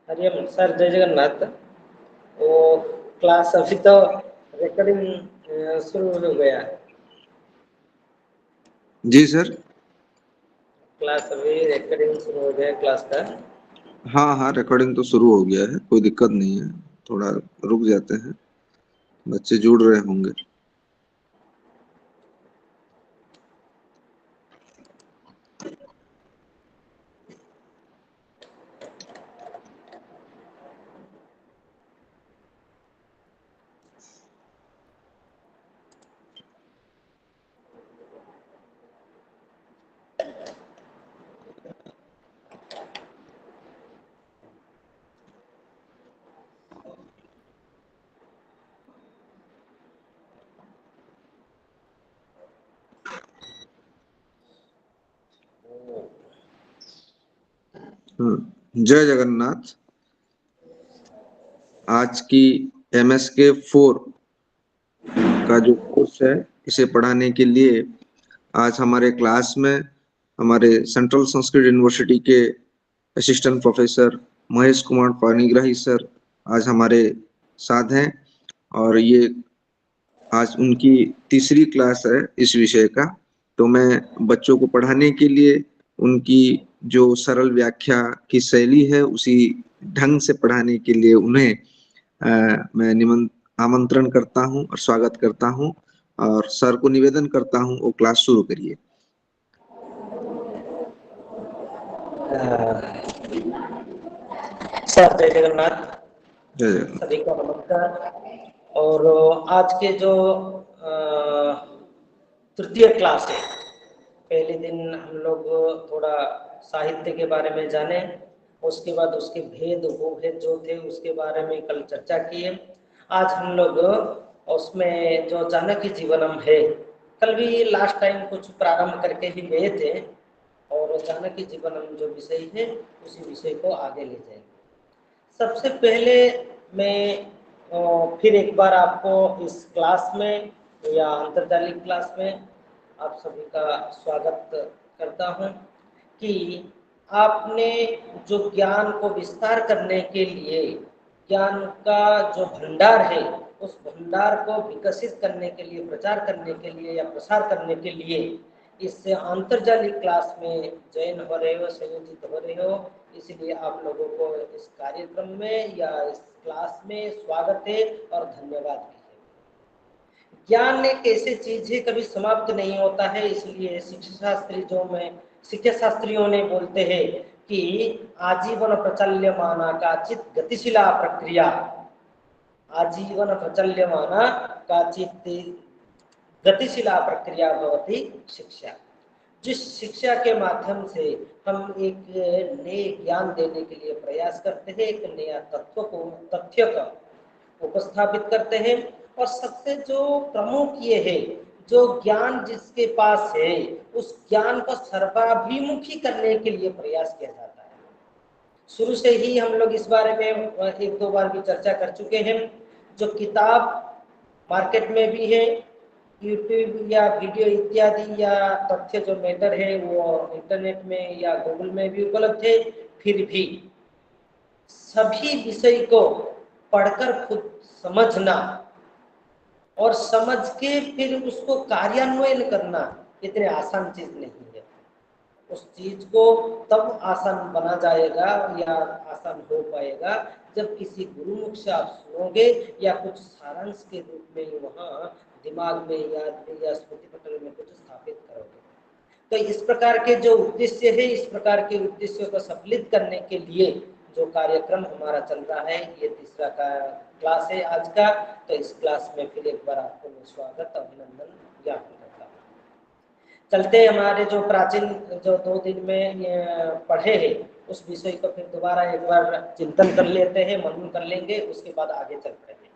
Hariom sir, जय जगन्नाथ। वो class अभी तो रिकॉर्डिंग शुरू हो गया है। जी सर। क्लास अभी रिकॉर्डिंग शुरू हो गया क्लास का। हाँ हाँ, रिकॉर्डिंग तो शुरू हो गया है, कोई दिक्कत नहीं है। थोड़ा रुक जाते हैं, बच्चे जुड़ रहे होंगे। जय जगन्नाथ। आज की MSK 4 का जो कोर्स है, इसे पढ़ाने के लिए आज हमारे क्लास में हमारे सेंट्रल संस्कृत यूनिवर्सिटी के assistant professor Mahesh Kumar Panigrahi sir आज हमारे साथ हैं। और ये आज उनकी तीसरी क्लास है इस विषय का। तो मैं बच्चों को पढ़ाने के लिए उनकी जो सरल व्याख्या की शैली है, उसी ढंग से पढ़ाने के लिए उन्हें मैं आमंत्रण करता हूं और स्वागत करता हूं। और सर को निवेदन करता हूं, वो क्लास शुरू करिए। सर, जय जगन्नाथ। जय जगन्नाथ। सभी को नमस्कार। और आज के जो तृतीय क्लास है, पहले दिन हम लोग थोड़ा साहित्य के बारे में जाने, उसके बाद उसके भेद उपभेद जो थे उसके बारे में कल चर्चा किए। आज हम लोग उसमें जो चाणक्य जीवनम है, कल भी लास्ट टाइम कुछ प्रारंभ करके ही गए थे, और चाणक्य जीवनम जो विषय है उसी विषय को आगे ले जाएंगे। सबसे पहले मैं फिर एक बार आपको इस क्लास में या अंतरजालिक क्लास में आप सभी का स्वागत करता हूं कि आपने जो ज्ञान को विस्तार करने के लिए, ज्ञान का जो भंडार है उस भंडार को विकसित करने के लिए, प्रचार करने के लिए या प्रसार करने के लिए इस अंतरजालिक क्लास में ज्वाइन हो रहे हो, संयोजित हो रहे हो। इसलिए आप लोगों को इस कार्यक्रम में या इस क्लास में स्वागत है और धन्यवाद भी है। ज्ञान एक ऐसी चीज है, कभी समाप्त नहीं होता है। इसलिए शिक्षा शास्त्रियों ने बोलते हैं कि आजीवन प्रचल्यमाना काचित गतिशीला प्रक्रिया, आजीवन प्रचल्यमाना काचित गतिशीला प्रक्रिया भवति शिक्षा। जिस शिक्षा के माध्यम से हम एक नए ज्ञान देने के लिए प्रयास करते हैं, एक नया तथ्य का उपस्थापित करते हैं, और सबसे जो प्रमुख ये है, जो ज्ञान जिसके पास है उस ज्ञान को सर्वाभिमुखी करने के लिए प्रयास किया जाता है। शुरू से ही हम लोग इस बारे में एक दो बार भी चर्चा कर चुके हैं। जो किताब मार्केट में भी है, यूट्यूब या वीडियो इत्यादि या तथ्य जो मैटर है वो इंटरनेट में या गूगल में भी उपलब्ध है, फिर भी सभी विषय को पढ़कर खुद समझना और समझ के फिर उसको कार्यान्वयन करना इतने आसान चीज नहीं है। उस चीज को तब आसान बना जाएगा या आसान हो पाएगा जब किसी गुरुमुख से आप सुनोगे या कुछ सारांश के रूप में वहां दिमाग में, याद में या स्मृति पटल में कुछ स्थापित करोगे। तो इस प्रकार के जो उद्देश्य है, इस प्रकार के उद्देश्यों को सफलित करने के लिए जो कार्यक्रम हमारा चल रहा है, ये तीसरा का क्लास है आज का। तो इस क्लास में फिर एक बार आपको मैं स्वागत, अभिनंदन ज्ञापन करता हूँ। चलते हमारे जो प्राचीन जो 2 दिन में पढ़े हैं उस विषय को फिर दोबारा एक बार चिंतन कर लेते हैं, मनन कर लेंगे, उसके बाद आगे चल रहे हैं।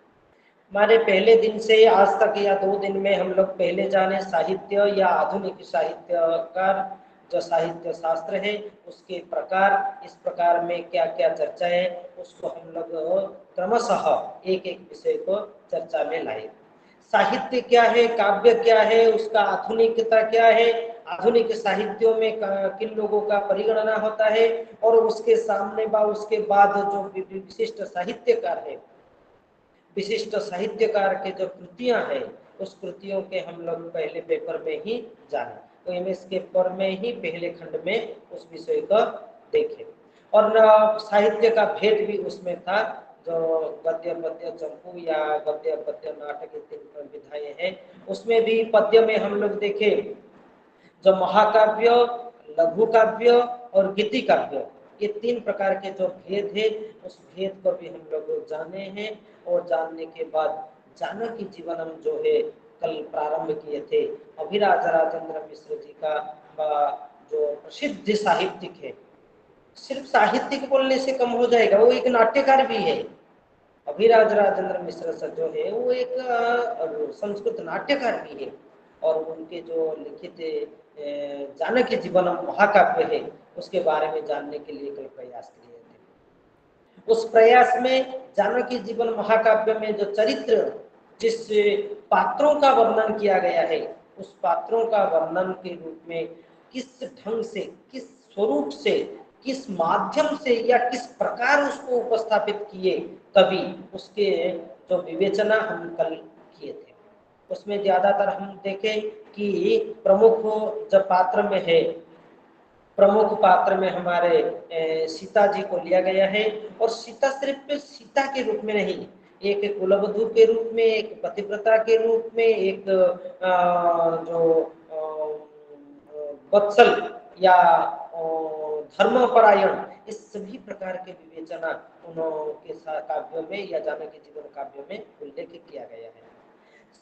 हमारे पहले दिन से आज तक या 2 दिन में हम लोग पहले जाने साहित्य या आधुनिक साहित्यकार जो साहित्य शास्त्र है उसके प्रकार, इस प्रकार में क्या क्या चर्चा है उसको हम लोग क्रमशः एक एक विषय को चर्चा में लाए। साहित्य क्या है, काव्य क्या है, उसका आधुनिकता क्या है, आधुनिक साहित्यों में किन लोगों का परिगणना होता है, और उसके सामने व उसके बाद जो विशिष्ट साहित्यकार है, विशिष्ट साहित्यकार के जो कृतियां हैं, उस कृतियों के हम लोग पहले पेपर में ही जाने, तो एमएस के पेपर में ही पहले खंड में उस विषय को देखें। और साहित्य का भेद भी उसमें था, जो गद्य पद्य चंपू या गद्य पद्य नाटक के 3 विधाएं हैं, उसमें भी पद्य में हम लोग देखें जो महाकाव्य, लघु काव्य और गीति काव्य, ये 3 प्रकार के जो भेद है, उस भेद को भी हम लोग जाने हैं। और जानने के बाद जानकी जीवनम जो है कल प्रारंभ किए थे, अभिराज राजेंद्र मिश्र जी का जो प्रसिद्ध साहित्यिक है, सिर्फ साहित्यिक बोलने से कम हो जाएगा, वो एक नाट्यकार भी है। अभिराज राजेंद्र मिश्र सर जो है वो एक संस्कृत नाट्यकार भी है, और उनके जो लिखित जानकी जीवनम महाकाव्य है, उसके बारे में जानने के लिए कई प्रयास किए थे। उस प्रयास में जानकी जीवन महाकाव्य में जो चरित्र, जिस पात्रों का वर्णन किया गया है, उस पात्रों का वर्णन के रूप में किस ढंग से, किस स्वरूप से, किस माध्यम से या किस प्रकार उसको उपस्थापित किए कवि, उसके जो विवेचना हम कल किए थे। उसमें ज्यादातर हम देखें कि प्रमुख जब पात्र में है, प्रमुख पात्र में हमारे सीता जी को लिया गया है, और सीता सिर्फ सीता के रूप में नहीं, एक कुलवधू के रूप में, एक पतिव्रता के रूप में, एक जो वत्सल या धर्मपरायण, इस सभी प्रकार के विवेचना उनके काव्यों में या जानकी जीवन काव्यों में उल्लेख किया गया है।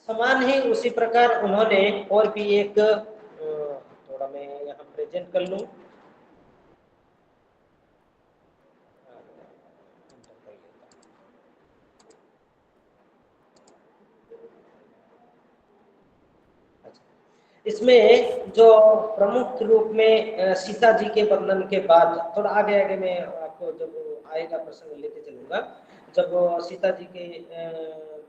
समान ही उसी प्रकार उन्होंने और भी एक थोड़ा मैं यहाँ प्रेजेंट कर लूं, इसमें जो प्रमुख रूप में सीता जी के वर्णन के बाद, थोड़ा आगे आगे मैं आपको जब आएगा प्रसंग लेके चलूंगा, जब सीता जी के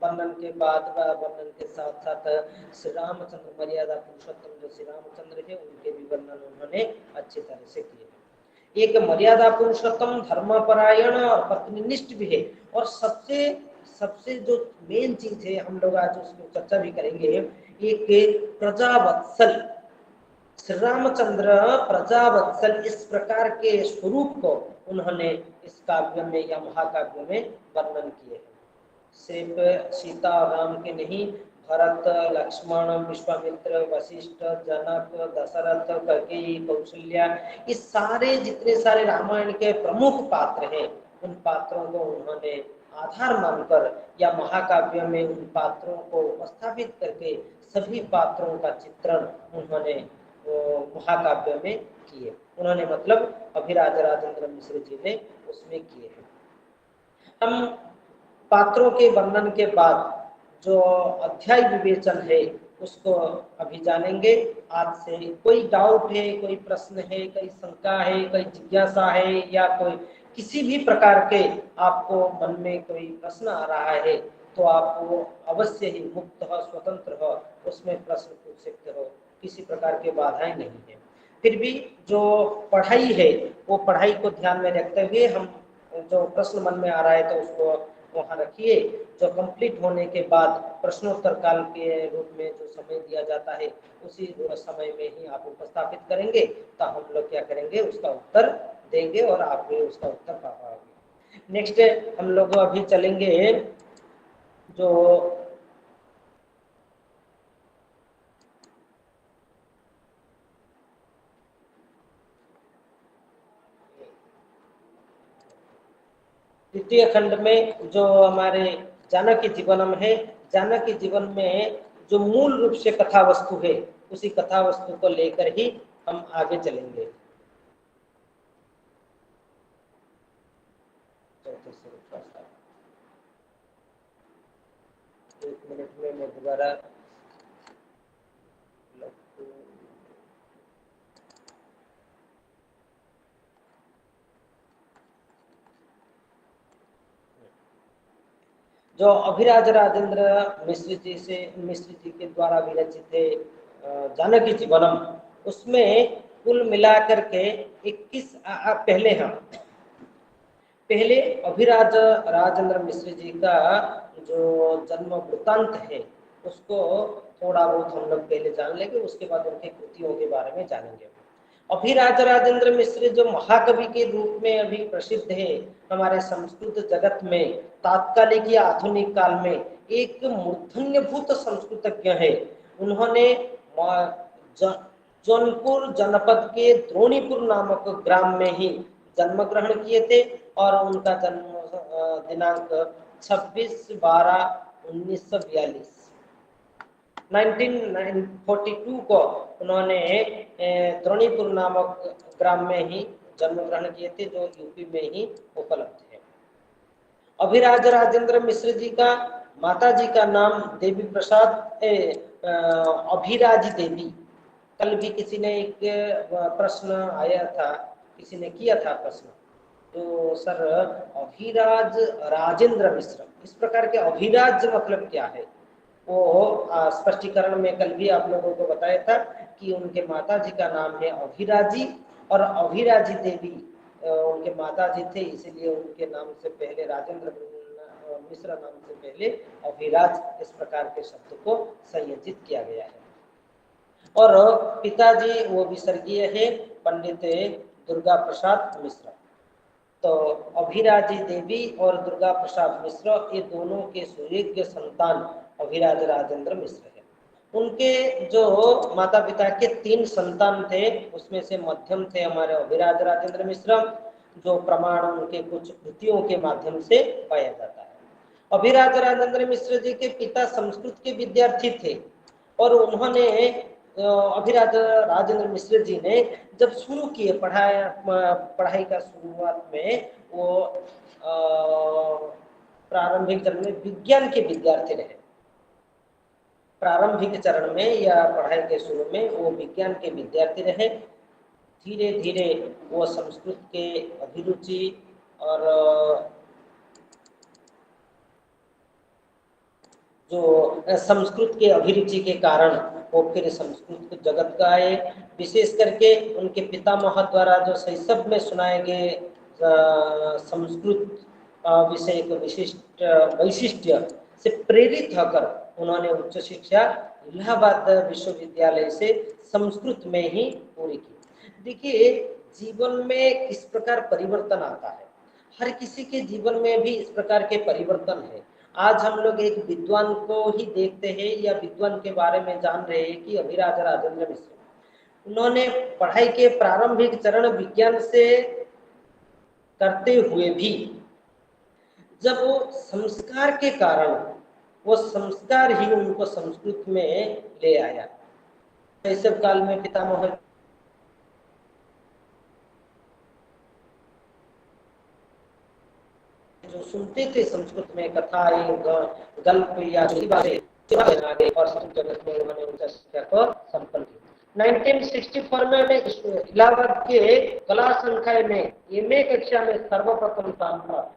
वर्णन के बाद वर्णन के साथ साथ श्री रामचंद्र मर्यादा पुरुषोत्तम जो श्री रामचंद्र है, उनके भी वर्णन उन्होंने अच्छी तरह से किए। एक मर्यादा पुरुषोत्तम, धर्मपरायण और पत्नीनिष्ठ भी है, और सबसे जो मेन चीज है, हम लोग आज उसको चर्चा भी करेंगे, एक प्रजावत्सल, श्री रामचंद्र प्रजावत्सल, इस प्रकार के स्वरूप को उन्होंने इस काव्य में या महाकाव्य में वर्णन किए हैं। सिर्फ सीता और राम के नहीं, भरत, लक्ष्मण, विश्वामित्र, वशिष्ठ, जनक, दशरथ, कैकेयी, कौशल्या, इस सारे जितने सारे रामायण के प्रमुख पात्र हैं, उन पात्रों को उन्होंने आधार मानकर या महाकाव्य में उन पात्रों को उपस्थापित करके सभी पात्रों का चित्रण उन्होंने महाकाव्य में किए। उन्होंने मतलब अभिराज राजेंद्र मिश्र जी ने उसमें किए हैं। हम पात्रों के वर्णन के बाद जो अध्याय विवेचन है उसको अभी जानेंगे। आज से कोई डाउट है, कोई प्रश्न है, कोई शंका है, कोई जिज्ञासा है, या कोई किसी भी प्रकार के आपको मन में कोई प्रश्न आ रहा है, तो आप वो अवश्य ही मुक्त हो, स्वतंत्र हो, उसमें प्रश्न पूछ सकते हो, किसी प्रकार के बाधाएं नहीं है। फिर भी जो पढ़ाई है, वो पढ़ाई को ध्यान में रखते हुए हम जो प्रश्न मन में आ रहा है तो उसको वहाँ रखिए। जो कंप्लीट होने के बाद प्रश्नोत्तर काल के रूप में जो समय दिया जाता है, उसी समय में ही आप उपस्थापित करेंगे, तो हम लोग क्या करेंगे, उसका उत्तर देंगे और आप भी उसका उत्तर पा पाओगे। नेक्स्ट हम लोग अभी चलेंगे जो द्वितीय खंड में जो हमारे जानकी जीवनम है, जानकी जीवन में जो मूल रूप से कथा वस्तु है, उसी कथा वस्तु को लेकर ही हम आगे चलेंगे। एक मिनट में मैं दोबारा जो अभिराज राजेंद्र मिश्र जी के द्वारा विरचित है जानकी जीवनम, उसमें कुल मिलाकर के 21 पहले अभिराज राजेंद्र मिश्र जी का जो जन्म वृत्तांत है उसको थोड़ा बहुत हम लोग पहले जान लेंगे, उसके बाद उनके कृतियों के बारे में जानेंगे। अभिराज राजेंद्र मिश्र जो महाकवि के रूप में अभी प्रसिद्ध है हमारे संस्कृत जगत में, तात्कालिक या आधुनिक काल में एक मूर्धन्यभूत संस्कृतज्ञ है। उन्होंने जौनपुर जनपद के द्रोणीपुर नामक ग्राम में ही जन्म ग्रहण किए थे और उनका जन्म दिनांक 26/12/1942 1942 को उन्होंने द्रोणीपुर नामक ग्राम में ही जन्म ग्रहण किए थे, जो यूपी में ही उपलब्ध है। अभिराज राजेंद्र मिश्र जी का माता जी का नाम देवी प्रसाद अभिराजी देवी। कल भी किसी ने एक प्रश्न आया था, किसी ने किया था प्रश्न, तो सर अभिराज राजेंद्र मिश्र, इस प्रकार के अभिराज मतलब क्या है, वो स्पष्टीकरण में कल भी आप लोगों को बताया था कि उनके माता जी का नाम है अभिराजी और अभिराजी देवी उनके माता जी थे, इसलिए उनके नाम से पहले राजेंद्र मिश्र नाम से पहले अभिराज इस प्रकार के शब्द को संयोजित किया गया है। और पिताजी वो भी स्वर्गीय है, पंडित दुर्गा प्रसाद मिश्र। तो अभिराजी देवी और दुर्गा प्रसाद मिश्र ये दोनों के सुयोग्य संतान अभिराज राजेंद्र मिश्र है। उनके जो माता पिता के 3 संतान थे, उसमें से मध्यम थे हमारे अभिराज राजेंद्र मिश्र, जो प्रमाण उनके कुछ कृतियों के माध्यम से पाया जाता है। अभिराज राजेंद्र मिश्र जी के पिता संस्कृत के विद्यार्थी थे और उन्होंने अभिराज राजेंद्र मिश्र जी ने जब शुरू किए पढ़ाई का शुरुआत में वो प्रारंभिक चरण में विज्ञान के विद्यार्थी रहे। प्रारंभिक चरण में या पढ़ाई के शुरू में वो विज्ञान के विद्यार्थी रहे। धीरे धीरे वो संस्कृत के अभिरुचि और जो संस्कृत के अभिरुचि के कारण वो फिर संस्कृत जगत का आए। विशेष करके उनके पितामह द्वारा जो शैशव में सुनाए गए संस्कृत विषय के विशिष्ट वैशिष्ट्य से प्रेरित होकर उन्होंने उच्च शिक्षा इलाहाबाद विश्वविद्यालय से संस्कृत में ही पूरी की। देखिए, जीवन में किस प्रकार परिवर्तन आता है, हर किसी के जीवन में भी इस प्रकार के परिवर्तन है। आज हम लोग एक विद्वान को ही देखते हैं या विद्वान के बारे में जान रहे हैं कि अभिराज राजेंद्र मिश्र, उन्होंने पढ़ाई के प्रारंभिक चरण विज्ञान से करते हुए भी जब वो संस्कार के कारण, वो संस्कार ही उनको संस्कृत में ले आया। शैशव काल में पितामह जो सुनते थे संस्कृत में कथाएं, गल्प या और संस्कृत जगत में उन्होंने उनका शिक्षा को संपन्न किया। 1964 में इलाहाबाद के कला संकाय में MA कक्षा में सर्वप्रथम स्थान प्राप्त किया।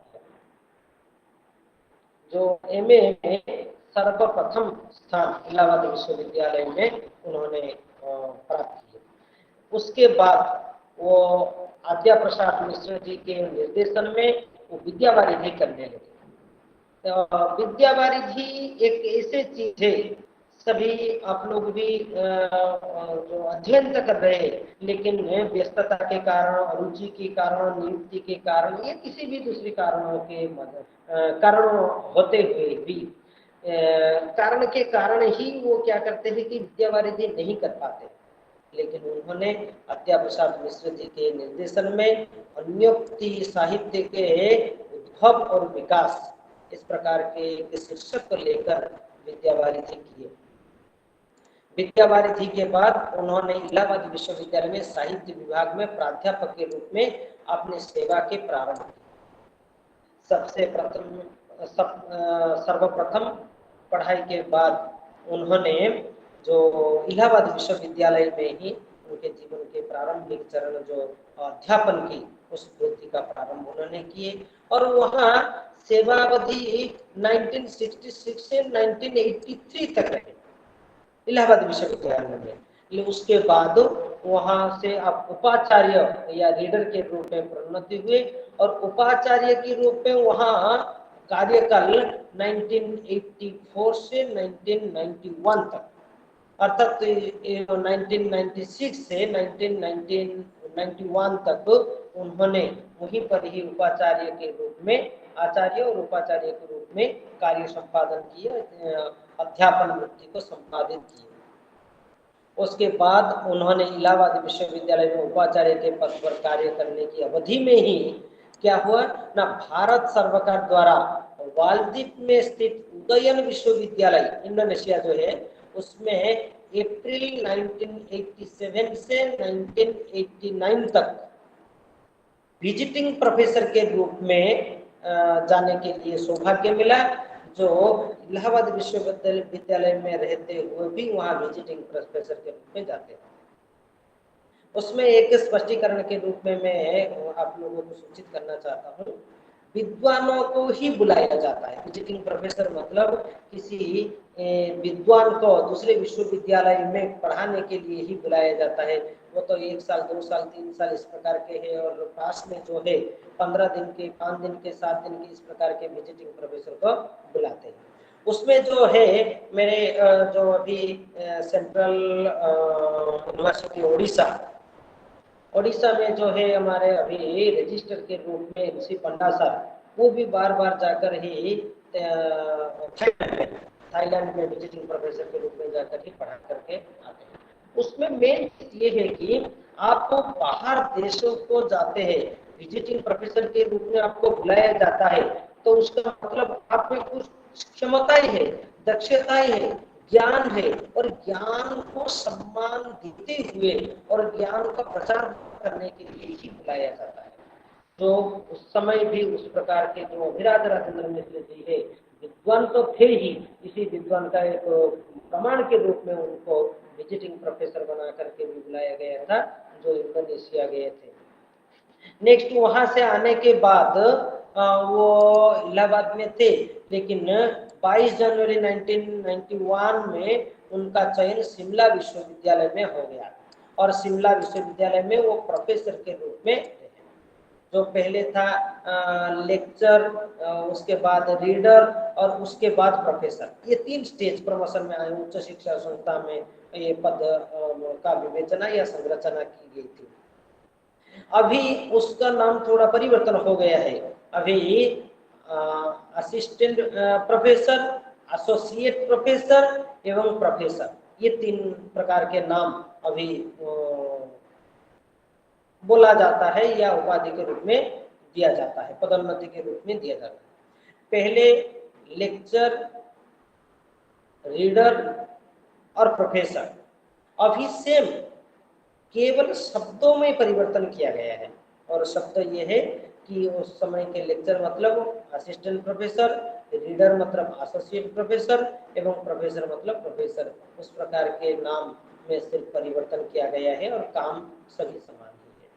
जो MA में सर्वप्रथम स्थान इलाहाबाद विश्वविद्यालय में उन्होंने प्राप्त किया। उसके बाद वो आद्या प्रसाद मिश्र जी के निर्देशन में वो विद्यावारिधि करने लगे। विद्यावारिधि एक ऐसी चीज है, सभी आप लोग भी जो अध्ययन कर रहे हैं, लेकिन व्यस्तता के कारण, रुचि के कारण, नियुक्ति के कारण या किसी भी दूसरे कारणों के कारण होते हुए भी कारण के कारण ही वो क्या करते हैं कि विद्यावारिधि नहीं कर पाते। लेकिन उन्होंने आद्या प्रसाद मिश्र जी के निर्देशन में अन्योक्ति साहित्य के उद्भव और विकास इस प्रकार के शीर्षक को लेकर विद्यावारिधि किए। विद्यावारिधि के बाद उन्होंने इलाहाबाद विश्वविद्यालय में साहित्य विभाग में प्राध्यापक के रूप में अपनी सेवा के प्रारंभ किए। सर्वप्रथम पढ़ाई के बाद उन्होंने जो इलाहाबाद विश्वविद्यालय में ही उनके जीवन के प्रारंभिक चरण जो अध्यापन की उस वृत्ति का प्रारंभ उन्होंने किए और वहाँ सेवावधि 1966 से 1983 तक रहे इलाहाबाद विश्वविद्यालय में। उसके बाद वहां से आप उपाचार्य या रीडर के रूप में प्रोन्नति हुए और उपाचार्य के रूप में वहां कार्यकाल 1984 से 1991 तक, अर्थात 1996 से 1991 तक उन्होंने वहीं पर ही उपाचार्य के रूप में, आचार्य और उपाचार्य के रूप में कार्य संपादन किए, अध्यापन वृत्ति को संपादित किए। उसके बाद उन्होंने इलाहाबाद विश्वविद्यालय में उपाचार्य के पद पर कार्य करने की अवधि में ही क्या हुआ ना, भारत सरकार द्वारा मालदीव में स्थित उदयन विश्वविद्यालय इंडोनेशिया जो है उसमें अप्रैल 1987 से 1989 तक विजिटिंग प्रोफेसर के रूप में जाने के लिए सौभाग्य मिला, जो इलाहाबाद विश्वविद्यालय में रहते हुए भी वहां विजिटिंग प्रोफेसर के रूप में जाते हैं। उसमें एक स्पष्टीकरण के रूप में मैं आप लोगों को सूचित करना चाहता हूँ, विद्वानों को ही बुलाया जाता है। विजिटिंग प्रोफेसर मतलब किसी विद्वान को दूसरे विश्वविद्यालय में पढ़ाने के लिए ही बुलाया जाता है। वो तो 1 साल 2 साल 3 साल इस प्रकार के हैं, और पास में जो है 15 दिन के, 5 दिन के, 7 दिन के, इस प्रकार के विजिटिंग प्रोफेसर को बुलाते हैं। उसमें जो है मेरे जो अभी सेंट्रल यूनिवर्सिटी उड़ीसा में जो है हमारे अभी रजिस्टर के रूप में ऋषि पंडा सर, वो भी बार बार जाकर ही थाईलैंड में विजिटिंग प्रोफेसर के रूप में जाकर ही पढ़ा करके आते हैं। उसमें मेन ये है कि आपको बाहर देशों को जाते हैं, विजिटिंग प्रोफेसर के रूप में आपको बुलाया जाता है, तो उसका मतलब आप में कुछ क्षमताएं है, दक्षताएं है, ज्ञान है, और ज्ञान को सम्मान देते हुए और ज्ञान का प्रचार करने के लिए ही बुलाया जाता है। तो उस समय भी उस प्रकार के जो अभिराज राजेंद्र मिश्र जी है, विद्वान तो थे ही, इसी विद्वान का एक प्रमाण के रूप में उनको विजिटिंग प्रोफेसर बना करके भी बुलाया गया था, जो इंडोनेशिया गए थे। नेक्स्ट वहां से आने के बाद वो इलाहाबाद में थे, लेकिन 22 जनवरी 1991 में उनका चयन शिमला विश्वविद्यालय में हो गया, और शिमला विश्वविद्यालय में वो प्रोफेसर के रूप में, जो पहले था लेक्चर, उसके बाद रीडर और उसके बाद प्रोफेसर, ये 3 स्टेज प्रमोशन में आए। उच्च शिक्षा संस्था में ये पद का विवेचना या संरचना की गई थी। अभी उसका नाम थोड़ा परिवर्तन हो गया है, अभी असिस्टेंट प्रोफेसर, एसोसिएट प्रोफेसर एवं प्रोफेसर, ये 3 प्रकार के नाम अभी बोला जाता है या उपाधि के रूप में दिया जाता है, पदोन्नति के रूप में दिया जाता है। पहले लेक्चर, रीडर और प्रोफेसर, अभी सेम, केवल शब्दों में परिवर्तन किया गया है, और शब्द ये है कि उस समय के लेक्चर मतलब असिस्टेंट प्रोफेसर, रीडर मतलब एसोसिएट प्रोफेसर एवं प्रोफेसर मतलब प्रोफेसर, उस प्रकार के नाम में सिर्फ परिवर्तन किया गया है, और काम सभी समान ही है।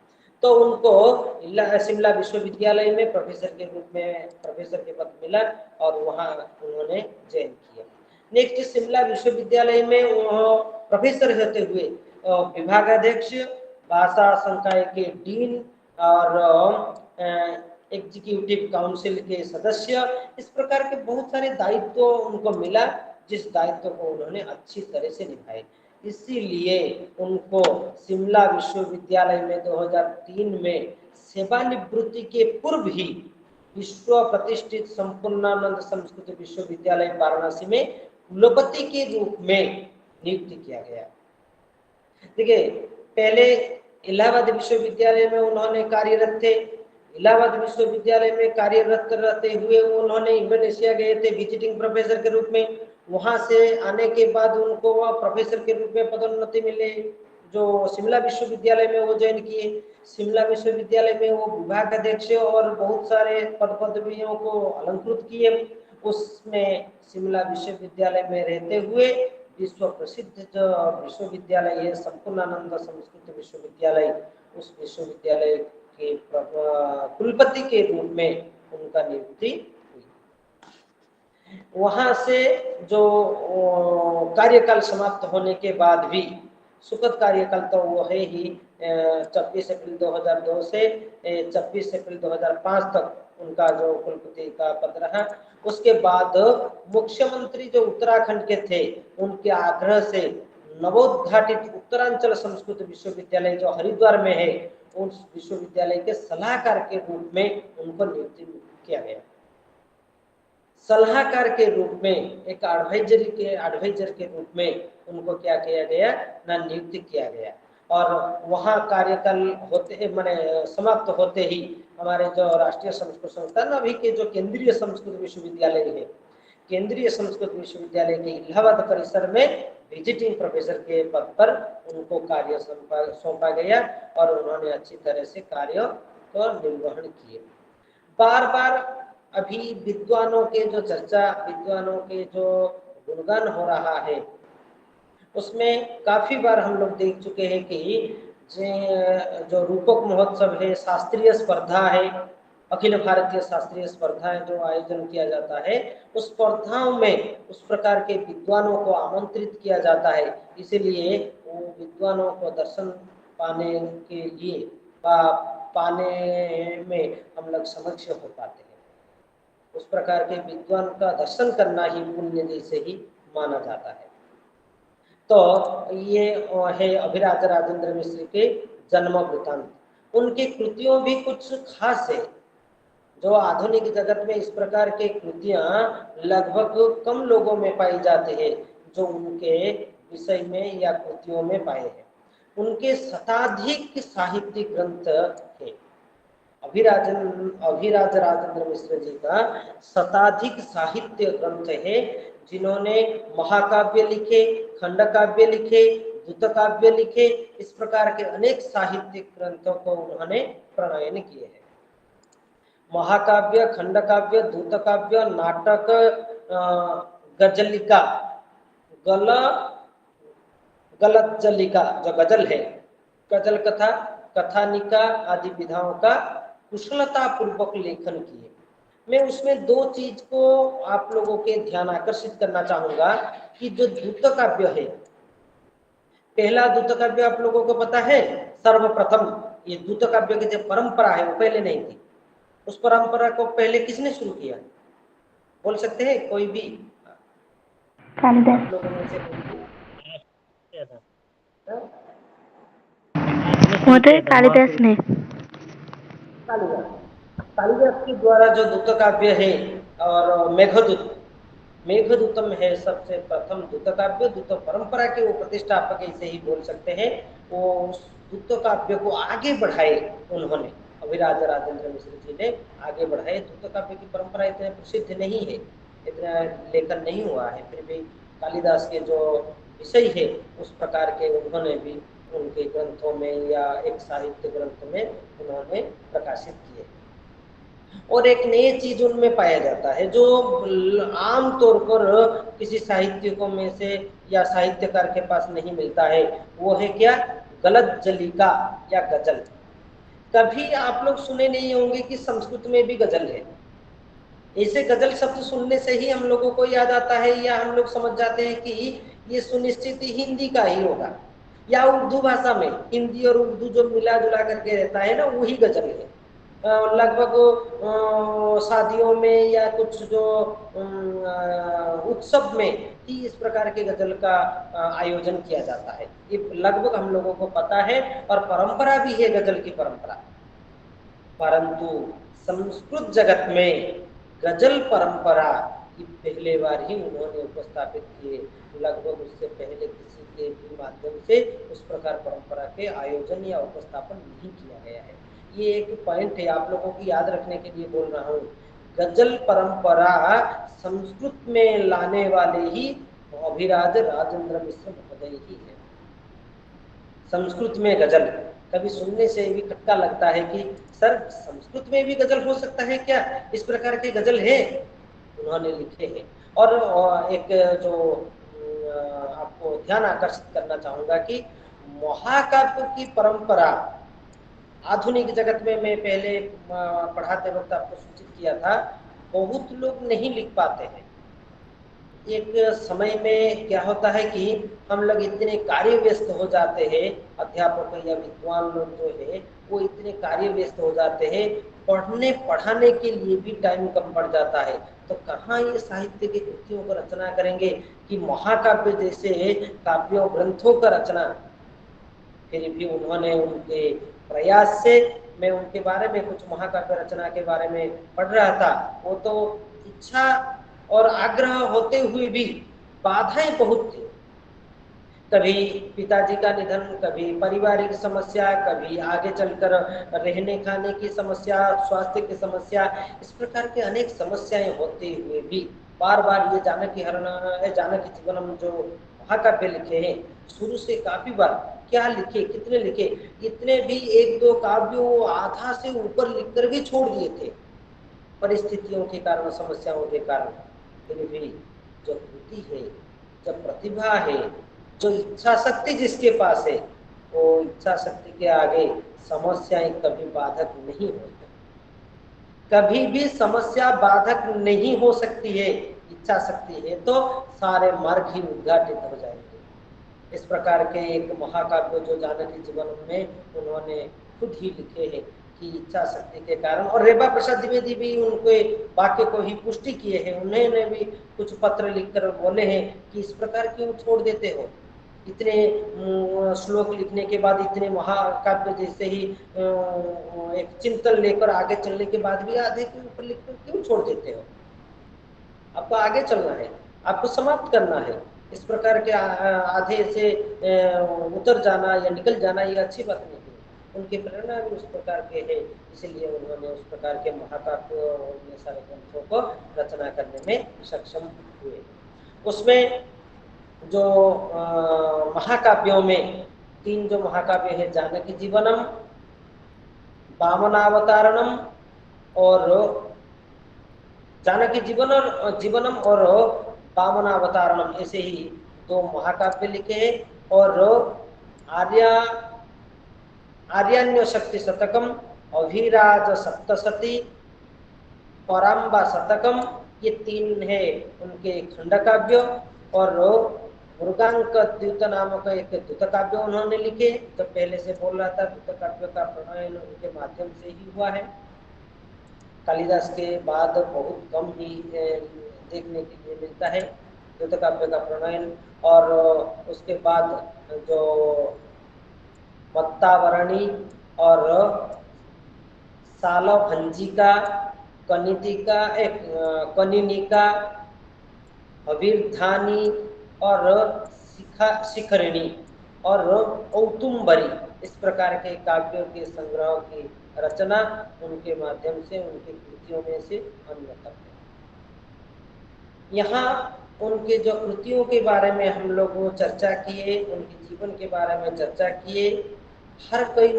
तो उनको शिमला विश्वविद्यालय में प्रोफेसर के रूप में प्रोफेसर के पद मिला, और वहां उन्होंने जॉइन किया। नेक्स्ट शिमला विश्वविद्यालय में प्रोफेसर होते हुए विभागाध्यक्ष, भाषा संकाय के डीन और एग्जीक्यूटिव काउंसिल के सदस्य, इस प्रकार के बहुत सारे दायित्व उनको मिला, जिस दायित्व को उन्होंने अच्छी तरह से निभाए। इसीलिए उनको शिमला विश्वविद्यालय में 2003 में सेवानिवृत्ति के पूर्व ही विश्व प्रतिष्ठित संपूर्णानंद संस्कृत विश्वविद्यालय वाराणसी में कुलपति के रूप में नियुक्त किया गया। देखिए, पहले इलाहाबाद विश्वविद्यालय में उन्होंने कार्यरत थे, इलाहाबाद विश्वविद्यालय में कार्यरत रहते हुए उन्होंने इंडोनेशिया गए थे विजिटिंग प्रोफेसर के रूप में। वहां से आने के बाद उनको वह प्रोफेसर के रूप में पदोन्नति मिले, जो शिमला विश्वविद्यालय में वो ज्वाइन किए। शिमला विश्वविद्यालय में वो विभाग अध्यक्ष और बहुत सारे पद पदवियों को अलंकृत किए। उसमें शिमला विश्वविद्यालय में रहते हुए विश्व प्रसिद्ध जो विश्वविद्यालय है संपूर्णानंद संस्कृत विश्वविद्यालय, उस विश्वविद्यालय के कुलपति के रूप में उनका नियुक्ति हुई। वहां से जो कार्यकाल समाप्त होने के बाद भी सुखद कार्यकाल तो वो है ही 26 अप्रैल 2002 से 26 अप्रैल 2005 तक उनका जो कुलपति का पद रहा। उसके बाद मुख्यमंत्री जो उत्तराखंड के थे उनके आग्रह से नवोद्घाटित उत्तरांचल संस्कृत विश्वविद्यालय जो हरिद्वार में है उस विश्वविद्यालय के सलाहकार के रूप में उनको नियुक्ति किया गया। सलाहकार के रूप में एक एडवाइजर के रूप में उनको क्या किया गया ना नियुक्ति किया गया। और वहाँ कार्यकाल होते माने समाप्त होते ही हमारे जो राष्ट्रीय संस्कृत संस्थान अभी के जो केंद्रीय संस्कृत विश्वविद्यालय है, केंद्रीय संस्कृत विश्वविद्यालय के इलाहाबाद परिसर में विजिटिंग प्रोफेसर के पद पर उनको कार्य सौंपा गया और उन्होंने अच्छी तरह से कार्य को निर्वहन किए। बार बार अभी विद्वानों के जो चर्चा, विद्वानों के जो गुणगान हो रहा है उसमें काफी बार हम लोग देख चुके हैं कि जो रूपक महोत्सव है, शास्त्रीय स्पर्धा है, अखिल भारतीय शास्त्रीय स्पर्धा जो आयोजन किया जाता है उस स्पर्धाओं में उस प्रकार के विद्वानों को आमंत्रित किया जाता है। इसीलिए वो विद्वानों को दर्शन पाने के लिए पाने में हम लोग समक्ष हो पाते हैं। उस प्रकार के विद्वान का दर्शन करना ही पुण्य जैसे ही माना जाता है। तो ये है अभिराज राजेंद्र मिश्र के जन्म वृत्तांत। उनकी कृतियों भी कुछ खास है। जो आधुनिक जगत में इस प्रकार के कृतियां लगभग कम लोगों में पाई जाती है जो उनके विषय में या कृतियों में पाए हैं। उनके शताधिक साहित्यिक ग्रंथ है। अभिराज राजेंद्र मिश्र जी का शताधिक साहित्य ग्रंथ है, जिन्होंने महाकाव्य लिखे, खंडकाव्य लिखे, द्रुतकाव्य लिखे, इस प्रकार के अनेक साहित्यिक ग्रंथों को उन्होंने प्रणयन किए हैं। महाकाव्य, खंडकाव्य, द्रुतकाव्य, नाटक, गजलिका, गलज्जलिका जो गजल है, गजल कथा, कथानिका आदि विधाओं का कुशलता पूर्वक लेखन किए। मैं उसमें दो चीज को आप लोगों के ध्यान आकर्षित करना चाहूंगा कि जो द्रुतकाव्य है, पहला द्रुतकाव्य आप लोगों को पता है, सर्वप्रथम ये द्रुतकाव्य की जो परंपरा है वो पहले नहीं थी। उस परंपरा को पहले किसने शुरू किया, बोल सकते हैं कोई भी? कालिदास। लोगों में से कालिदास ने। कालिदास के द्वारा जो द्रुतकाव्य है और मेघदूतम है सबसे प्रथम द्रुतकाव्य। द्रुत परंपरा के वो प्रतिष्ठापक ऐसे ही बोल सकते हैं। वो द्रुतकाव्य को आगे बढ़ाए उन्होंने, अभिराज राजेंद्र मिश्र जी ने आगे बढ़ाए। द्रुतकाव्य की परंपरा इतने प्रसिद्ध नहीं है, इतना लेखन नहीं हुआ है, फिर भी कालिदास के जो विषय है उस प्रकार के उन्होंने भी उनके ग्रंथों में या एक साहित्य ग्रंथ में उन्होंने प्रकाशित किए। और एक नई चीज उनमें पाया जाता है जो आम तौर पर किसी साहित्यकों में से या साहित्यकार के पास नहीं मिलता है, वो है क्या, गलज्जलिका या गजल। कभी आप लोग सुने नहीं होंगे कि संस्कृत में भी गजल है। ऐसे गजल शब्द सुनने से ही हम लोगों को याद आता है या हम लोग समझ जाते हैं कि ये सुनिश्चित हिंदी का ही होगा या उर्दू भाषा में, हिंदी और उर्दू जो मिला जुला करके रहता है ना, वही गजल है। लगभग शादियों में या कुछ जो उत्सव में ही इस प्रकार के गजल का आयोजन किया जाता है। ये लगभग हम लोगों को पता है और परंपरा भी है गजल की परंपरा। परंतु संस्कृत जगत में गजल परंपरा की पहले बार ही उन्होंने उपस्थापित किए। लगभग उससे पहले किसी के भी माध्यम से उस प्रकार परंपरा के आयोजन या उपस्थापन नहीं किया गया है। ये एक पॉइंट है, आप लोगों की याद रखने के लिए बोल रहा हूँ। गजल परंपरा संस्कृत में लाने वाले ही अभिराज राजेंद्र मिश्र महोदय ही है। संस्कृत में गजल कभी सुनने से भी खटका लगता है कि सर संस्कृत में भी गजल हो सकता है क्या, इस प्रकार के गजल है, उन्होंने लिखे हैं। और एक जो आपको ध्यान आकर्षित करना चाहूंगा कि महाकाव्य की परंपरा आधुनिक जगत में, मैं पहले पढ़ाते वक्त आपको सूचित किया था, बहुत लोग नहीं लिख पाते हैं। एक समय में क्या होता है कि हम लोग इतने कार्य व्यस्त हो जाते हैं, अध्यापक या विद्वान लोग जो है वो इतने कार्य व्यस्त हो जाते हैं, पढ़ने पढ़ाने के लिए भी टाइम कम पड़ जाता है। तो कहाँ ये साहित्य की कृतियों को रचना करेंगे कि महाकाव्य जैसे काव्यों ग्रंथों का रचना। फिर भी उन्होंने उनके प्रयास से, मैं उनके बारे में कुछ महाकाव्य रचना के बारे में पढ़ रहा था, वो तो इच्छा और आग्रह होते हुए भी बाधाएं बहुत थी। कभी पिताजी का निधन, कभी पारिवारिक समस्या, कभी आगे चलकर रहने खाने की समस्या, स्वास्थ्य की समस्या, इस प्रकार के अनेक समस्याएं होते हुए भी बार बार ये जानकी जीवनम जो महाकाव्य लिखे हैं, शुरू से काफी बार क्या लिखे, कितने लिखे, इतने भी एक दो काव्यों आधा से ऊपर लिखकर भी छोड़ दिए थे परिस्थितियों के कारण, समस्याओं के कारण। फिर भी जो कृति है, जो प्रतिभा है, जो इच्छा शक्ति जिसके पास है, वो इच्छा शक्ति के आगे समस्याएं कभी बाधक नहीं होती। कभी भी समस्या बाधक नहीं हो सकती है। इच्छा शक्ति है तो सारे मार्ग ही उद्घाटित हो जाएंगे। इस प्रकार के एक महाकाव्य जो जानकी जीवन में उन्होंने खुद ही लिखे हैं कि इच्छा शक्ति के कारण, और रेबा प्रसाद द्विवेदी भी उनके वाक्य को ही पुष्टि किए हैं। उन्होंने भी कुछ पत्र लिखकर बोले हैं कि इस प्रकार क्यों छोड़ देते हो, इतने श्लोक लिखने के बाद, इतने महाकाव्य जैसे ही एक चिंतन लेकर आगे चलने के बाद भी आधे के ऊपर लिखकर क्यों छोड़ देते हो? आपको आगे चलना है, आपको समाप्त करना है। इस प्रकार के आधे से उतर जाना या निकल जाना ये अच्छी बात नहीं है। उनकी प्रेरणा भी उस प्रकार के है, इसलिए उन्होंने उस प्रकार के महाकाव्य और सारे ग्रंथों को रचना करने में सक्षम हुए। उसमें जो महाकाव्यों में 3 जो महाकाव्य है, जानकी जीवनम, वामनावतारणम और जानकी जीवनम और वामनावतारणम, ऐसे ही 2 महाकाव्य लिखे हैं। और आर्यान्य शक्ति शतकम, अभिराज सप्तशती, पराम्बा शतकम, ये 3 है उनके खंडकाव्य। और मृगांक द्यूत नामक एक द्यूत काव्य उन्होंने लिखे। तो पहले से बोल रहा था, द्यूत काव्य का प्रणयन उनके माध्यम से ही हुआ है। कालिदास के बाद बहुत कम ही देखने के लिए मिलता है द्यूत काव्य का प्रणयन। और उसके बाद जो मत्तावरणी और सालभंजिका, कनिनिका, अभिर्धानी और शिखरिणी और औतुम्बरी, इस प्रकार के काव्यों के संग्रह की रचना उनके माध्यम से, उनकी कृतियों में से अन्यतम है। यहाँ उनके जो कृतियों के बारे में हम लोग चर्चा किए, उनके जीवन के बारे में चर्चा किए। हर कोई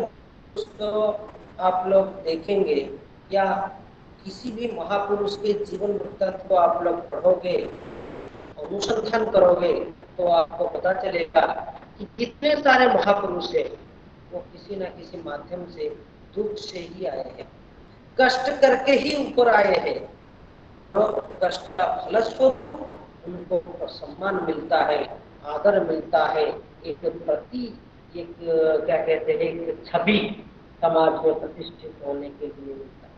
आप लोग देखेंगे या किसी भी महापुरुष के जीवन वृत्तांत को आप लोग पढ़ोगे, अनुसंधान करोगे, तो आपको पता चलेगा कि कितने सारे महापुरुष हैं, वो किसी न किसी माध्यम से दुख से ही आए हैं, कष्ट करके ही ऊपर आए हैं। और कष्ट का फलस्वरूप उनको सम्मान मिलता है, आदर मिलता है, एक प्रति, एक क्या कहते हैं, एक छवि समाज में प्रतिष्ठित होने के लिए मिलता है।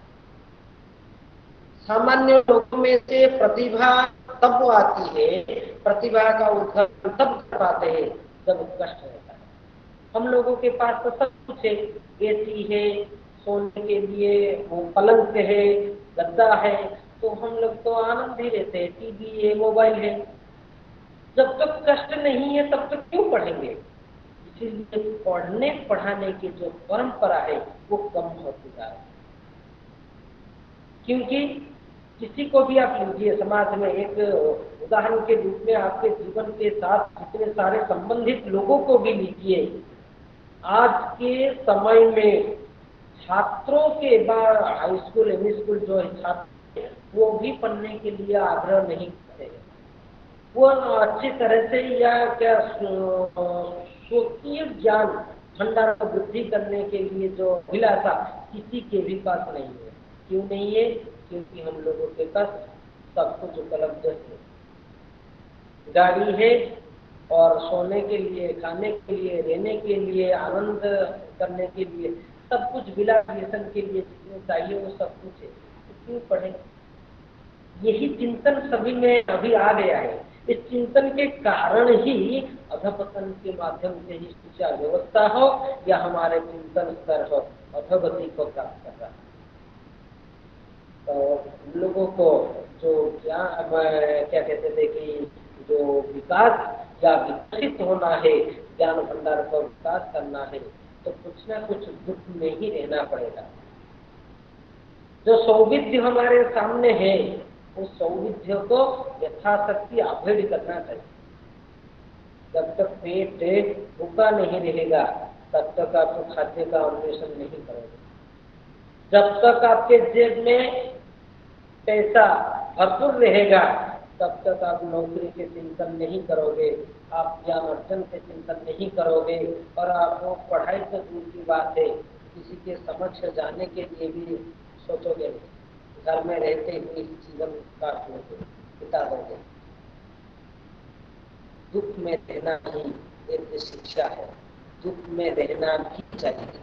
सामान्य लोगों में से प्रतिभा तब आती है, प्रतिभा का उद्घाटन तब कर पाते हैं जब कष्ट रहता है। हम लोगों के पास तो सब कुछ है, एसी है, सोने के लिए वो पलंग है, गद्दा है, तो हम लोग तो आनंद ही रहते हैं, टीवी है, मोबाइल है। जब तक कष्ट नहीं है तब तक क्यों पढ़ेंगे? इसीलिए पढ़ने पढ़ाने की जो परंपरा है वो कम होती जा रही है। क्योंकि किसी को भी आप लीजिए, समाज में एक उदाहरण के रूप में आपके जीवन के साथ जितने सारे संबंधित लोगों को भी लीजिए, आज के समय में छात्रों के बाद हाई स्कूल, एम स्कूल जो है छात्र, वो भी पढ़ने के लिए आग्रह नहीं करते हैं। वो अच्छी तरह से या क्या स्वकीय ज्ञान भंडार को वृद्धि करने के लिए जो अभिलाषा किसी के भी पास नहीं है। क्यों नहीं है? क्योंकि हम लोगों के पास सब कुछ उपलब्ध है। गाड़ी है और सोने के लिए, खाने के लिए, रहने के लिए, आनंद करने के लिए, सब कुछ बिला व्यसन के लिए जितने चाहिए वो सब कुछ है, तो क्यों पढ़े? यही चिंतन सभी में अभी आ गया है। इस चिंतन के कारण ही अधपतन के माध्यम से ही शिक्षा व्यवस्था हो या हमारे चिंतन स्तर हो अधोगति को प्राप्त कर रहा है। तो हम लोगों को जो क्या कहते थे कि जो विकास या विकसित होना है, ज्ञान भंडार को विकास करना है, तो कुछ ना कुछ दुख में ही रहना पड़ेगा। जो सौविध्य हमारे सामने है उस सौविध्य को यथाशक्ति अवॉइड करना चाहिए। जब तक पेट भूखा नहीं रहेगा तब तक आप खाद्य का अन्वेषण नहीं करोगे। जब तक आपके जेब में पैसा भरपूर रहेगा तब तक आप नौकरी के चिंतन नहीं करोगे, आप ज्ञान अर्जन के चिंतन नहीं करोगे, और आपको पढ़ाई तो दूर की बात है किसी के समक्ष जाने के लिए भी सोचोगे नहीं। घर में रहते हुए जीवन काट लोगे, बिता दोगे। दुख में रहना ही एक शिक्षा है, दुख में रहना भी चाहिए,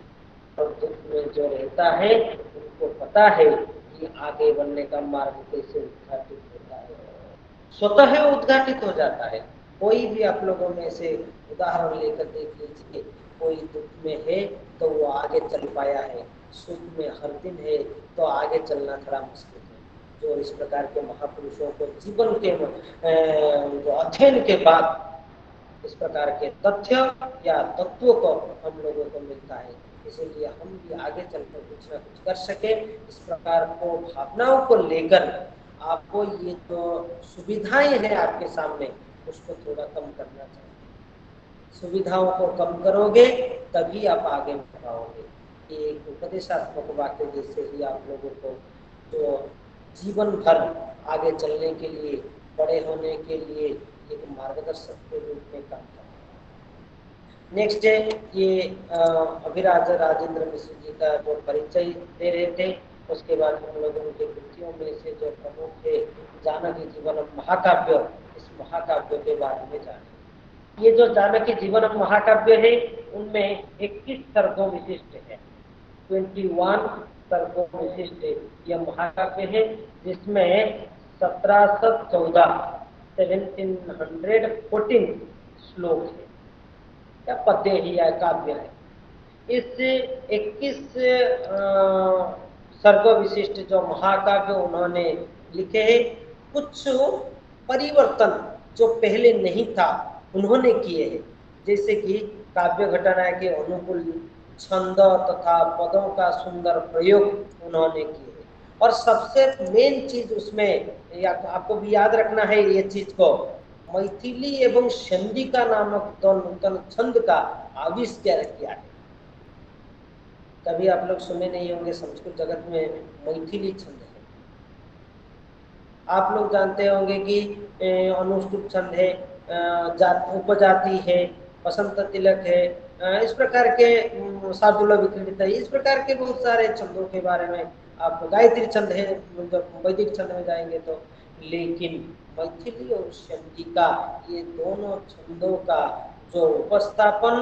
और दुख में जो रहता है उनको पता है कि आगे बढ़ने का मार्ग कैसे उद्घाटित होता है, स्वतः उद्घाटित हो जाता है। कोई भी आप लोगों में से उदाहरण लेकर देख लीजिए, कोई दुख में है तो वो आगे चल पाया है, सुख में हर दिन है तो आगे चलना थोड़ा मुश्किल है। जो इस प्रकार के महापुरुषों को जीवन के जो अध्ययन के बाद इस प्रकार के तथ्य या तत्वों को हम लोगों को मिलता है, इसीलिए हम भी आगे चलकर कुछ ना कुछ कर सके। इस प्रकार को भावनाओं को लेकर आपको ये जो सुविधाएं हैं आपके सामने उसको थोड़ा कम करना चाहिए। सुविधाओं को कम करोगे तभी आप आगे बढ़ पाओगे। एक उपदेशात्मक वाक्य जैसे ही आप लोगों को जो जीवन भर आगे चलने के लिए, बड़े होने के लिए एक मार्गदर्शक के रूप में काम करता है। नेक्स्ट है ये अभिराज राजेंद्र मिश्र जी का जो परिचय दे रहे थे, उसके बाद हम लोग उनके कृतियों में से जो प्रमुख है जानकी जीवनम महाकाव्य, इस महाकाव्य के बारे में जाने। ये जो जानकी जीवनम महाकाव्य है उनमें 21 सर्गों विशिष्ट है, 21 सर्गों विशिष्ट यह महाकाव्य है, जिसमें 1714 श्लोक है या पद्य ही या काव्य है। इस 21 सर्ग विशिष्ट जो महाकाव्य उन्होंने लिखे हैं, कुछ परिवर्तन जो पहले नहीं था उन्होंने किए हैं, जैसे कि काव्य घटना के अनुकूल छंद तथा पदों का सुंदर प्रयोग उन्होंने किए हैं। और सबसे मेन चीज उसमें या आपको भी याद रखना है ये चीज को, मैथिली एवं चंडिका नामक दो नूतन छंद का आविष्कार किया है। कभी आप लोग सुने नहीं होंगे, संस्कृत जगत में मैथिली छंद है। आप लोग जानते होंगे कि अनुष्टुप छंद है, उपजाति है, बसंत तिलक है, इस प्रकार के शार्दूल विक्रीडित है, इस प्रकार के बहुत सारे छंदों के बारे में आप, गायत्री छंद है जब वैदिक छंद में जाएंगे तो। लेकिन मैथिली और चंडिका ये दोनों छंदों का जो उपस्थापन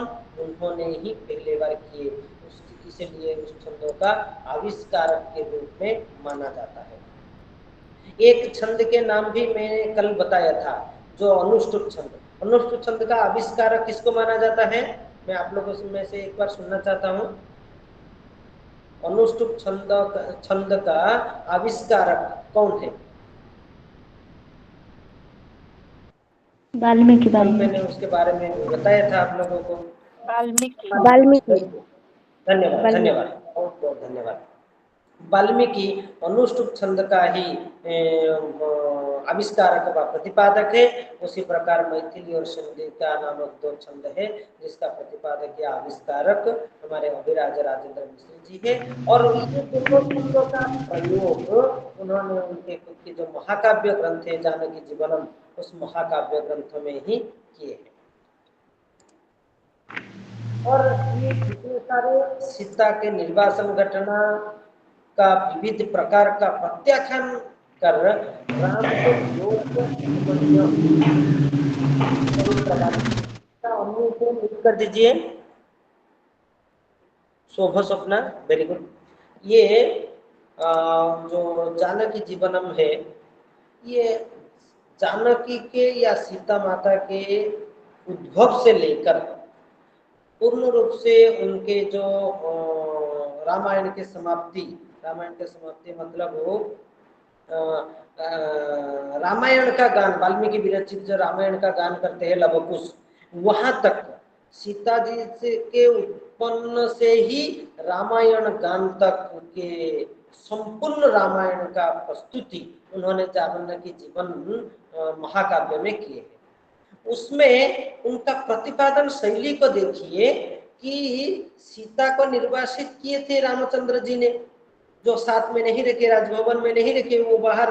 उन्होंने ही पहले बार किए, इसलिए उस छंदों का आविष्कारक के रूप में माना जाता है। एक छंद के नाम भी मैंने कल बताया था, जो अनुष्टुप छंद। अनुष्टुप छंद का आविष्कारक किसको माना जाता है, मैं आप लोगों में से एक बार सुनना चाहता हूँ। अनुष्टुप छंद का आविष्कारक कौन है? वाल्मीकि। मैंने उसके बारे में बताया था आप लोगों को। वाल्मीकि। धन्यवाद धन्यवाद, बहुत बहुत धन्यवाद। वाल्मीकि अनुष्टुप छंद का ही आविष्कारक व प्रतिपादक है। उसी प्रकार मैथिली और चंडिका नामक दो छंद है जिसका प्रतिपादक या आविष्कारक हमारे अभिराज राजेंद्र मिश्र जी है। और ये दोनों छंदों का प्रयोग उन्होंने उनके खुद के जो महाकाव्य ग्रंथ है जानकी जीवनम, उस महाकाव्य ग्रंथ में ही किए हैं। और ये जितने सारे सीता के निर्वासन घटना का विविध प्रकार का प्रत्याख्यान कर राम को अनम्यूट कर दीजिए। शोभा स्वप्ना, वेरी गुड। ये जो जानकी जीवनम है, ये जानकी के या सीता माता के उद्भव से लेकर पूर्ण रूप से उनके जो रामायण के समाप्ति मतलब वो रामायण का गान, वाल्मीकि विरचित जो रामायण का गान करते हैं लवकुश, वहां तक सीता जी से के उत्पन्न से ही रामायण गान तक के संपूर्ण रामायण का प्रस्तुति उन्होंने जानकी जीवन महाकाव्य में किए हैं। उसमें उनका प्रतिपादन शैली को देखिए कि सीता को निर्वासित किए थे रामचंद्र जी ने, जो साथ में नहीं रखे, राजभवन में नहीं रखे, वो बाहर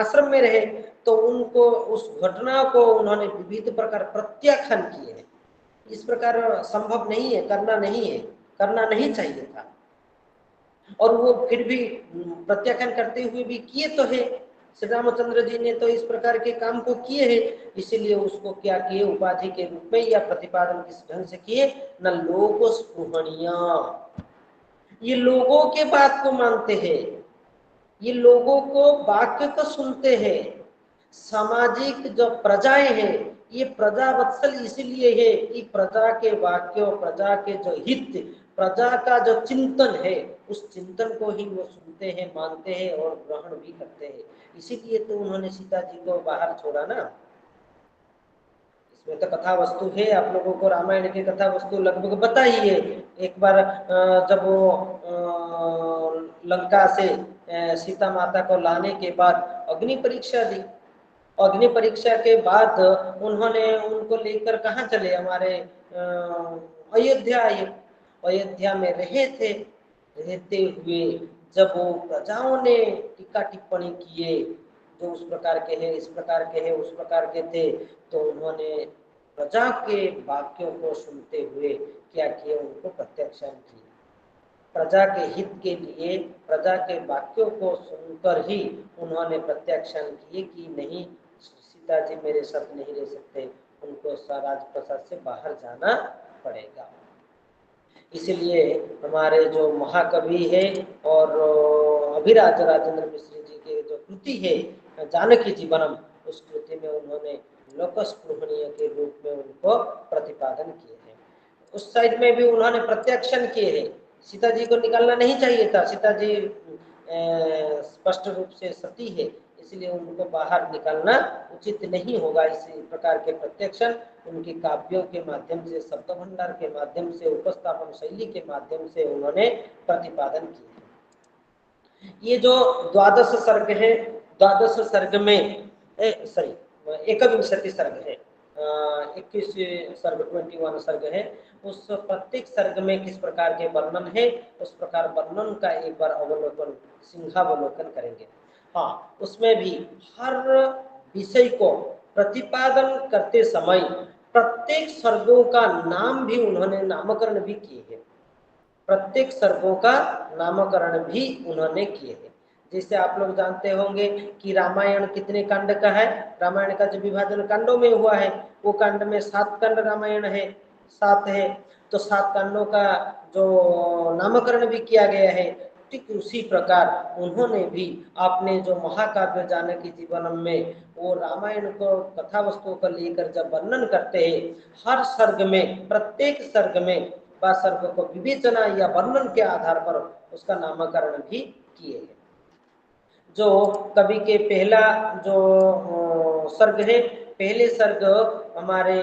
आश्रम में रहे, तो उनको उस घटना को उन्होंने विविध प्रकार प्रत्याख्यान किए हैं। इस प्रकार संभव नहीं है, करना नहीं चाहिए था, और वो फिर भी प्रत्याख्यान करते हुए भी किए तो है। श्री रामचंद्र जी ने तो इस प्रकार के काम को किए हैं, इसीलिए उसको क्या किए, उपाधि के रूप में या प्रतिपादन किस ढंग से किए, न लोगो स्पृहणीय, ये लोगों के बात को मानते हैं, ये लोगों को वाक्य को सुनते हैं। सामाजिक जो प्रजाएं हैं, ये प्रजा वत्सल इसलिए है कि प्रजा के वाक्यों, प्रजा के जो हित, प्रजा का जो चिंतन है, उस चिंतन को ही वो सुनते हैं, मानते हैं और ग्रहण भी करते हैं। इसीलिए तो उन्होंने सीता जी को बाहर छोड़ा ना। इसमें तो कथा वस्तु है, आप लोगों को रामायण की कथा वस्तु लगभग पता ही है। एक बार जब वो लंका से सीता माता को लाने के बाद अग्नि परीक्षा दी, अग्नि परीक्षा के बाद उन्होंने उनको लेकर कहाँ चले, हमारे अयोध्या आए। अयोध्या में रहे थे, रहते हुए जब वो प्रजाओं ने टीका टिप्पणी किए, जो उस प्रकार के हैं, इस प्रकार के हैं, उस प्रकार के थे, तो उन्होंने प्रजा के वाक्यों को सुनते हुए क्या किए, उनको प्रत्याख्यान किए। प्रजा के हित के लिए प्रजा के वाक्यों को सुनकर ही उन्होंने प्रत्याख्यान किए कि नहीं, सीता जी मेरे साथ नहीं रह सकते, उनको राजप्रसाद से बाहर जाना पड़ेगा। इसलिए हमारे जो महाकवि है और अभिराज राजेंद्र मिश्र जी के जो कृति है जानकी जीवनम, उस कृति में उन्होंने लोकस्पृहणीय के रूप में उनको प्रतिपादन किए हैं। उस साइड में भी उन्होंने प्रत्याख्यान किए हैं। सीता जी को निकालना नहीं चाहिए था, सीता जी स्पष्ट रूप से सती है, इसलिए उनको बाहर निकालना उचित नहीं होगा। इसी प्रकार के प्रत्याख्यान उनके काव्यों के माध्यम से, शब्द भंडार के माध्यम से, उपस्थापन शैली के माध्यम से उन्होंने प्रतिपादन किए। ये जो द्वादश सर्ग है, द्वादश सर्ग में एकविंशति सर्ग है, 21 सर्ग 21 सर्ग है, उस प्रत्येक सर्ग में किस प्रकार के वर्णन है, उस प्रकार वर्णन का एक बार अवलोकन, सिंहावलोकन करेंगे। हाँ, उसमें भी हर विषय को प्रतिपादन करते समय प्रत्येक सर्गों का नाम भी उन्होंने नामकरण भी किए हैं, प्रत्येक सर्गों का नामकरण भी उन्होंने किए हैं। जैसे आप लोग जानते होंगे कि रामायण कितने कांड का है, रामायण का जो विभाजन कांडों में हुआ है, वो कांड में 7 कांड रामायण है, 7 है, तो 7 कांडों का जो नामकरण भी किया गया है। ठीक उसी प्रकार उन्होंने भी अपने जो महाकाव्य जानकी जीवनम में वो रामायण को, कथा वस्तुओं को लेकर जब वर्णन करते हैं, हर सर्ग में, प्रत्येक सर्ग में व सर्ग को विवेचना या वर्णन के आधार पर उसका नामकरण भी किए हैं। जो कवि के पहला जो सर्ग है, पहले सर्ग हमारे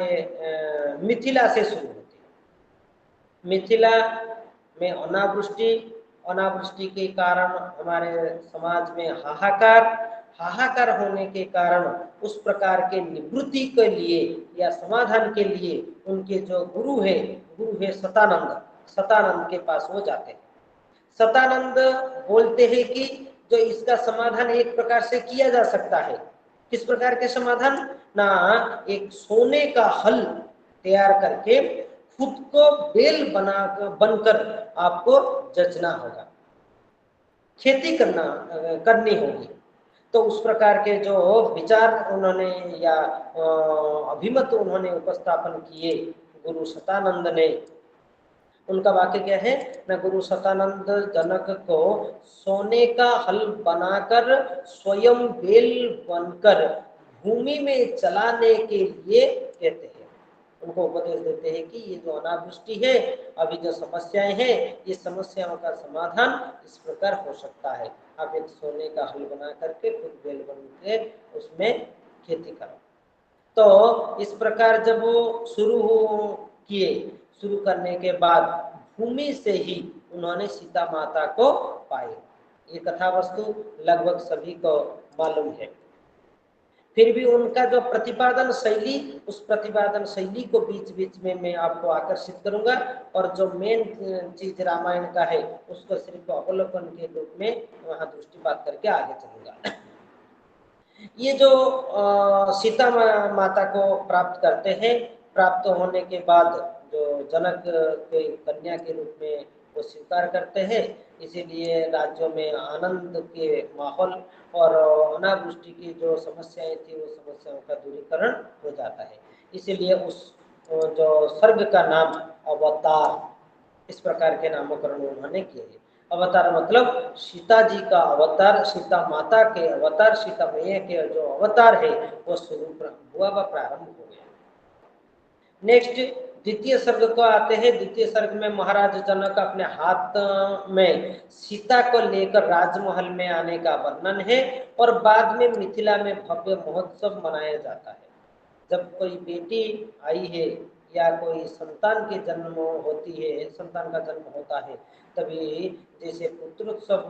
मिथिला से शुरू होते हैं। मिथिला में अनावृष्टि के कारण हमारे समाज में हाहाकार होने के कारण उस प्रकार के निवृत्ति के लिए या समाधान के लिए उनके जो गुरु है सतानंद के पास वो जाते हैं। सतानंद बोलते हैं कि जो इसका समाधान एक प्रकार से किया जा सकता है। किस प्रकार के समाधान ना, एक सोने का हल तैयार करके खुद को बेल बनकर आपको जचना होगा, खेती करनी होगी। तो उस प्रकार के जो विचार उन्होंने या अभिमत उन्होंने उपस्थापन किए गुरु शतानंद ने। उनका वाक्य क्या है ना, गुरु शतानंद जनक को सोने का हल बनाकर स्वयं बेल बनकर भूमि में चलाने के लिए कहते हैं। उनको उपदेश देते हैं कि ये जो अनावृष्टि है, अभी जो समस्याएं हैं, ये समस्याओं का समाधान इस प्रकार हो सकता है। आप एक सोने का हल बना करके खुद बेल बन के उसमें खेती करो। तो इस प्रकार जब वो शुरू करने के बाद भूमि से ही उन्होंने सीता माता को पाए। ये कथा वस्तु लगभग सभी को मालूम है। फिर भी उनका जो प्रतिपादन शैली, उस प्रतिपादन शैली को बीच बीच में मैं आपको आकर्षित करूंगा, और जो मेन चीज रामायण का है उसको सिर्फ अवलोकन के रूप में वहां दृष्टिपात करके आगे चलूंगा। ये जो सीता माता को प्राप्त करते हैं, प्राप्त होने के बाद जो जनक के कन्या के रूप में वो स्वीकार करते हैं, इसीलिए राज्यों में आनंद के माहौल और अनावृष्टि की जो समस्याएं थी वो समस्याओं का दूरीकरण हो जाता है। इसीलिए उस जो सर्ग का नाम अवतार, इस प्रकार के नामकरण उन्होंने किए हैं। अवतार मतलब सीता जी का अवतार, सीता माता के अवतार, सीता मैया के जो अवतार है वो शुरू हुआ व प्रारंभ हो गया। नेक्स्ट द्वितीय सर्ग को आते हैं। द्वितीय सर्ग में महाराज जनक अपने हाथ में सीता को लेकर राजमहल में आने का वर्णन है, और बाद में मिथिला में भव्य महोत्सव मनाया जाता है। जब कोई बेटी आई है या कोई संतान के जन्म होती है, संतान का जन्म होता है, तभी जैसे पुत्रोत्सव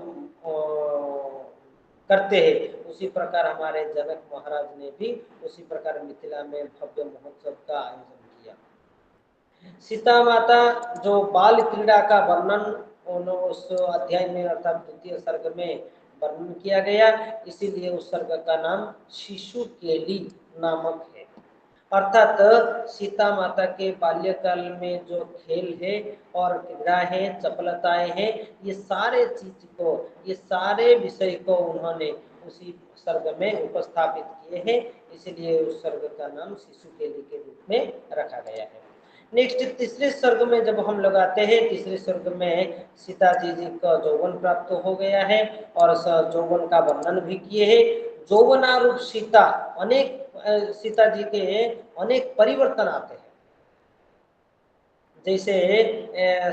करते हैं, उसी प्रकार हमारे जनक महाराज ने भी उसी प्रकार मिथिला में भव्य महोत्सव का आयोजन किया। सीता माता जो बाल क्रीड़ा का वर्णन उस अध्याय में अर्थात द्वितीय सर्ग में वर्णन किया गया, इसीलिए उस सर्ग का नाम शिशु केली नामक है। अर्थात सीता माता के बाल्यकाल में जो खेल है और क्रीड़ा है, चपलताएं हैं, ये सारे चीज को, ये सारे विषय को उन्होंने उसी सर्ग में उपस्थापित किए हैं, इसलिए उस सर्ग का नाम शिशु केली के रूप में रखा गया है। नेक्स्ट तीसरे सर्ग में जब हम लोग आते हैं, तीसरे सर्ग में सीता जी को यौवन प्राप्त हो गया है और यौवन का वर्णन भी किए हैं। यौवनारूप सीता, अनेक सीता जी के अनेक परिवर्तन आते हैं। जैसे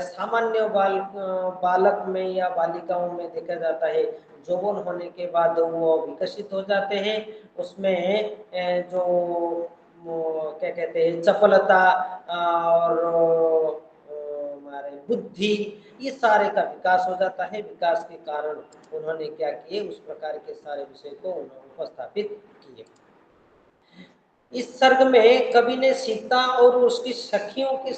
सामान्य बालक में या बालिकाओं में देखा जाता है, यौवन होने के बाद वो विकसित हो जाते हैं, उसमें जो क्या कहते हैं चपलता और हमारे बुद्धि, ये सारे का विकास हो जाता है। विकास के कारण उन्होंने क्या किए, उस प्रकार के सारे विषय को उन्होंने उपस्थापित किए। इस सर्ग में कवि ने सीता और उसकी सखियों के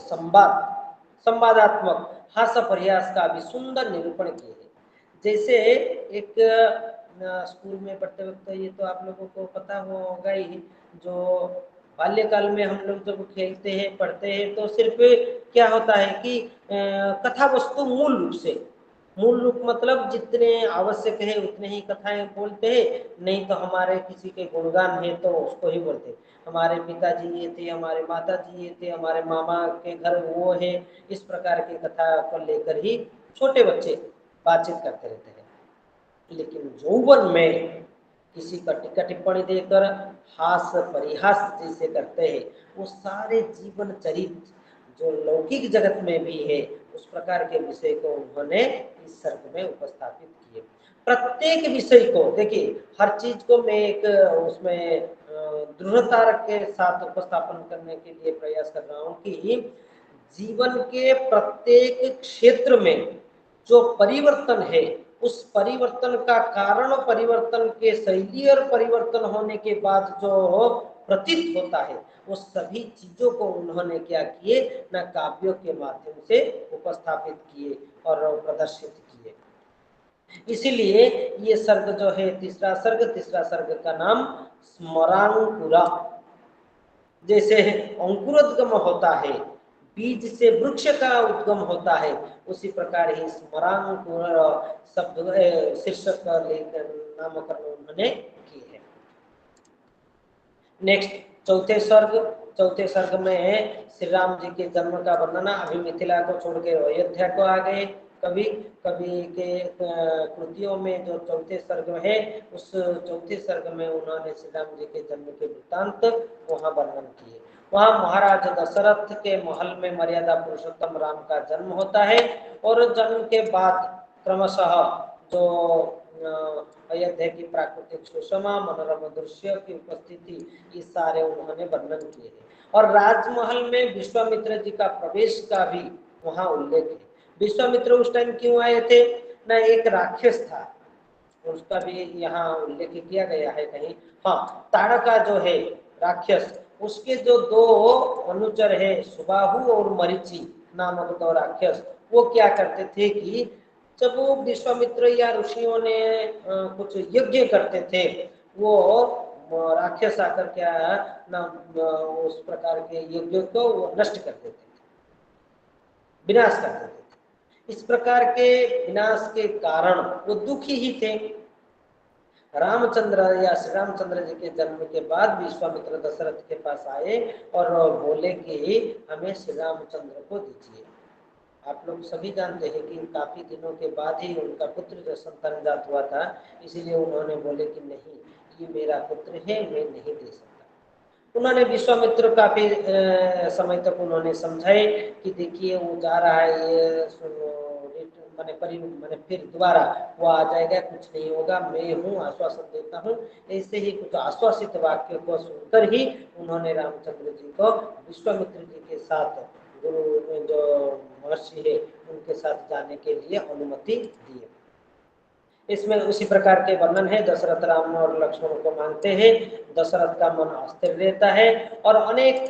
संवादात्मक हास प्रयास का भी सुंदर निरूपण किए हैं। जैसे एक स्कूल में पढ़ते वक्त, ये तो आप लोगों को पता होगा ही, जो बाल्यकाल में हम लोग जब खेलते हैं, पढ़ते हैं, तो सिर्फ क्या होता है कि कथा वस्तु मूल रूप मतलब जितने आवश्यक है उतने ही कथाएं बोलते हैं, नहीं तो हमारे किसी के गुणगान है तो उसको ही बोलते हैं। हमारे पिताजी ये थे, हमारे माता जी ये थे, हमारे मामा के घर वो है, इस प्रकार की कथा को लेकर ही छोटे बच्चे बातचीत करते रहते हैं। लेकिन यौवन में किसी का टीका टिप्पणी देकर हास परिहास जैसे करते हैं, वो सारे जीवन चरित्र जो लौकिक जगत में भी है, उस प्रकार के विषय को उन्होंने इस सर्ग में उपस्थापित किए। प्रत्येक विषय को देखिए, हर चीज को मैं एक उसमें दृढ़ता के साथ उपस्थापन करने के लिए प्रयास कर रहा हूँ कि जीवन के प्रत्येक क्षेत्र में जो परिवर्तन है, उस परिवर्तन का कारण, परिवर्तन के शैली और परिवर्तन होने के बाद जो प्रतीत होता है, वो सभी चीजों को उन्होंने क्या किए ना, काव्यों के माध्यम से उपस्थापित किए और प्रदर्शित किए। इसीलिए ये सर्ग जो है तीसरा सर्ग का नाम स्मरांकुरा। जैसे अंकुरोद्गम होता है, बीज से वृक्ष का उद्गम होता है, उसी प्रकार ही स्मरांकुर शब्द शीर्षक लेकर नामकरण उन्होंने नेक्स्ट चौथे सर्ग में श्री राम जी के जन्म का वर्णन। अभी मिथिला को छोड़ के अयोध्या को आ गए। कवि के कृतियों में जो चौथे सर्ग है, उस चौथे सर्ग में उन्होंने श्री राम जी के जन्म के वृत्तांत वहां वर्णन किए। वहां महाराज दशरथ के महल में मर्यादा पुरुषोत्तम राम का जन्म होता है और जन्म के बाद क्रमशः जो अयोध्या की प्राकृतिक सुषमा मनोरम दृश्य की उपस्थिति, ये सारे उन्होंने वर्णन किए हैं। और राजमहल में विश्वामित्र जी का प्रवेश का भी वहां उल्लेख है। विश्वामित्र उस टाइम क्यों आए थे ना, एक राक्षस था, उसका भी यहाँ उल्लेख किया गया है कहीं। हाँ, ताड़का जो है राक्षस, उसके जो दो अनुचर है सुबाहु और मरीचि नामक दो राक्षस, वो क्या करते थे कि जब वो विश्वामित्र या ऋषियों ने कुछ यज्ञ करते थे, वो राक्षस आकर क्या ना उस प्रकार के यज्ञ को वो नष्ट कर देते थे, विनाश कर देते थे। इस प्रकार के विनाश के कारण वो दुखी ही थे। रामचंद्र या श्री रामचंद्र जी के जन्म के बाद विश्वामित्र दशरथ के पास आए और बोले कि हमें श्री रामचंद्र को दीजिए। आप लोग सभी जानते हैं कि काफी दिनों के बाद ही उनका पुत्र जो संतान जात हुआ था, इसीलिए उन्होंने बोले कि नहीं, ये मेरा पुत्र है, मैं नहीं दे सकता। उन्होंने विश्वामित्र काफी समय तक उन्होंने समझाए कि देखिए वो जा रहा है, ये मैंने फिर दोबारा वो आ जाएगा, कुछ नहीं होगा, मैं हूँ, आश्वासन देता हूँ। ऐसे ही कुछ आश्वासित वाक्य को सुनकर ही उन्होंने रामचंद्र जी को विश्वामित्र जी के साथ, गुरु जो महर्षि है उनके साथ जाने के लिए अनुमति दी। इसमें उसी प्रकार के वर्णन है। दशरथ राम और लक्ष्मण को मानते हैं, दशरथ का मन अस्थिर रहता है और अनेक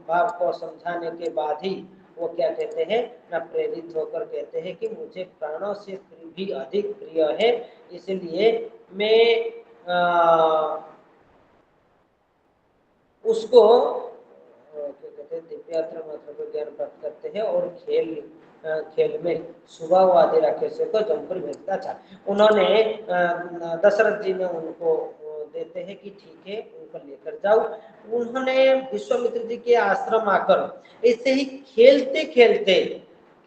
भाव को समझाने के बाद ही वो क्या कहते हैं ना, प्रेरित होकर कहते हैं कि मुझे प्राणों से भी अधिक प्रिय है, इसलिए मैं उसको क्या कहते हैं दिव्यास्त्र मात्र को ज्ञान प्राप्त करते हैं और खेल में सुबह आदि राक्षसों को जमकर भेजता था। उन्होंने दशरथ जी ने उनको देते हैं कि ठीक है, उनको लेकर जाओ। उन्होंने विश्वामित्र जी के आश्रम आकर ऐसे ही खेलते खेलते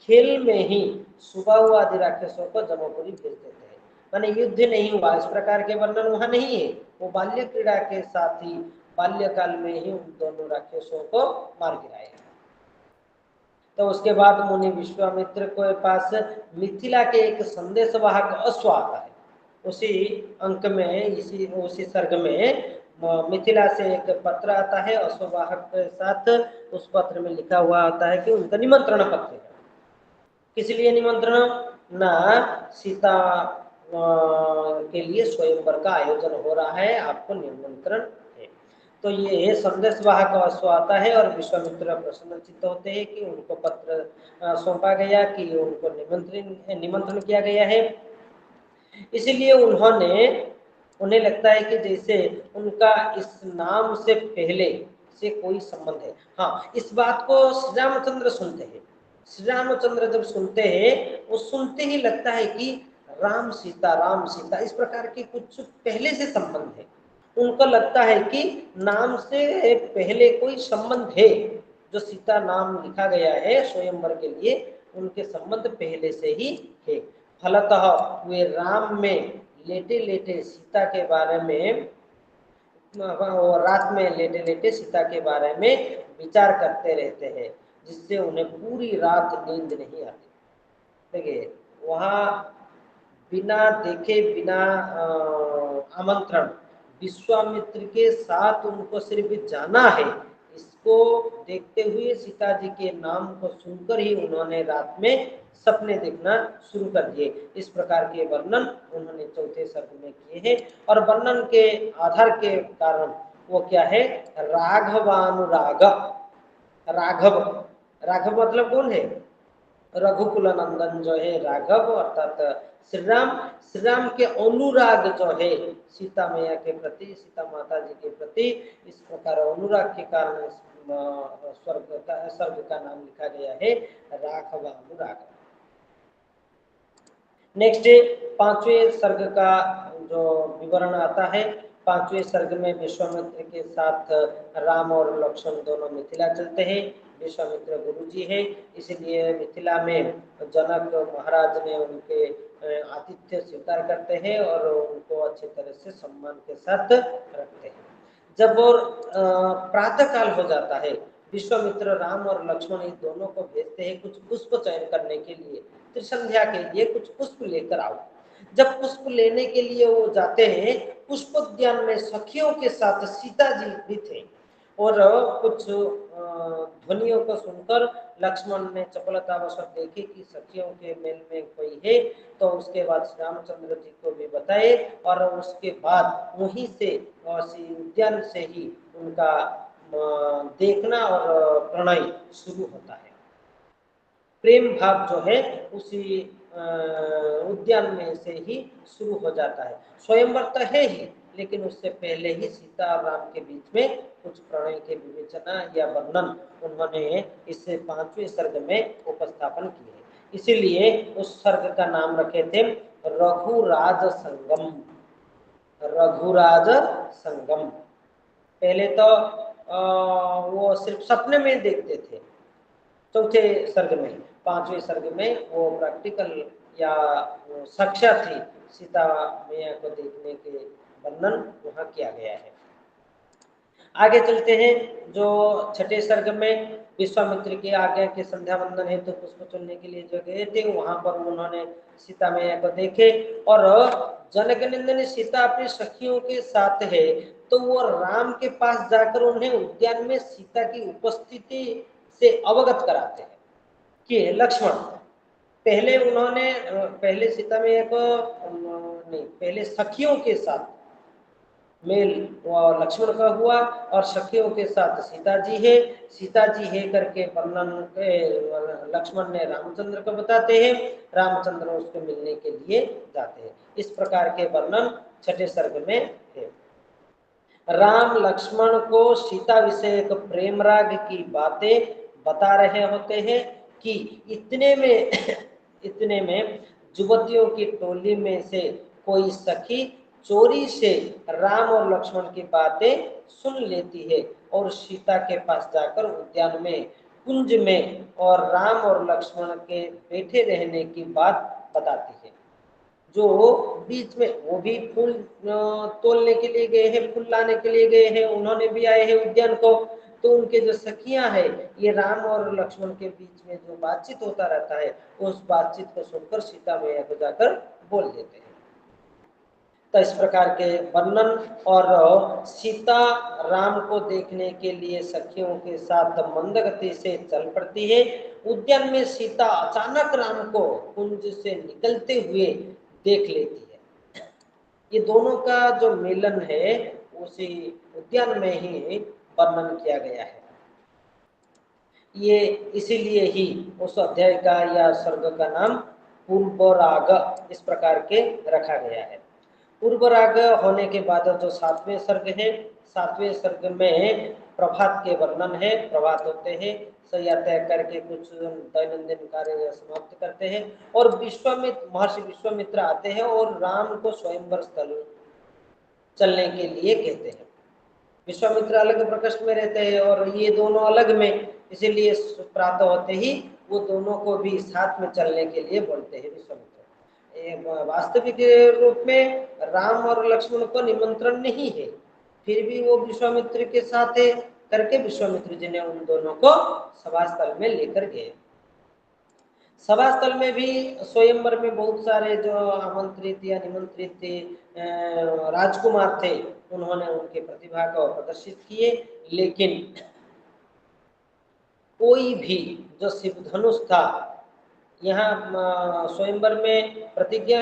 खेल में ही सुबह आदि राक्षसों को जमपुरी भेज देते हैं। माने युद्ध नहीं हुआ, इस प्रकार के वर्णन वहां नहीं है। वो बाल्य क्रीड़ा के साथ ही बाल्यकाल में ही उन दोनों राक्षसों को मार गिराया। तो उसके बाद मुनि विश्वामित्र के पास मिथिला के एक संदेशवाहक अश्व आता है। उसी अंक में, उसी सर्ग में मिथिला से एक पत्र आता है अश्ववाहक के साथ। उस पत्र में लिखा हुआ आता है कि उनका निमंत्रण पत्र है। किस लिए निमंत्रण ना, सीता के लिए स्वयंवर का आयोजन हो रहा है, आपको निमंत्रण है। तो ये संदेशवाहक अश्व आता है और विश्वामित्र प्रसन्नचित्त होते हैं कि उनको पत्र सौंपा गया, कि उनको निमंत्रण किया गया है। इसलिए उन्हें लगता है कि जैसे उनका इस नाम से पहले से कोई संबंध है। हाँ, इस बात को श्री रामचंद्र सुनते हैं। श्री रामचंद्र जब सुनते हैं, वो सुनते ही लगता है कि राम सीता इस प्रकार के कुछ पहले से संबंध है। उनको लगता है कि नाम से पहले कोई संबंध है। जो सीता नाम लिखा गया है स्वयंवर के लिए, उनके संबंध पहले से ही है। फलतः वे राम में लेटे लेटे सीता के बारे में, रात में लेटे लेटे सीता के बारे में विचार करते रहते हैं, जिससे उन्हें पूरी रात नींद नहीं आती। देखिए, वहाँ बिना देखे, बिना आमंत्रण विश्वामित्र के साथ उनको सिर्फ जाना है, इसको देखते हुए सीता जी के नाम को सुनकर ही उन्होंने रात में सपने देखना शुरू कर दिए। इस प्रकार के वर्णन उन्होंने चौथे सर्ग में किए हैं। और वर्णन के आधार के कारण वो क्या है, राघवानुराग। राघव मतलब कौन है, रघुकुल नंदन जो है राघव, अर्थात श्री राम के अनुराग जो है सीता मैया के प्रति, सीता माता जी के प्रति, इस प्रकार अनुराग के कारण स्वर्ग का नाम लिखा गया है राघवानुराग। नेक्स्ट 5वें सर्ग का जो विवरण आता है 5वें सर्ग में विश्वामित्र के साथ राम और लक्ष्मण दोनों मिथिला चलते हैं। विश्वामित्र गुरुजी है, इसलिए मिथिला में जनक महाराज ने उनके आतिथ्य स्वीकार करते हैं और उनको अच्छी तरह से सम्मान के साथ रखते हैं। जब और प्रातः काल हो जाता है, विश्वामित्र राम और लक्ष्मण इन दोनों को भेजते हैं कुछ पुष्प चयन करने के लिए, त्रिसंध्या के लिए कुछ पुष्प लेकर आओ। जब पुष्प लेने के लिए वो जाते हैं, पुष्पोद्यान में सखियों के साथ सीता जी भी थे और कुछ ध्वनियों को सुनकर लक्ष्मण ने चपलतावश देखे कि सखियों के मेल में कोई है, तो उसके बाद श्री रामचंद्र जी को भी बताए और उसके बाद वहीं से उद्यान से ही उनका देखना और प्रणय शुरू होता है। प्रेम भाव जो है उसी उद्यान में से ही शुरू हो जाता है। स्वयंवर तो है ही, लेकिन उससे पहले ही सीता और राम के बीच में कुछ प्रणय के विवेचना या वर्णन उन्होंने इस 5वें सर्ग में उपस्थापन किए हैं। इसीलिए उस सर्ग का नाम रखे थे रघुराज संगम। रघुराज संगम। पहले तो वो सिर्फ सपने में देखते थे, चौथे सर्ग में। 5वें सर्ग में वो प्रैक्टिकल या साक्षात ही सीता मैया को देखने के वर्णन वहां किया गया है। आगे चलते हैं, जो 6ठे सर्ग में विश्वामित्र की आज्ञा के संध्या वंदन हेतु पुष्प चुनने के लिए जो गए थे, वहां पर उन्होंने सीता मैया को देखे और जनक नंदन सीता अपनी सखियों के साथ है, तो वो राम के पास जाकर उन्हें उद्यान में सीता की उपस्थिति से अवगत कराते हैं कि लक्ष्मण, पहले सीता मैया को नहीं, पहले सखियों के साथ मेल लक्ष्मण का हुआ और सखियों के साथ सीता जी है करके वर्णन लक्ष्मण ने रामचंद्र को बताते हैं, रामचंद्र उसको मिलने के लिए जाते हैं। इस प्रकार के वर्णन 6ठे सर्ग में है। राम लक्ष्मण को सीता विषयक प्रेम राग की बातें बता रहे होते हैं कि इतने में युवतियों की टोली में से कोई सखी चोरी से राम और लक्ष्मण की बातें सुन लेती है और सीता के पास जाकर उद्यान में कुंज में और राम और लक्ष्मण के बैठे रहने की बात बताती है। जो बीच में वो भी फूल तोड़ने के लिए गए हैं, फूल लाने के लिए गए हैं, उन्होंने भी आए हैं उद्यान को, तो उनके जो सखियां हैं, ये राम और लक्ष्मण के बीच में जो बातचीत होता रहता है, उस बातचीत को सुनकर सीता मैया को जाकर बोल देते हैं। तो इस प्रकार के वर्णन और सीता राम को देखने के लिए सखियों के साथ मंद गति से चल पड़ती है। उद्यान में सीता अचानक राम को कुंज से निकलते हुए देख लेती है। ये दोनों का जो मिलन है उसी उद्यान में ही वर्णन किया गया है। ये इसीलिए ही उस अध्याय का या सर्ग का नाम पूर्व राग इस प्रकार के रखा गया है। पूर्व राग होने के बाद जो 7वें सर्ग है, 7वें सर्ग में प्रभात के वर्णन है। प्रभात होते हैं, सैया तय करके कुछ दैनंदिन कार्य समाप्त करते हैं और महर्षि विश्वामित्र आते हैं और राम को स्वयंवर स्थल चलने के लिए कहते हैं। विश्वामित्र अलग प्रकोष्ठ में रहते हैं और ये दोनों अलग में, इसीलिए प्रातः होते ही वो दोनों को भी साथ में चलने के लिए बोलते हैं विश्वामित्र। वास्तविक रूप में राम और लक्ष्मण को निमंत्रण नहीं है, फिर भी वो विश्वामित्र के साथ है करके विश्वामित्र जी ने उन दोनों को सभास्थल में लेकर गए। सभास्थल में भी स्वयंवर में बहुत सारे जो आमंत्रित या निमंत्रित राजकुमार थे, उन्होंने उनके प्रतिभा को प्रदर्शित किए, लेकिन कोई भी जो शिव धनुष था, यहाँ स्वयंवर में प्रतिज्ञा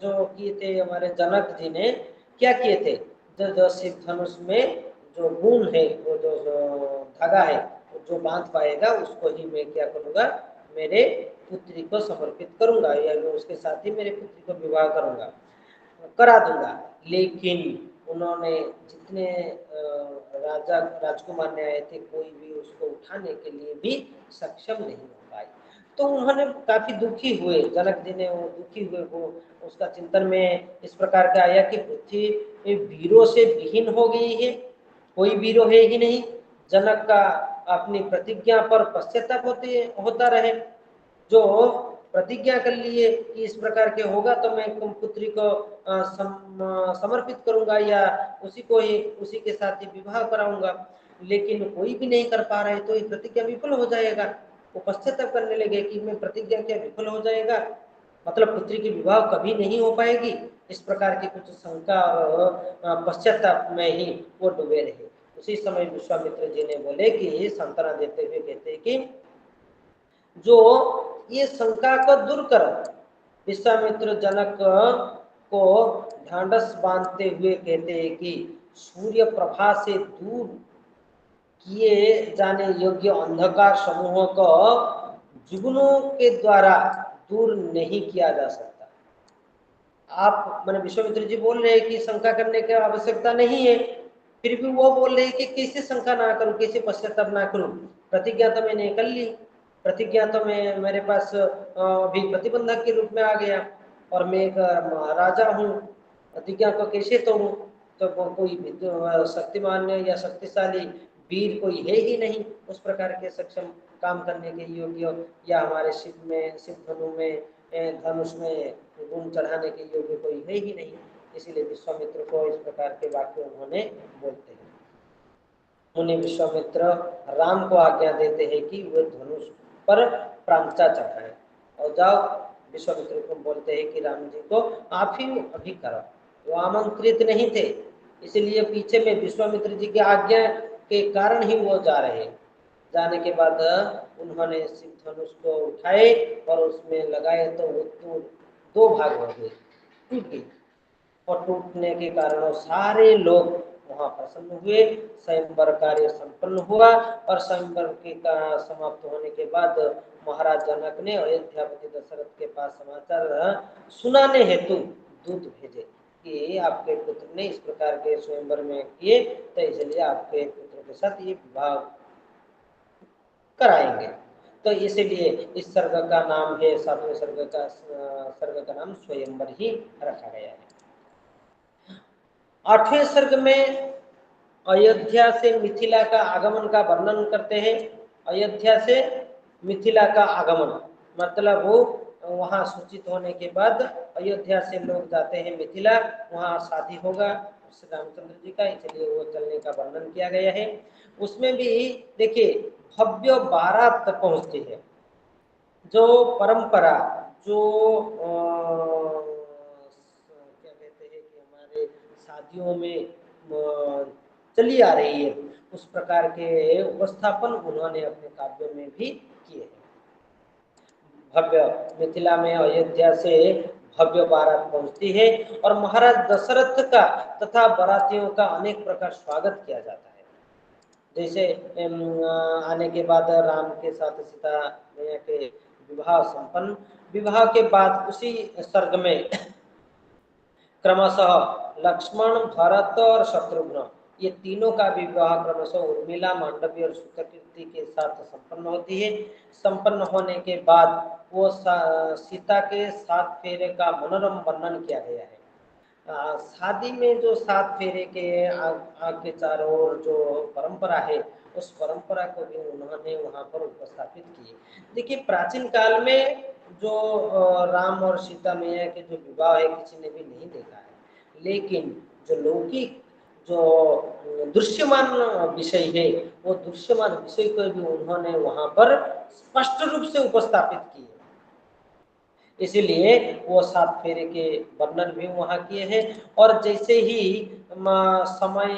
जो किए थे हमारे जनक जी ने, क्या किए थे, जो शिव धनुष में जो गुण है, वो जो धागा है, जो बांध पाएगा उसको ही मैं क्या करूँगा, मेरे पुत्री को समर्पित करूंगा या मैं उसके साथ ही मेरे पुत्री को विवाह करा दूंगा। लेकिन उन्होंने जितने राजा राजकुमार ने आए थे, कोई भी उसको उठाने के लिए भी सक्षम नहीं हो पाए। तो उन्होंने काफी दुखी हुए, जनक जी ने वो दुखी हुए, वो उसका चिंतन में इस प्रकार का आया कि पृथ्वी वीरों से विहीन हो गई है, कोई वीरो है ही नहीं। जनक का अपनी प्रतिज्ञा पर पश्चाताप होता रहे, जो प्रतिज्ञा कर लिए कि इस प्रकार के होगा तो मैं पुत्री को समर्पित करूंगा या उसी को ही उसी के साथ ही विवाह कराऊंगा, लेकिन कोई भी नहीं कर पा रहे, तो ये प्रतिज्ञा विफल हो जाएगा। वो पश्चाताप करने लगे कि मैं प्रतिज्ञा क्या विफल हो जाएगा, मतलब पुत्री की विवाह कभी नहीं हो पाएगी। इस प्रकार की कुछ शंका और पश्चाताप में ही वो डूबे रहे। उसी समय विश्वामित्र जी ने बोले कि सांत्वना देते हुए कहते हैं कि जो ये शंका को दूर करो। विश्वामित्र जनक को ढांढस बांधते हुए कहते हैं कि सूर्य प्रभा से दूर किए जाने योग्य अंधकार समूहों को जुगनों के द्वारा दूर नहीं किया जा सकता। आप मैंने विश्वामित्र जी बोल रहे हैं कि शंका करने की आवश्यकता नहीं है, फिर भी वो बोल रहे हैं कि कैसे शंका ना करूं, कैसे पश्चाताप ना करूं, प्रतिज्ञा तो मैंने कर ली, प्रतिज्ञा तो मैं मेरे पास अभी प्रतिबंधक के रूप में आ गया, और मैं एक राजा हूँ, प्रतिज्ञा को कैसे तोड़ूं। तो कोई शक्तिमान या शक्तिशाली वीर कोई है ही नहीं उस प्रकार के सक्षम काम करने के योग्य, या हमारे शिव में, शिव धनु में, धनुष में गुण चढ़ाने के योग्य कोई है ही नहीं। इसीलिए विश्वामित्र को इस प्रकार के वाक्य उन्होंने बोलते हैं। मुनि विश्वामित्र राम को आज्ञा देते हैं कि वे धनुष पर प्रांचा चढ़ाएं, और जाओ विश्वामित्र को बोलते हैं कि राम जी को आप ही अभी करो। वो आमंत्रित नहीं थे, इसलिए पीछे में विश्वामित्र जी की आज्ञा के कारण ही वो जा रहे। जाने के बाद उन्होंने शिव धनुष को उठाए और उसमें लगाए, तो वो दो भाग हो गए, टूट गई, और टूटने के कारण सारे लोग वहां प्रसन्न हुए। स्वयंवर कार्य संपन्न हुआ, और स्वयंवर के समाप्त होने के बाद महाराज जनक ने अयोध्यापति दशरथ के पास समाचार सुनाने हेतु दूत भेजे कि आपके पुत्र ने इस प्रकार के स्वयंवर में किए, तो इसलिए आपके पुत्र के साथ ये विवाह कराएंगे। तो इसलिए इस सर्ग का नाम है, सातवें सर्ग का नाम स्वयंवर ही रखा गया है। आठवें सर्ग में अयोध्या से मिथिला का आगमन का वर्णन करते हैं। अयोध्या से मिथिला का आगमन मतलब वो वहां सूचित होने के बाद अयोध्या से लोग जाते हैं मिथिला, वहां शादी होगा श्री रामचंद्र जी का, इसलिए वो चलने का वर्णन किया गया है। उसमें भी देखिए भव्य बारात पहुंचती है, जो परंपरा जो क्या कहते हैं कि हमारे शादियों में चली आ रही है, उस प्रकार के उपस्थापन उन्होंने अपने काव्यों में भी किए हैं। भव्य मिथिला में अयोध्या से भव्य बारात पहुंचती है, और महाराज दशरथ का तथा बारातियों का अनेक प्रकार स्वागत किया जाता है। जैसे आने के बाद राम के साथ सीता मैया के विवाह संपन्न, विवाह के बाद उसी सर्ग में क्रमशः लक्ष्मण, भरत और शत्रुघ्न ये तीनों का विवाह क्रमशः उर्मिला, मांडवी और सुतकीर्ति के साथ संपन्न होती है। संपन्न होने के बाद वो सीता के 7 फेरे का मनोरम वर्णन किया गया है। शादी में जो 7 फेरे के आग के चारों ओर जो परंपरा है, उस परंपरा को भी उन्होंने वहां पर उपस्थापित किए। देखिए प्राचीन काल में जो राम और सीता मैया के जो विवाह है किसी ने भी नहीं देखा है, लेकिन जो लौकिक जो दृश्यमान विषय है, वो दृश्यमान विषय को भी उन्होंने वहां पर स्पष्ट रूप से उपस्थापित किए। इसीलिए वो 7 फेरे के वर्णन भी वहां किए हैं। और जैसे ही समय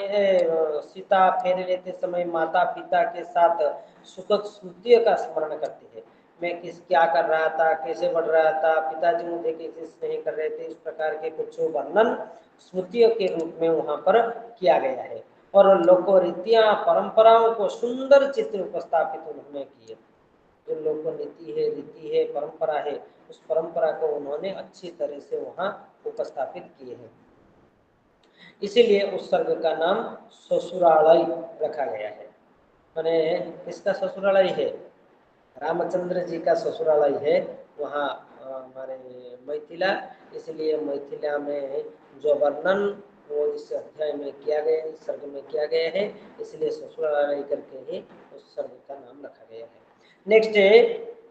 सीता फेरे लेते समय माता पिता के साथ सुखद स्मृतियों का स्मरण करती है, मैं क्या कर रहा था, कैसे बढ़ रहा था, पिताजी मुझे कैसे स्नेह कर रहे थे, इस प्रकार के कुछ वर्णन स्मृतियों के रूप में वहां पर किया गया है। और लोक रीतियां परंपराओं को सुंदर चित्र उपस्थापित उन्होंने किए। जो लोक नीति है, रीति है, परंपरा है, उस परंपरा को उन्होंने अच्छी तरह से वहां उपस्थापित किए हैं। इसीलिए उस स्वर्ग का नाम ससुरालय रखा गया है। मैंने इसका ससुरालय है, रामचंद्र जी का ससुरालय है वहाँ हमारे मैथिला। इसलिए मैथिला में जो वर्णन वो इस अध्याय में किया गया है, इस सर्ग में किया गया है, इसलिए ससुरालय करके ही उस सर्ग का नाम रखा गया है। नेक्स्ट है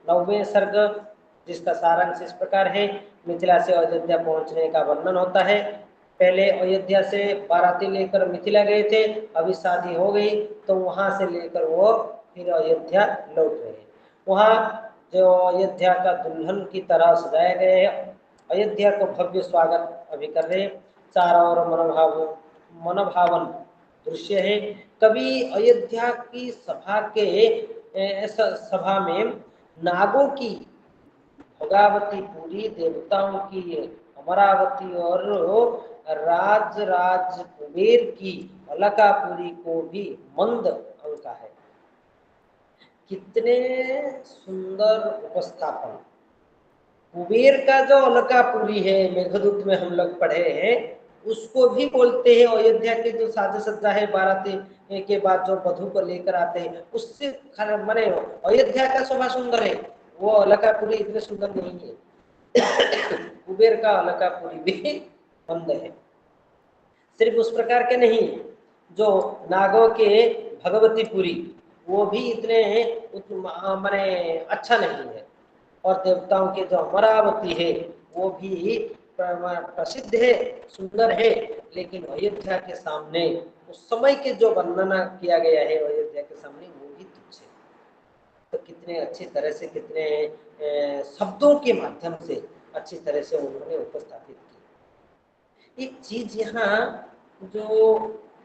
9वें सर्ग, जिसका सारांश इस प्रकार है। मिथिला से अयोध्या पहुंचने का वर्णन होता है। पहले अयोध्या से बाराती लेकर मिथिला गए थे, अभी शादी हो गई तो वहां से लेकर वो फिर अयोध्या लौट रहे हैं। वहाँ जो अयोध्या का दुल्हन की तरह सजाया गया है, अयोध्या को भव्य स्वागत अभी कर रहे हैं। चारों ओर मनभावन दृश्य है। कभी अयोध्या की सभा में नागों की भोगावती पुरी, देवताओं की अमरावती और राज कुबेर की अलकापुरी को भी मंद अंका है। कितने सुंदर उपस्थापन। कुबेर का जो अलकापुरी है, मेघदूत में हम लोग पढ़े हैं, उसको भी बोलते हैं। अयोध्या के जो साज सज्जा है बाराती के बाद जो वधू को लेकर आते हैं, उससे माने अयोध्या का शोभा सुंदर है, वो अलकापुरी इतने सुंदर नहीं है। कुबेर का अलकापुरी भी मंद है। सिर्फ उस प्रकार के नहीं, जो नागों के भगवतीपुरी वो भी इतने माने अच्छा नहीं है। और देवताओं के जो अमरावती है वो भी प्रसिद्ध है, सुंदर है, लेकिन अयोध्या के सामने उस समय के जो वर्णना किया गया है अयोध्या के सामने वो भी तुच्छ है। तो कितने अच्छी तरह से, कितने शब्दों के माध्यम से अच्छी तरह से उन्होंने उपस्थापित किया। एक चीज यहाँ जो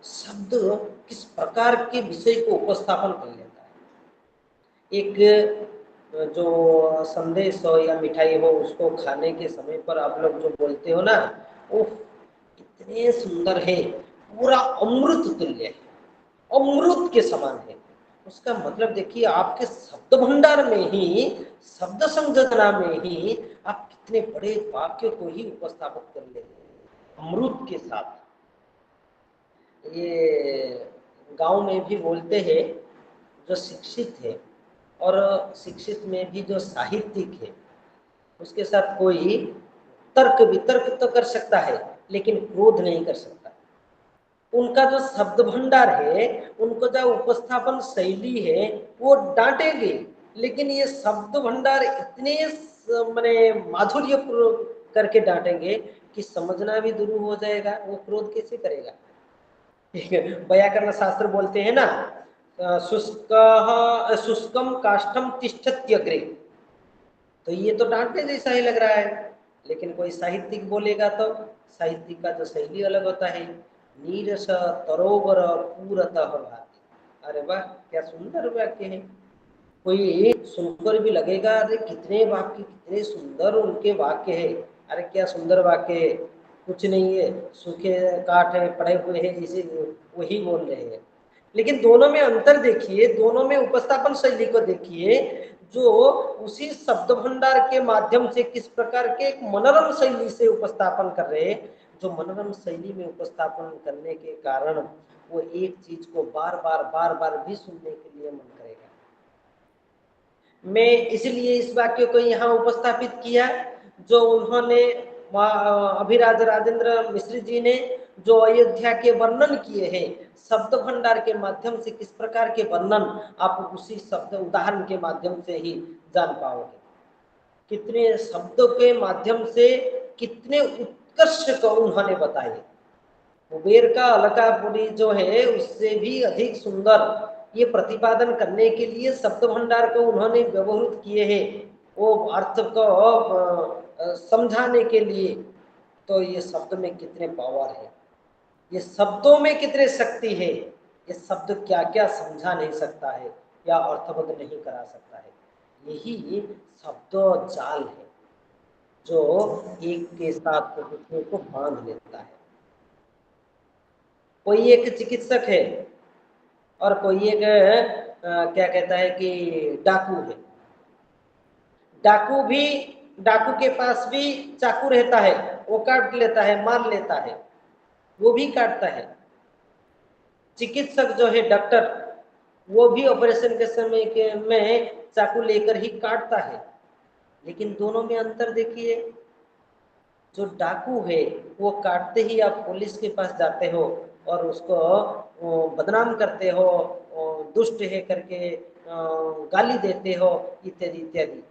शब्द किस प्रकार के विषय को उपस्थापन कर लेता है। एक जो संदेश हो या मिठाई हो, उसको खाने के समय पर आप लोग जो बोलते हो ना, वो इतने सुंदर है, पूरा अमृत तुल्य है, अमृत के समान है। उसका मतलब देखिए, आपके शब्द भंडार में ही, शब्द संयोजना में ही आप कितने बड़े वाक्य को ही उपस्थापित कर लेते हैं अमृत के साथ। ये गांव में भी बोलते हैं, जो शिक्षित है और शिक्षित में भी जो साहित्यिक है, उसके साथ कोई तर्क वितर्क तो कर सकता है लेकिन क्रोध नहीं कर सकता। उनका जो शब्द भंडार है, उनको जो उपस्थापन शैली है, वो डांटेंगे, लेकिन ये शब्द भंडार इतने माने माधुर्य करके डांटेंगे कि समझना भी दूर हो जाएगा। वो क्रोध कैसे करेगा। व्याकरण शास्त्र बोलते हैं ना, शुष्कम काष्ठम तिष्ठत्यग्रे, तो ये तो डांटने जैसा ही लग रहा है। लेकिन कोई साहित्यिक बोलेगा तो साहित्यिक का जो शैली अलग होता है। नीरस तरोवर पूरतः भाति। अरे वाह, क्या सुंदर वाक्य है। कोई सुनकर भी लगेगा, अरे कितने वाक्य, कितने सुंदर उनके वाक्य है। अरे क्या सुंदर वाक्य है, कुछ नहीं है, सूखे काठ है, पड़े हुए हैं, इसे वही बोल रहे हैं। लेकिन दोनों में अंतर देखिए, दोनों में उपस्थापन शैली को देखिए, जो उसी शब्द भंडार के माध्यम से किस प्रकार के एक मनोरम शैली से उपस्थापन कर रहे हैं। जो मनोरम शैली में उपस्थापन करने के कारण वो एक चीज को बार बार भी सुनने के लिए मन करेगा। मैं इसलिए इस वाक्य को यहाँ उपस्थापित किया, जो उन्होंने अभिराज राजेंद्र मिश्र जी ने जो अयोध्या के वर्णन किए हैं, शब्द भंडार के माध्यम से किस प्रकार के वर्णन, आप उसी शब्द उदाहरण के माध्यम से ही जान पाओगे। कितने शब्दों के माध्यम से कितने उत्कर्ष को उन्होंने बताए। कुबेर का अलकापुरी जो है उससे भी अधिक सुंदर, ये प्रतिपादन करने के लिए शब्द भंडार को उन्होंने व्यवहृत किए हैं, वो अर्थ को समझाने के लिए। तो ये शब्द में कितने पावर है, ये शब्दों में कितने शक्ति है। ये शब्द क्या क्या समझा नहीं सकता है या अर्थबद्ध नहीं करा सकता है। यही शब्द जाल है जो एक के साथ दूसरे को बांध लेता है। कोई एक चिकित्सक है और कोई एक क्या कहता है कि डाकू है। डाकू के पास भी चाकू रहता है, वो काट लेता है, मार लेता है। वो भी काटता है। चिकित्सक जो है डॉक्टर, वो भी ऑपरेशन के समय के में चाकू लेकर ही काटता है। लेकिन दोनों में अंतर देखिए, जो डाकू है वो काटते ही आप पुलिस के पास जाते हो और उसको बदनाम करते हो, दुष्ट है करके गाली देते हो, इत्यादि इत्यादि।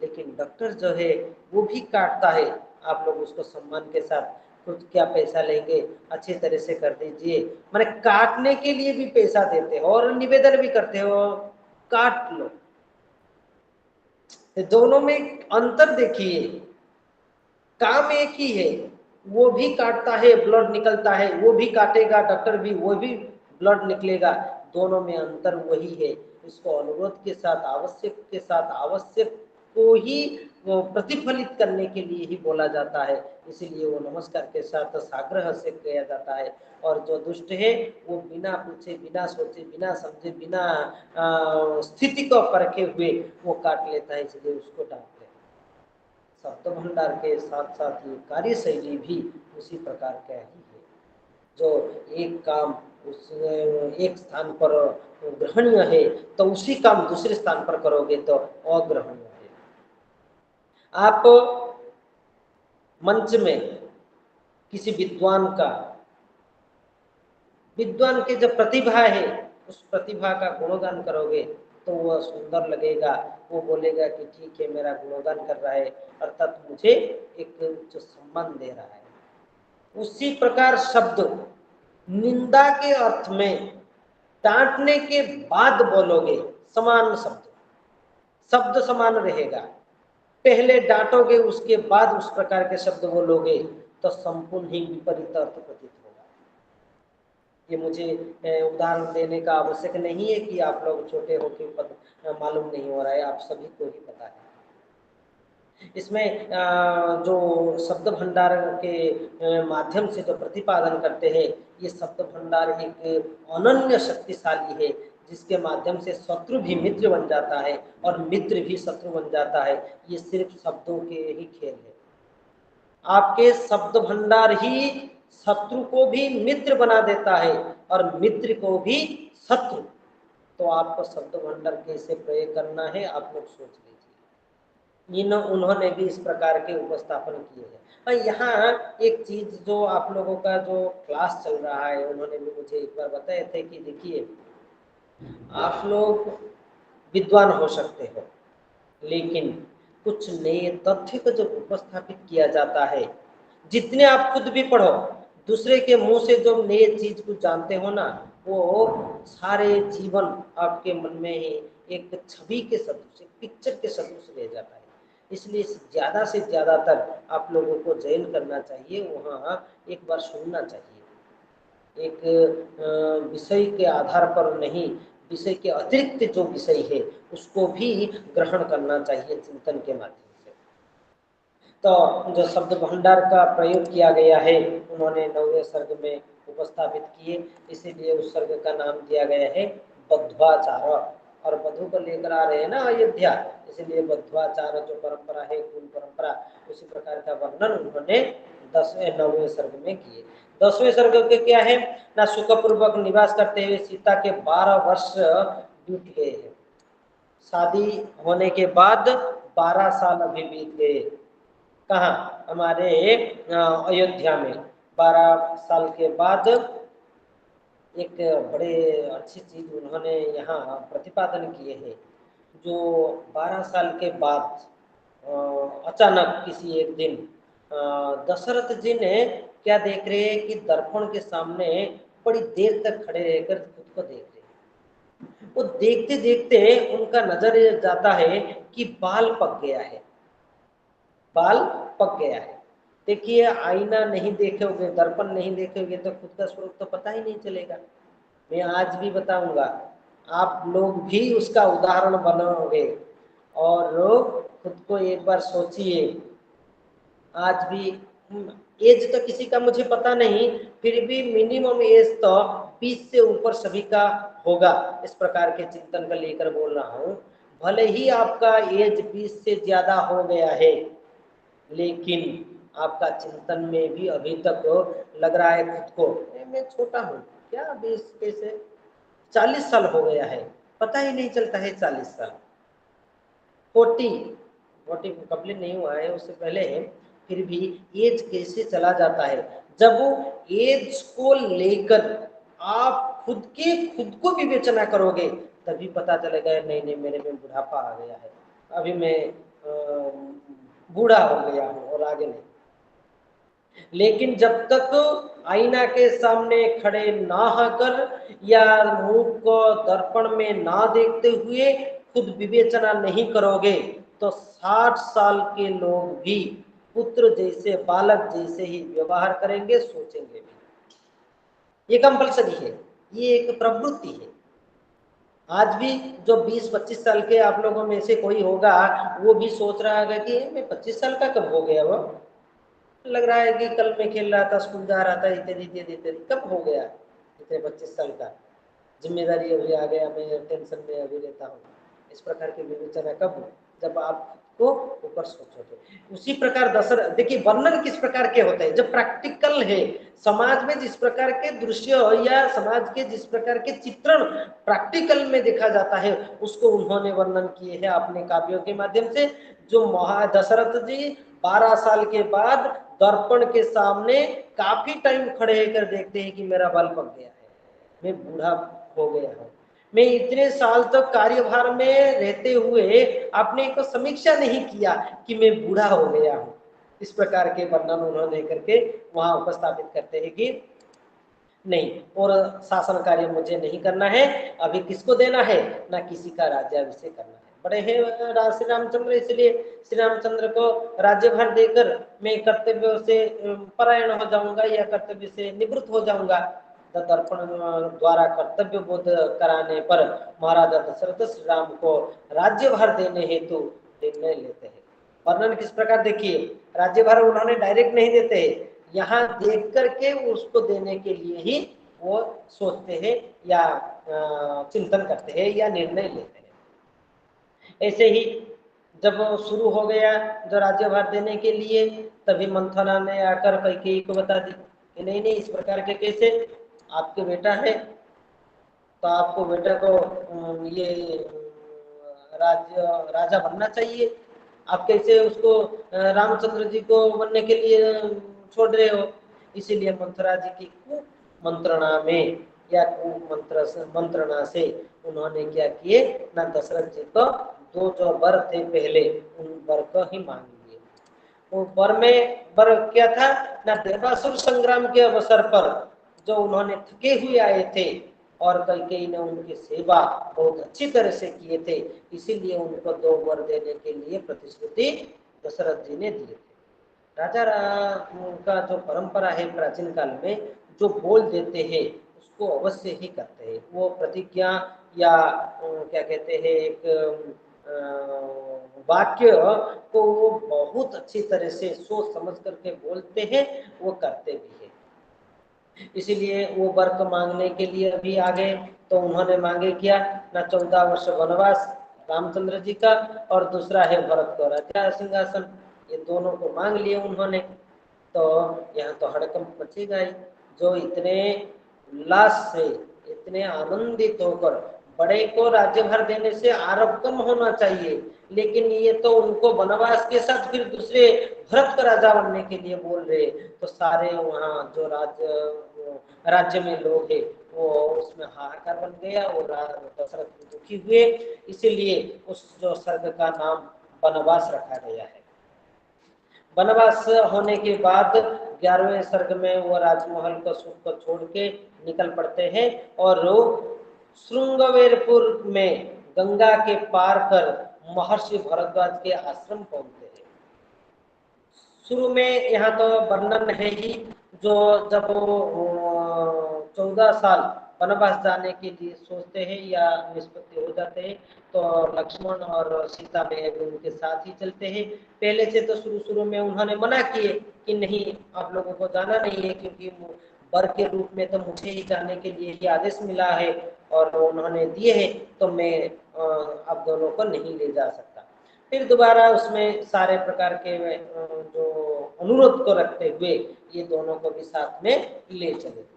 लेकिन डॉक्टर जो है वो भी काटता है, आप लोग उसको सम्मान के साथ कुछ क्या पैसा लेंगे, अच्छी तरह से कर दीजिए, माने काटने के लिए भी पैसा देते हो और निवेदन भी करते हो काट लो। दोनों में अंतर देखिए, काम एक ही है, वो भी काटता है ब्लड निकलता है, वो भी काटेगा डॉक्टर भी, वो भी ब्लड निकलेगा, दोनों में अंतर वही है। इसको अनुरोध के साथ, आवश्यक के साथ, आवश्यक को ही वो प्रतिफलित करने के लिए ही बोला जाता है, इसीलिए वो नमस्कार के साथ साग्रह से किया जाता है। और जो दुष्ट है वो बिना पूछे, बिना सोचे, बिना समझे, बिना स्थिति को परखे हुए वो काट लेता है, इसलिए उसको डांटते हैं। शब्द भंडार के साथ साथ ये कार्यशैली भी उसी प्रकार का ही है। जो एक काम उस एक स्थान पर ग्रहणीय है तो उसी काम दूसरे स्थान पर करोगे तो अग्रहणीय है। आप मंच में किसी विद्वान की जो प्रतिभा है उस प्रतिभा का गुणगान करोगे तो वह सुंदर लगेगा, वो बोलेगा कि ठीक है मेरा गुणगान कर रहा है, अर्थात मुझे एक जो सम्मान दे रहा है। उसी प्रकार शब्द निंदा के अर्थ में डांटने के बाद बोलोगे, समान शब्द समान रहेगा। पहले डांटोगे उसके बाद उस प्रकार के शब्द बोलोगे तो संपूर्ण ही विपरीत अर्थ प्रतीत होगा। ये मुझे उदाहरण देने का आवश्यक नहीं है कि आप लोग छोटे हो के मालूम नहीं हो रहा है, आप सभी को ही पता है। इसमें जो शब्द भंडार के माध्यम से जो प्रतिपादन करते हैं, ये शब्द भंडार एक अनन्य शक्तिशाली है, जिसके माध्यम से शत्रु भी मित्र बन जाता है और मित्र भी शत्रु बन जाता है। ये सिर्फ शब्दों के ही खेल है। आपके शब्द भंडार ही शत्रु को भी मित्र बना देता है और मित्र को भी शत्रु। तो आपको शब्द भंडार कैसे प्रयोग करना है आप लोग सोच लीजिए। उन्होंने भी इस प्रकार के उपस्थापन किए हैं। और यहाँ एक चीज जो आप लोगों का जो क्लास चल रहा है, उन्होंने भी मुझे एक बार बताए थे कि देखिए आप लोग विद्वान हो सकते हो, लेकिन कुछ नए तथ्य को जब उपस्थापित किया जाता है, जितने आप खुद भी पढ़ो, दूसरे के मुंह से जो नए चीज को जानते हो ना, वो सारे जीवन आपके मन में ही एक छवि के सदृश, एक पिक्चर के सदृश रह जाता है। इसलिए ज्यादा से ज्यादातर आप लोगों को जैन करना चाहिए, वहाँ एक बार सुनना चाहिए। एक विषय के आधार पर नहीं, विषय के अतिरिक्त जो विषय है उसको भी ग्रहण करना चाहिए चिंतन के माध्यम से। तो जो शब्द भंडार का प्रयोग किया गया है उन्होंने 9वें सर्ग में उपस्थापित किए, इसीलिए उस सर्ग का नाम दिया गया है बध्वाचार। और बधु को लेकर आ रहे हैं ना अयोध्या, इसलिए बध्वाचार जो परंपरा है, कुल परंपरा, उसी प्रकार का वर्णन उन्होंने 9वें सर्ग में किए। 10वें सर्ग के क्या है ना, सुखपूर्वक निवास करते हुए सीता के 12 वर्ष बीत गए हैं। शादी होने के बाद 12 साल अभी बीत गए। कहाँ? हमारे अयोध्या में 12 साल के बाद एक बड़े अच्छी चीज उन्होंने यहाँ प्रतिपादन किए हैं। जो 12 साल के बाद अचानक किसी एक दिन दशरथ जी ने क्या देख रहे हैं कि दर्पण के सामने बड़ी देर तक खड़े रहकर खुद को देख रहे हैं। वो देखते देखते उनका नजर जाता है कि बाल पक गया है, बाल पक गया है। देखिए आईना नहीं देखोगे, दर्पण नहीं देखोगे तो खुद का स्वरूप तो पता ही नहीं चलेगा। मैं आज भी बताऊंगा, आप लोग भी उसका उदाहरण बनाओगे और खुद को एक बार सोचिए। आज भी एज तो किसी का मुझे पता नहीं, फिर भी मिनिमम एज तो 20 से ऊपर सभी का होगा, इस प्रकार के चिंतन का लेकर बोल रहा हूँ। भले ही आपका एज 20 से ज्यादा हो गया है, लेकिन आपका चिंतन में भी अभी तक लग रहा है खुद को मैं छोटा हूँ क्या, अभी कैसे 40 साल हो गया है, पता ही नहीं चलता है 40 साल, 40 कंप्लीट नहीं हुआ है उससे पहले है, फिर भी एज कैसे चला जाता है। जब एज को लेकर आप खुद को विवेचना करोगे तभी पता चलेगा नहीं नहीं मेरे में बुढ़ापा आ गया है, अभी मैं बूढ़ा हो गया हूँ और आगे नहीं। लेकिन जब तक आईना के सामने खड़े ना होकर या मुंह को दर्पण में ना देखते हुए खुद विवेचना नहीं करोगे तो 60 साल के लोग भी पुत्र जैसे बालक जैसे ही व्यवहार करेंगे, सोचेंगे भी। ये कंपलसरी है, ये एक प्रवृत्ति है। आज भी जो 20-25 साल के आप लोगों में से कोई होगा वो भी सोच रहा है कि मैं 25 साल का कब हो गया, वो लग रहा है कि कल मैं खेल रहा था, स्कूल जा रहा था, इत्यादि इत्यादि इत्यादि, कब हो गया इतने 25 साल का, जिम्मेदारी अभी आ गया, मैं टेंशन में अभी रहता हूँ। इस प्रकार की विवेचना कब हो, जब आपको ऊपर सोचोगे। उसी प्रकार दशरथ, देखिए वर्णन किस प्रकार के होते हैं, जब प्रैक्टिकल है, समाज में जिस प्रकार के दृश्य या समाज के जिस प्रकार के चित्रण प्रैक्टिकल में देखा जाता है उसको उन्होंने वर्णन किए हैं अपने काव्यों के माध्यम से। जो दशरथ जी 12 साल के बाद दर्पण के सामने काफी टाइम खड़े होकर देखते हैं कि मेरा बाल पक गया है, मैं बूढ़ा हो गया हूँ, मैं इतने साल तक कार्यभार में रहते हुए आपने एक समीक्षा नहीं किया कि मैं बूढ़ा हो गया हूँ। इस प्रकार के वर्णन उन्होंने करके वहां उपस्थापित करते हैं कि नहीं, और शासन कार्य मुझे नहीं करना है, अभी किसको देना है, ना किसी का राज्याभिषेक करना है। बड़े हैं श्री रामचंद्र, इसलिए श्री रामचंद्र को राज्यभार देकर मैं कर्तव्य से परायण हो जाऊंगा या कर्तव्य से निवृत्त हो जाऊंगा। दर्पण द्वारा कर्तव्य बोध कराने पर महाराजा दशरथ श्री राम को राज्यभार देने हेतु निर्णय लेते हैं। वर्णन किस प्रकार देखिए, राज्यभार उन्होंने डायरेक्ट नहीं देते हैं, यहाँ देख करके उसको देने के लिए ही वो सोचते हैं या चिंतन करते हैं या निर्णय लेते हैं। ऐसे ही जब शुरू हो गया जो राज्यभार देने के लिए, तभी मंथना ने आकर कैकेयी को बता दी कि नहीं नहीं इस प्रकार के कैसे, आपके बेटा है तो आपको बेटा को ये राजा बनना चाहिए, आप कैसे उसको रामचंद्र जी को बनने के लिए छोड़ रहे हो। इसीलिए मंथरा जी की कुमंत्रणा में या मंत्रणा से उन्होंने क्या किए ना, दशरथ जी को दो जो वर थे पहले उन वर को ही मांग लिए। वो वर क्या था ना, देवासुर संग्राम के अवसर पर जो उन्होंने थके हुए आए थे और कैकेयी ने उनकी सेवा बहुत अच्छी तरह से किए थे, इसीलिए उनको 2 वर देने के लिए प्रतिश्रुति दशरथ जी ने दिए थे। राजा का जो परंपरा है प्राचीन काल में, जो बोल देते हैं उसको अवश्य ही करते हैं। वो प्रतिज्ञा या क्या कहते हैं एक वाक्य को वो बहुत अच्छी तरह से सोच समझ करके बोलते हैं, वो करते भी हैं। इसीलिए वो वर मांगने के लिए अभी आ गए, तो उन्होंने मांगे क्या ना, 14 वर्ष वनवास रामचंद्र जी का, और दूसरा है भरत को राज्य सिंहासन, ये दोनों को मांग लिए उन्होंने। तो यहाँ तो हड़कंप मचेगा ही, जो इतने उल्लास से इतने आनंदित होकर, बड़े को राज्यभार देने से आरोप कम होना चाहिए, लेकिन ये तो उनको वनवास के साथ फिर दूसरे भरत को राजा बनने के लिए बोल रहे, तो सारे वहाँ जो राज्य में लोग हैं वो उसमें हाहाकार बन गया और दशरथ दुखी हुए। इसीलिए उस जो सर्ग का नाम वनवास रखा गया है। वनवास होने के बाद 11वें सर्ग में वो राजमहल को सुख को छोड़ के निकल पड़ते हैं और श्रृंगवेरपुर में गंगा के पार कर महर्षि भरद्वाज के आश्रम पहुंचते हैं। शुरू में यहाँ तो वर्णन है ही, जो जब 14 साल वनवास जाने के लिए सोचते हैं या निष्पत्ति हो जाते हैं, तो लक्ष्मण और सीता भी उनके साथ ही चलते हैं। पहले से तो शुरू में उन्होंने मना किए कि नहीं आप लोगों को जाना नहीं है, क्योंकि वर के रूप में तो मुझे ही जाने के लिए ही आदेश मिला है और उन्होंने दिए हैं, तो मैं आप दोनों को नहीं ले जा सकता। फिर दोबारा उसमें सारे प्रकार के जो अनुरोध को रखते हुए ये दोनों को भी साथ में ले चले।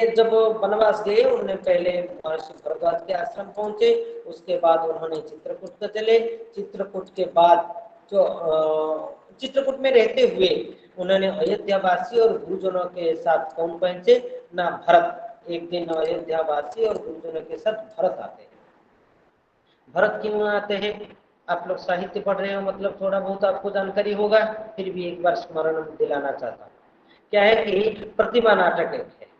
जब वनवास गए, उन्होंने पहले महर्षि भरद्वाज के आश्रम पहुंचे, उसके बाद उन्होंने चित्रकूट को चले। चित्रकूट के बाद जो चित्रकूट में रहते हुए उन्होंने अयोध्यावासी और गुरुजनों के साथ कौन पहुंचे ना, भरत। एक दिन अयोध्यावासी और गुरुजनों के साथ भरत आते हैं। भरत क्यों आते हैं? आप लोग साहित्य पढ़ रहे हो, मतलब थोड़ा बहुत आपको जानकारी होगा, फिर भी एक बार स्मरण दिलाना चाहता हूँ। क्या है कि प्रतिमा नाटक है।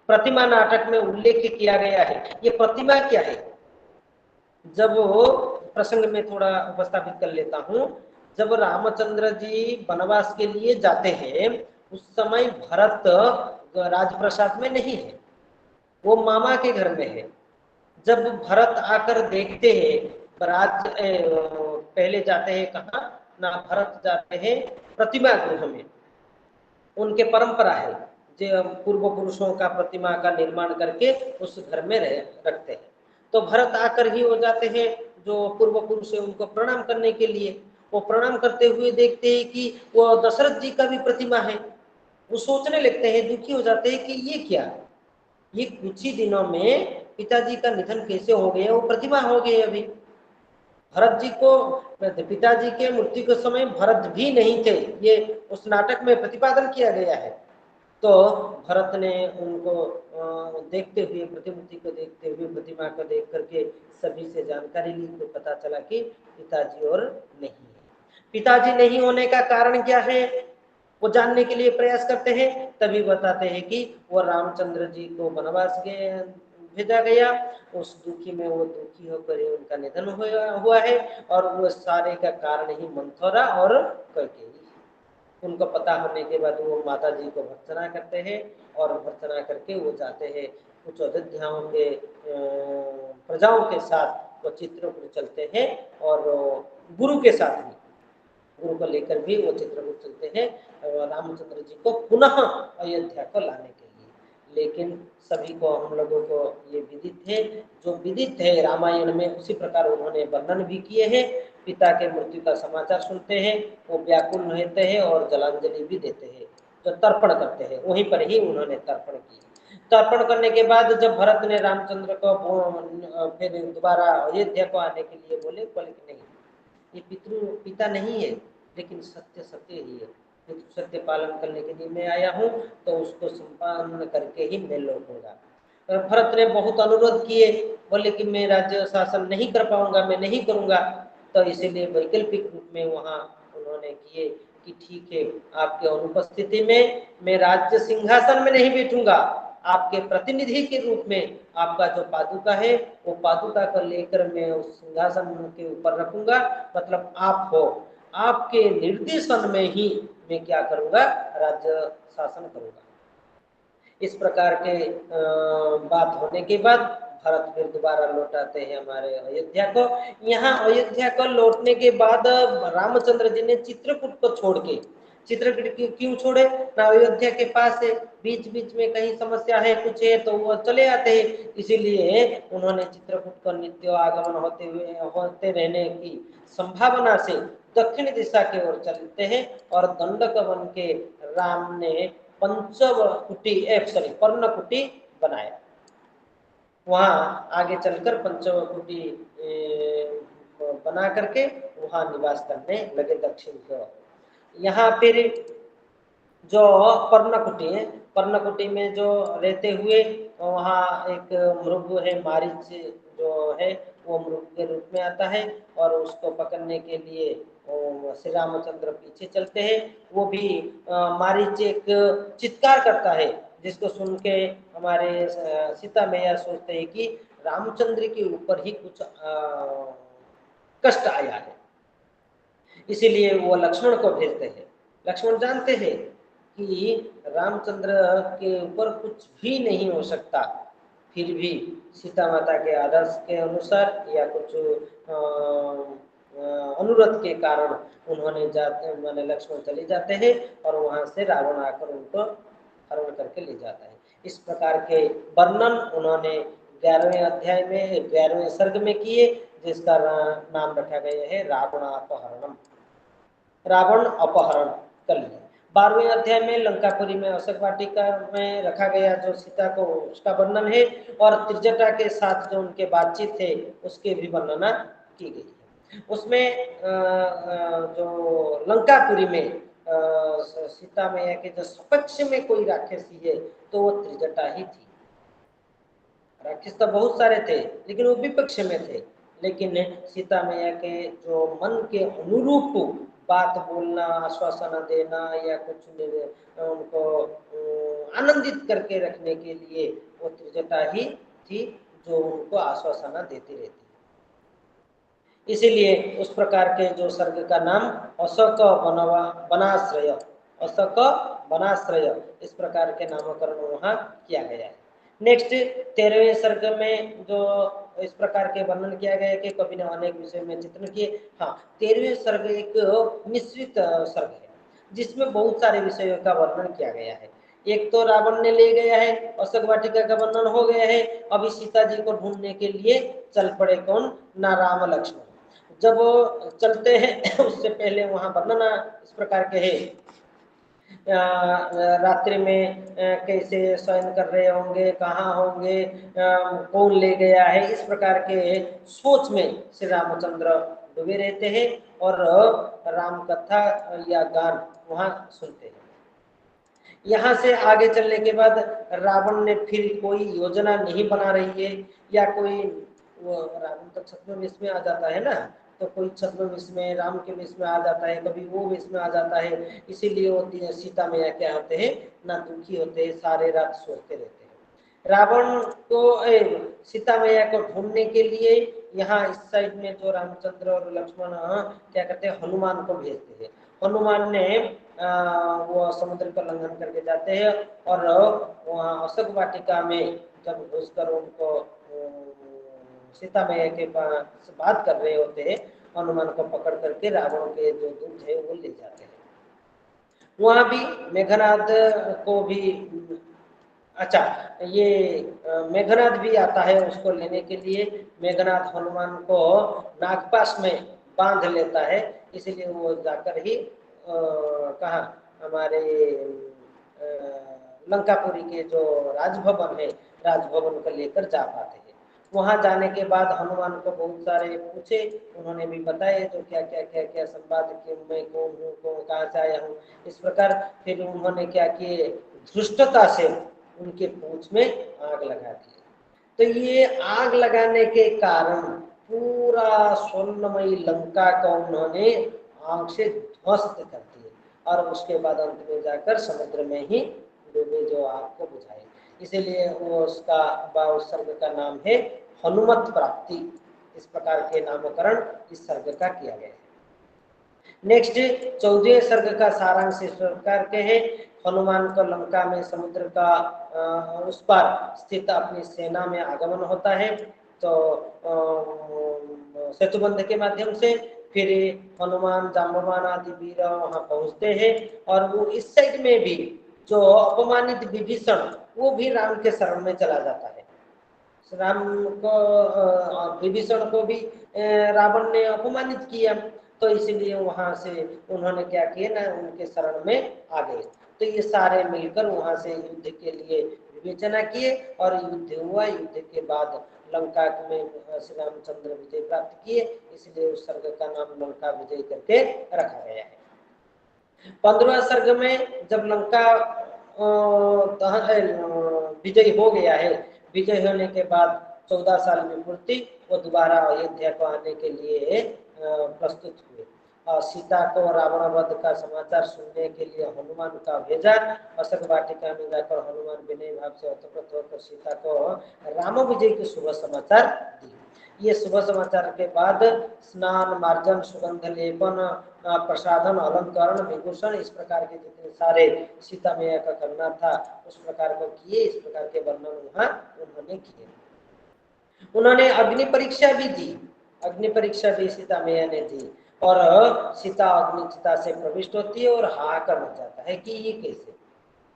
प्रतिमा नाटक में उल्लेख किया गया है। ये प्रतिमा क्या है? जब वो प्रसंग में थोड़ा उपस्थापित कर लेता हूँ। जब रामचंद्र जी वनवास के लिए जाते हैं, उस समय भरत राजप्रसाद में नहीं है, वो मामा के घर में है। जब भरत आकर देखते हैं, पहले जाते हैं कहाँ ना, भरत जाते हैं प्रतिमा गृह में। उनके परंपरा है जो पूर्व पुरुषों का प्रतिमा का निर्माण करके उस घर में रखते हैं। तो भरत आकर ही हो जाते हैं जो पूर्व पुरुष है उनको प्रणाम करने के लिए। वो प्रणाम करते हुए देखते हैं कि वो दशरथ जी का भी प्रतिमा है। वो सोचने लगते हैं, दुखी हो जाते हैं कि ये क्या, ये कुछ ही दिनों में पिताजी का निधन कैसे हो गया, वो प्रतिमा हो गई अभी। भरत जी को, पिताजी के मृत्यु के समय भरत भी नहीं थे, ये उस नाटक में प्रतिपादन किया गया है। तो भरत ने उनको देखते हुए, प्रतिमूर्ति को देखते हुए, प्रतिमा को देख करके सभी से जानकारी ली, तो पता चला कि पिताजी और नहीं है। पिताजी नहीं होने का कारण क्या है वो जानने के लिए प्रयास करते हैं। तभी बताते हैं कि वो रामचंद्र जी को वनवास भेजा गया, उस दुखी में वो दुखी होकर ही उनका निधन हुआ है। और वो सारे का कारण ही मंथरा और कैकेयी। उनको पता होने के बाद वो माता जी को भर्त्सना करते हैं, और भर्त्सना करके वो जाते हैं कुछ अयोध्याओं के प्रजाओं के साथ वो चित्रकूट चलते हैं, और गुरु के साथ भी, गुरु को लेकर भी वो चित्रकूट चलते हैं रामचंद्र जी को पुनः अयोध्या को लाने के लिए। लेकिन सभी को, हम लोगों को ये विदित है, जो विदित है रामायण में, उसी प्रकार उन्होंने वर्णन भी किए हैं। पिता के मृत्यु का समाचार सुनते हैं, वो व्याकुल रहते हैं और जलांजलि भी देते हैं, जो तर्पण करते हैं, वहीं पर ही उन्होंने तर्पण किया। तर्पण करने के बाद जब भरत ने रामचंद्र को फिर दोबारा अयोध्या को आने के लिए बोले कि नहीं, ये पिता नहीं है, लेकिन सत्य सत्य ही है, पितृ सत्य पालन करने के लिए मैं आया हूँ, तो उसको संपादन करके ही मैं लौटूंगा। भरत ने बहुत अनुरोध किए, बोले कि मैं राज्य शासन नहीं कर पाऊंगा, मैं नहीं करूंगा। तो इसीलिए वैकल्पिक रूप में वहां उन्होंने किए कि ठीक है, आपके अनुपस्थिति में मैं राज्य सिंहासन में नहीं बैठूंगा, आपके प्रतिनिधि के रूप में आपका जो पादुका है वो पादुका को लेकर मैं उस सिंहासन के ऊपर रखूंगा, मतलब आप हो, आपके निर्देशन में ही मैं क्या करूंगा, राज्य शासन करूंगा। इस प्रकार के बात होने के बाद भरत फिर दोबारा लौटाते हैं हमारे अयोध्या को। यहाँ अयोध्या को लौटने के बाद रामचंद्र जी ने चित्रकूट को छोड़ के, चित्रकूट क्यों छोड़े ना, अयोध्या के पास है, बीच बीच में कहीं समस्या है, कुछ है, तो वो चले आते हैं। इसीलिए उन्होंने चित्रकूट को नित्य आगमन होते रहने की संभावना से दक्षिण दिशा की ओर चलते हैं, और दंडक वन के राम ने पर्णकुटी बनाया। वहां आगे चलकर पंचवकुटी बना करके वहां निवास करने लगे दक्षिण की ओर। यहाँ फिर जो पर्णकुटी है, पर्णकुटी में जो रहते हुए वहाँ एक मृग है, मारीच जो है वो मृग के रूप में आता है, और उसको पकड़ने के लिए श्री रामचंद्र पीछे चलते हैं। वो भी मारीच एक चित्कार करता है, जिसको सुन के हमारे सीता मैया सोचते हैं कि रामचंद्र के ऊपर ही कुछ कष्ट आया है, इसीलिए वो लक्ष्मण को भेजते हैं। लक्ष्मण जानते हैं कि रामचंद्र के ऊपर कुछ भी नहीं हो सकता, फिर भी सीता माता के आदर्श के अनुसार या कुछ अनुरोध के कारण उन्होंने मैंने लक्ष्मण चले जाते हैं, और वहां से रावण आकर उनको हरण करके ले जाता है। इस प्रकार के वर्णन उन्होंने 11वें अध्याय में 11वें सर्ग में किए, जिसका नाम रखा गया है रावणापहरणम। रावण अपहरण कर लिया। 12वें अध्याय में लंकापुरी में अशोक वाटिका में रखा गया जो सीता को उसका वर्णन है, और त्रिजटा के साथ जो उनके बातचीत है उसके भी वर्णना की गई है। उसमें जो लंकापुरी में सीता मैया के जो सपक्ष में कोई राक्षसी है तो वो त्रिजटा ही थी। राक्षस तो बहुत सारे थे लेकिन वो विपक्ष में थे, लेकिन सीता मैया के जो मन के अनुरूप बात बोलना, आश्वासन देना या कुछ उनको आनंदित करके रखने के लिए वो त्रिजटा ही थी जो उनको आश्वासन देती रहती। इसीलिए उस प्रकार के जो सर्ग का नाम अशोक वनाश्रय, अशोक वनाश्रय इस प्रकार के नामकरण वहां किया गया है। नेक्स्ट 13वें सर्ग में जो इस प्रकार के वर्णन किया गया है कि कवि ने अनेक विषय में चित्रण किए। हाँ, 13वें सर्ग एक मिश्रित सर्ग है जिसमें बहुत सारे विषयों का वर्णन किया गया है। एक तो रावण ने ले गया है, अशोक वाटिका का वर्णन हो गया है, अभी सीता जी को ढूंढने के लिए चल पड़े कौन ना राम लक्ष्मण। जब चलते हैं उससे पहले वहां वर्णन इस प्रकार के है, रात्रि में कैसे शयन कर रहे होंगे, कहाँ होंगे, कौन ले गया है, इस प्रकार के सोच में श्री रामचंद्र डूबे रहते हैं और राम कथा या गान वहां सुनते हैं। यहाँ से आगे चलने के बाद रावण ने फिर कोई योजना नहीं बना रही है या कोई रावण तो छद्म वेश में आ जाता है ना, तो कोई छद्म वेश में राम के वेश में आ जाता है, कभी वो वेश में आ जाता है, इसीलिए वो सीता मैया क्या होते हैं ना दुखी होते हैं, सारे रात सोचते रहते हैं। रावण को सीता मैया को ढूंढने के लिए यहाँ इस साइड में जो रामचंद्र और लक्ष्मण क्या करते हैं, हनुमान को भेजते हैं। हनुमान ने वो समुद्र का लंघन करके जाते हैं और वहाँ अशोक वाटिका में जब घुसकर उनको सीता मैया के पास बात कर रहे होते हैं, हनुमान को पकड़ करके रावण के जो दूत है वो ले जाते हैं। वहां भी मेघनाद को भी अच्छा, ये मेघनाद भी आता है उसको लेने के लिए। मेघनाद हनुमान को नागपाश में बांध लेता है, इसलिए वो जाकर ही कहा हमारे लंकापुरी के जो राजभवन है, राजभवन को लेकर जा पाते हैं। वहां जाने के बाद हनुमान को बहुत सारे पूछे, उन्होंने भी बताए जो क्या क्या क्या क्या संवाद कि मैं कौन हूँ, कहाँ से आया हूँ, इस प्रकार। फिर उन्होंने क्या किए, धृष्टता से उनके पूंछ में आग लगा दी। तो ये आग लगाने के कारण पूरा स्वर्णमयी लंका को उन्होंने आग से ध्वस्त कर दिया और उसके बाद अंत में जाकर समुद्र में ही डूबे जो आग को बुझाए। इसीलिए वो उसका उस सर्ग का नाम है हनुमत प्राप्ति। इस प्रकार के नामकरण इस सर्ग का किया गया है। नेक्स्ट 14वें सर्ग का सारांश इस प्रकार के है। हनुमान को लंका में समुद्र का उस पार स्थित अपनी सेना में आगमन होता है, तो सेतुबंध के माध्यम से फिर हनुमान जाम्बवान आदि वीर वहां पहुंचते हैं और वो इस साइड में भी जो अपमानित विभीषण वो भी राम के शरण में चला जाता है। राम को विभीषण को भी रावण ने अपमानित किया, तो इसलिए वहां से उन्होंने क्या किया ना उनके शरण में आ गए। तो ये सारे मिलकर वहां से युद्ध के लिए विवेचना किए और युद्ध हुआ। युद्ध के बाद लंका में श्री रामचंद्र विजय प्राप्त किए, इसलिए उस सर्ग का नाम लंका विजय करके रखा गया है। 15वें सर्ग में जब लंका विजय हो गया है, विजय होने के बाद 14 साल में पूर्ति वो दोबारा अयोध्या को आने के लिए प्रस्तुत हुए। सीता को रावण वध का समाचार सुनने के लिए हनुमान का भेजा। अशोक वाटिका में जाकर हनुमान विनय भाव से अतप्रोत होकर सीता को राम विजय के शुभ समाचार दिए। ये शुभ समाचार के बाद स्नान, मार्जन, सुगंध लेपन, प्रसादन, अलंकरण, विभूषण इस प्रकार के जितने सारे सीता मैया का करना था उस प्रकार को किए। इस प्रकार के वर्णन वहां उन्होंने किए। उन्होंने अग्नि परीक्षा भी दी, अग्नि परीक्षा भी सीता मैया ने दी और सीता अग्नि चिता से प्रविष्ट होती है और हाहाकार मच जाता है कि ये कैसे,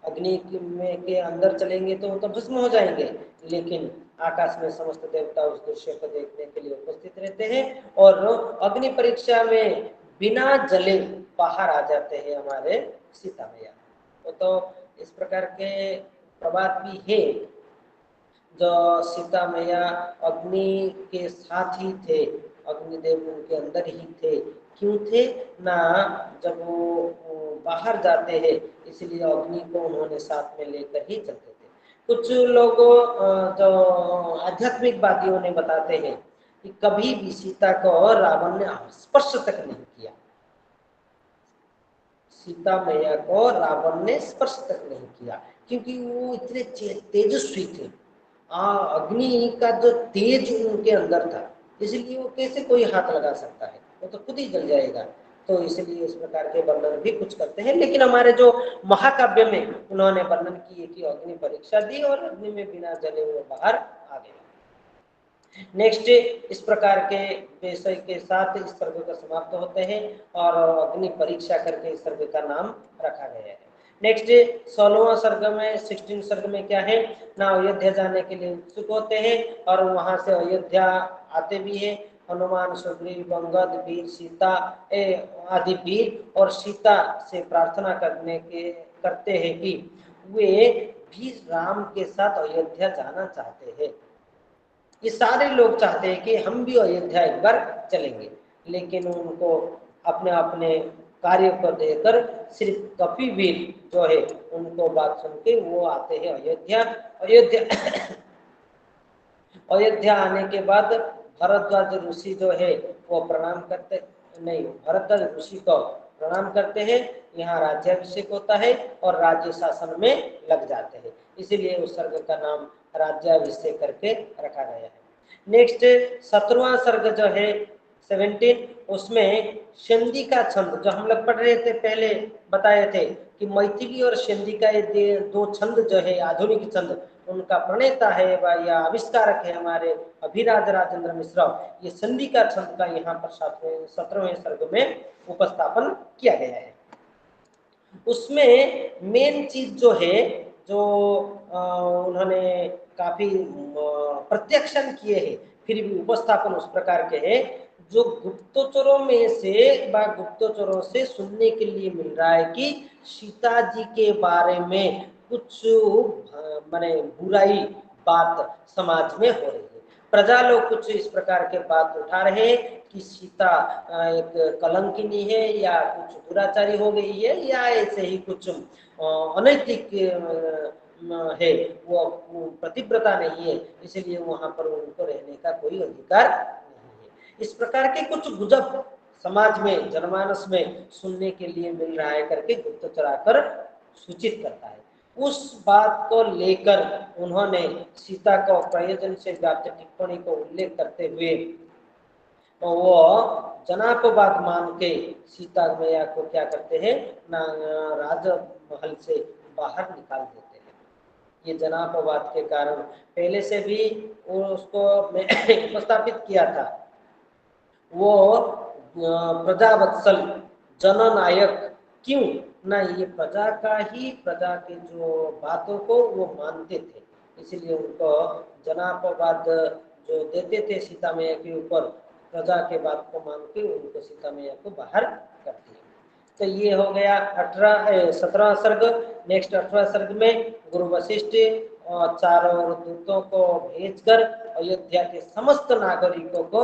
अग्नि में के अंदर चलेंगे तो भस्म हो जाएंगे। लेकिन आकाश में समस्त देवता उस दृश्य को देखने के लिए उपस्थित रहते हैं और अग्नि परीक्षा में बिना जले बाहर आ जाते हैं हमारे सीता मैया। तो इस प्रकार के प्रबाद भी है जो सीता मैया अग्नि के साथ ही थे, अग्निदेव उनके अंदर ही थे। क्यों थे ना, जब वो बाहर जाते हैं इसलिए अग्नि को उन्होंने साथ में लेकर ही चलते थे। कुछ लोग जो आध्यात्मिक वादियों ने बताते हैं कि कभी भी सीता को रावण ने स्पर्श तक नहीं किया, सीता मैया को रावण ने स्पर्श तक नहीं किया, क्योंकि वो इतने तेजस्वी थे। अग्नि का जो तेज उनके अंदर था, इसलिए वो कैसे कोई हाथ लगा सकता है, वो तो खुद ही जल जाएगा। तो इसलिए इस प्रकार के वर्णन भी कुछ करते हैं, लेकिन हमारे जो महाकाव्य में उन्होंने वर्णन किए कि अग्नि परीक्षा दी और अग्नि में बिना जले हुए बाहर आ गए। नेक्स्ट, इस प्रकार के विषय के साथ इस सर्ग का समाप्त होते हैं और अग्नि परीक्षा करके इस सर्ग का नाम रखा गया है। नेक्स्ट 16वां सर्ग में 16 सर्ग में क्या है ना, अयोध्या जाने के लिए उत्सुक होते हैं और वहां से अयोध्या आते भी है। हनुमान, सुग्रीव, अंगद, वीर, सीता आदि वीर और सीता से प्रार्थना करते हैं कि वे भी राम के साथ अयोध्या जाना चाहते हैं। ये सारे लोग चाहते हैं कि हम भी अयोध्या एक बार चलेंगे, लेकिन उनको अपने अपने कार्य को देकर सिर्फ कपिवीर जो है उनको बात सुन के वो आते हैं अयोध्या। अयोध्या आने के बाद भरद्वाज ऋषि जो है वो प्रणाम करते नहीं, भरद्वाज ऋषि को प्रणाम करते हैं। यहाँ राज्याभिषेक होता है और राज्य शासन में लग जाते हैं, इसीलिए उस सर्ग का नाम राज्याभिषेक करके रखा गया है। नेक्स्ट 17वां सर्ग जो है 17, उसमें संधि का छंद जो हम लोग पढ़ रहे थे, पहले बताए थे कि मैथिली और संधि का ये दो छंद जो है आधुनिक छंद, उनका प्रणेता है या आविष्कारक है हमारे अभिराज राजेंद्र मिश्रा। ये संधि का छंद का यहाँ पर 17वें सर्ग में उपस्थापन किया गया है। उसमें मेन चीज जो है, जो उन्होंने काफी प्रत्याख्यान किए हैं, फिर भी उपस्थापन उस प्रकार के है जो गुप्तचरों में से गुप्तचरों से सुनने के लिए मिल रहा है कि सीता जी के बारे में कुछ माने बुराई बात समाज में हो रही है। प्रजा लोग कुछ इस प्रकार के बात उठा रहे हैं कि सीता एक कलंकिनी है या कुछ दुराचारी हो गई है या ऐसे ही कुछ अनैतिक है, वो पतिव्रता नहीं है, इसलिए वहां पर उनको रहने का कोई अधिकार नहीं है। इस प्रकार के कुछ गुजब समाज में जनमानस में सुनने के लिए मिल रहा है करके गुप्तचर आकर सूचित करता है। उस बात को लेकर उन्होंने सीता को प्रयोजन से व्याप्त टिप्पणी को उल्लेख करते हुए वो जनापवाद मान के सीता मैया को क्या करते हैं ना, राजमहल से बाहर निकाल देते हैं। ये जनापवाद के कारण पहले से भी उसको उपस्थापित किया था। वो प्रजावत्सल जननायक, क्यों ना ये प्रजा का ही, प्रजा के जो बातों को वो मानते थे, इसलिए उनको जनापवाद जो देते थे सीता मैया के ऊपर, प्रजा के बात को मान के उनको सीता मैया को बाहर करते हैं। तो ये हो गया 17वां सर्ग। नेक्स्ट 18वां सर्ग में गुरु वशिष्ठ चारों दूतों को भेजकर अयोध्या के समस्त नागरिकों को